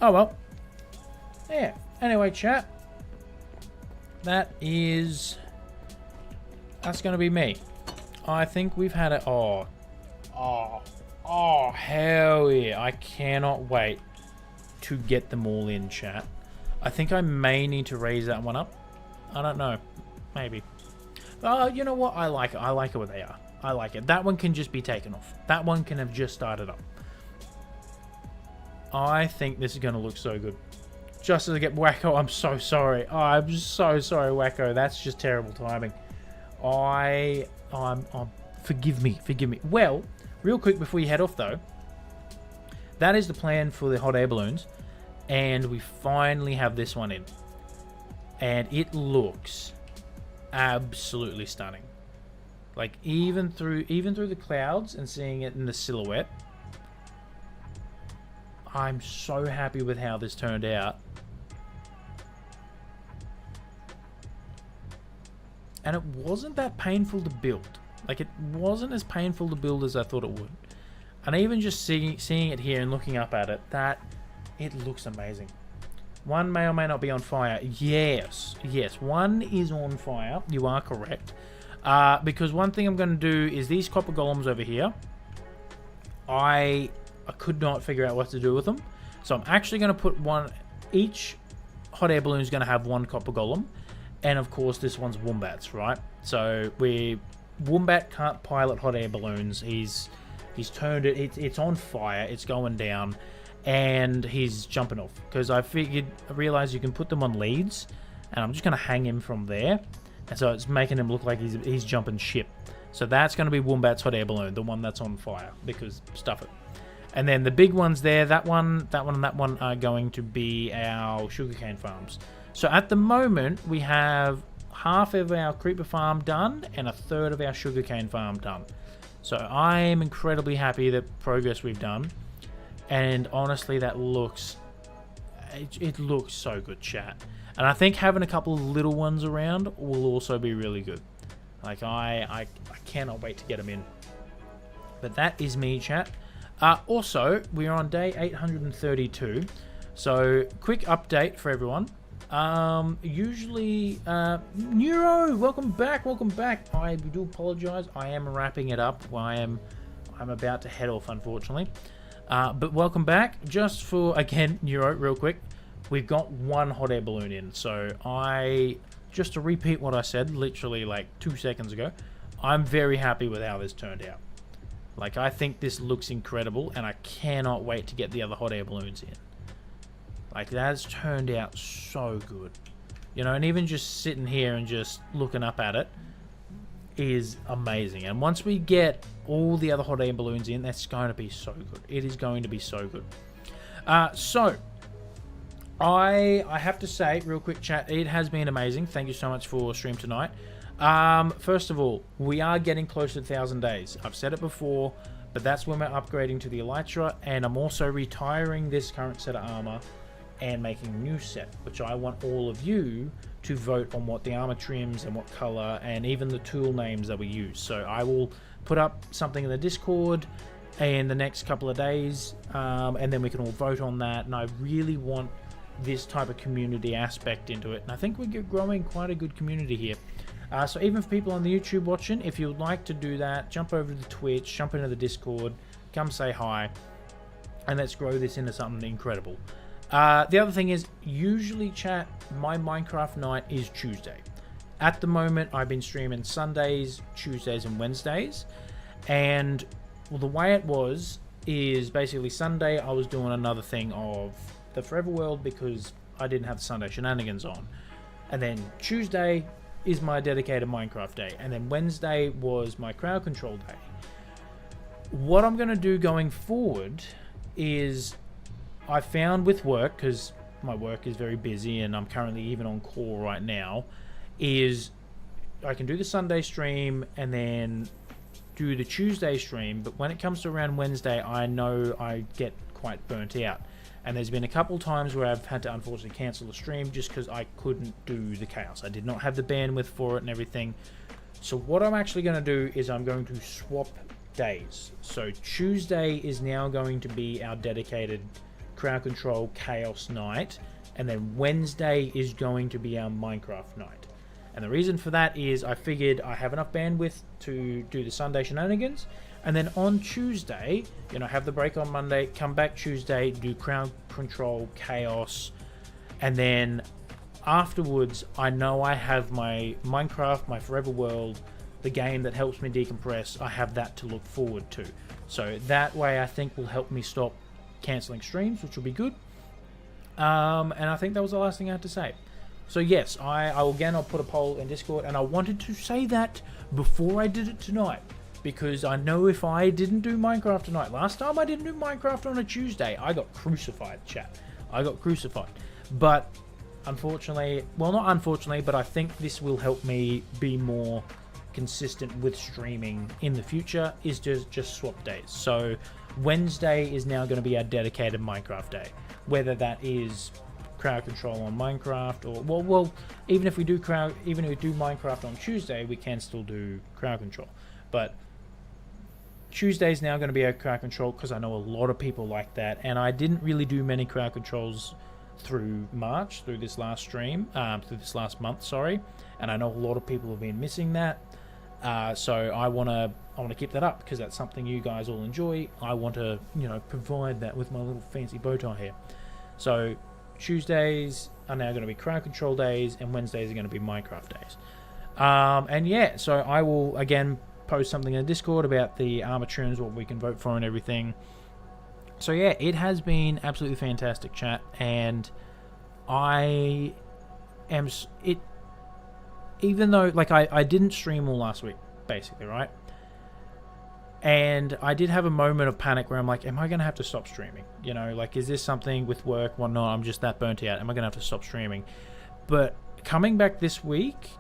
S1: Oh well. Yeah. Anyway, chat. That's going to be me. I think we've had it. Oh, hell yeah. I cannot wait to get them all in, chat. I think I may need to raise that one up. I don't know. Maybe. You know what? I like it. I like it where they are. I like it. That one can just be taken off. That one can have just started up. I think this is going to look so good. Just as I get Wacko, I'm so sorry. Oh, I'm so sorry, Wacko. That's just terrible timing. Forgive me. Well, real quick before you head off, though. That is the plan for the hot air balloons. And we finally have this one in. And it looks absolutely stunning. Like, even through the clouds and seeing it in the silhouette, I'm so happy with how this turned out. And it wasn't that painful to build. Like, it wasn't as painful to build as I thought it would. And even just seeing it here and looking up at it, it looks amazing. One may or may not be on fire. Yes, one is on fire. You are correct. Because one thing I'm going to do is these copper golems over here. I could not figure out what to do with them. So I'm actually going to put one... Each hot air balloon is going to have one copper golem. And of course this one's Wombats, right? So Wombat can't pilot hot air balloons. He's He's turned it. It's on fire. It's going down, and he's jumping off because I realized you can put them on leads, and I'm just going to hang him from there, and so it's making him look like he's jumping ship. So that's going to be Wombat's hot air balloon, the one that's on fire, because stuff it. And then the big ones there, that one, and that one are going to be our sugarcane farms. So at the moment, we have half of our creeper farm done and a third of our sugarcane farm done. So I'm incredibly happy that progress we've done. And honestly, that looks... It looks so good, chat. And I think having a couple of little ones around will also be really good. Like, I cannot wait to get them in. But that is me, chat. Also, we are on day 832. So, quick update for everyone. Usually, Neuro, welcome back. I do apologize. I am wrapping it up. I'm about to head off, unfortunately. But welcome back. Just for, again, Neuro, real quick. We've got one hot air balloon in. So, just to repeat what I said, literally like 2 seconds ago, I'm very happy with how this turned out. Like, I think this looks incredible, and I cannot wait to get the other hot air balloons in. Like, that's turned out so good. You know, and even just sitting here and just looking up at it is amazing. And once we get all the other hot air balloons in, that's going to be so good. It is going to be so good. So, I have to say, real quick, chat, it has been amazing. Thank you so much for stream tonight. First of all, we are getting close to 1,000 days. I've said it before, but that's when we're upgrading to the Elytra, and I'm also retiring this current set of armor and making a new set, which I want all of you to vote on what the armor trims and what color and even the tool names that we use. So I will put up something in the Discord in the next couple of days, and then we can all vote on that. And I really want this type of community aspect into it, and I think we're growing quite a good community here. So even for people on the YouTube watching, if you would like to do that, jump over to the Twitch, jump into the Discord, come say hi, and let's grow this into something incredible. The other thing is, usually, chat, my Minecraft night is Tuesday. At the moment, I've been streaming Sundays, Tuesdays, and Wednesdays. And, well, the way it was is basically Sunday, I was doing another thing of the Forever World because I didn't have the Sunday shenanigans on. And then Tuesday is my dedicated Minecraft day. And then Wednesday was my crowd control day. What I'm going to do going forward is... I found with work, because my work is very busy and I'm currently even on call right now, is I can do the Sunday stream and then do the Tuesday stream, but when it comes to around Wednesday, I know I get quite burnt out. And there's been a couple times where I've had to unfortunately cancel the stream just because I couldn't do the chaos. I did not have the bandwidth for it and everything. So what I'm actually going to do is I'm going to swap days. So Tuesday is now going to be our dedicated crowd control chaos night, and then Wednesday is going to be our Minecraft night. And the reason for that is I figured I have enough bandwidth to do the Sunday shenanigans, and then on Tuesday, you know, have the break on Monday, come back Tuesday, do crowd control chaos, and then afterwards I know I have my Minecraft, my Forever World, the game that helps me decompress. I have that to look forward to. So that way I think will help me stop cancelling streams, which will be good. And I think that was the last thing I had to say. So yes, I'll put a poll in Discord, and I wanted to say that before I did it tonight, because I know if I didn't do Minecraft tonight, last time I didn't do Minecraft on a Tuesday, I got crucified, chat. I got crucified. But unfortunately, well, not unfortunately, but I think this will help me be more consistent with streaming in the future, is just swap days. So Wednesday is now going to be our dedicated Minecraft day, whether that is crowd control on Minecraft or well even if we do Minecraft on Tuesday, we can still do crowd control. But Tuesday is now going to be our crowd control because I know a lot of people like that, and I didn't really do many crowd controls through March, through this last stream, through this last month, sorry, and I know a lot of people have been missing that. So I want to keep that up because that's something you guys all enjoy. I want to, you know, provide that with my little fancy bow tie here. So Tuesdays are now going to be crowd control days, and Wednesdays are going to be Minecraft days. And yeah, so I will again post something in the Discord about the armor trims, what we can vote for and everything. So yeah, it has been absolutely fantastic, chat, and I am it. Even though, like, I didn't stream all last week, basically, right? And I did have a moment of panic where I'm like, am I going to have to stop streaming? You know, like, is this something with work, whatnot? I'm just that burnt out. Am I going to have to stop streaming? But coming back this week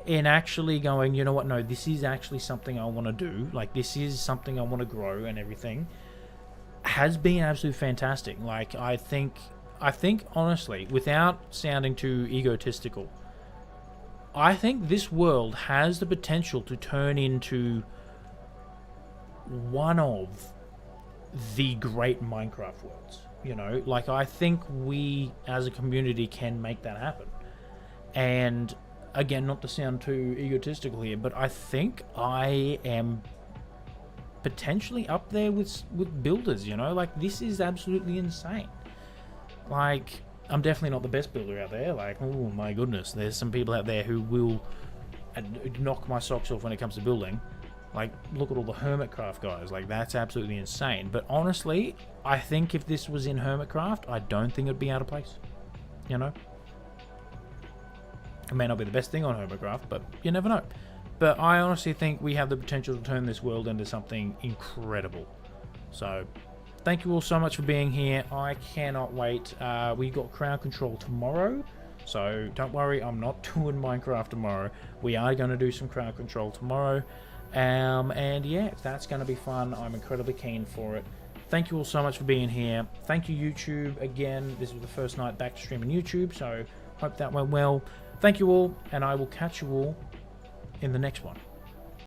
S1: and actually going, you know what? No, this is actually something I want to do. Like, this is something I want to grow and everything has been absolutely fantastic. Like, I think honestly, without sounding too egotistical, I think this world has the potential to turn into one of the great Minecraft worlds. You know, like, I think we as a community can make that happen. And again, not to sound too egotistical here, but I think I am potentially up there with builders, you know? Like, this is absolutely insane. Like, I'm definitely not the best builder out there. Like, oh my goodness, there's some people out there who will knock my socks off when it comes to building. Like, look at all the Hermitcraft guys. Like, that's absolutely insane. But honestly, I think if this was in Hermitcraft, I don't think it'd be out of place. You know? It may not be the best thing on Hermitcraft, but you never know. But I honestly think we have the potential to turn this world into something incredible. So, thank you all so much for being here. I cannot wait. We got crowd control tomorrow. So, don't worry, I'm not doing Minecraft tomorrow. We are going to do some crowd control tomorrow. And yeah, that's going to be fun. I'm incredibly keen for it. Thank you all so much for being here. Thank you, YouTube. Again, this was the first night back to streaming YouTube, so hope that went well. Thank you all, and I will catch you all in the next one.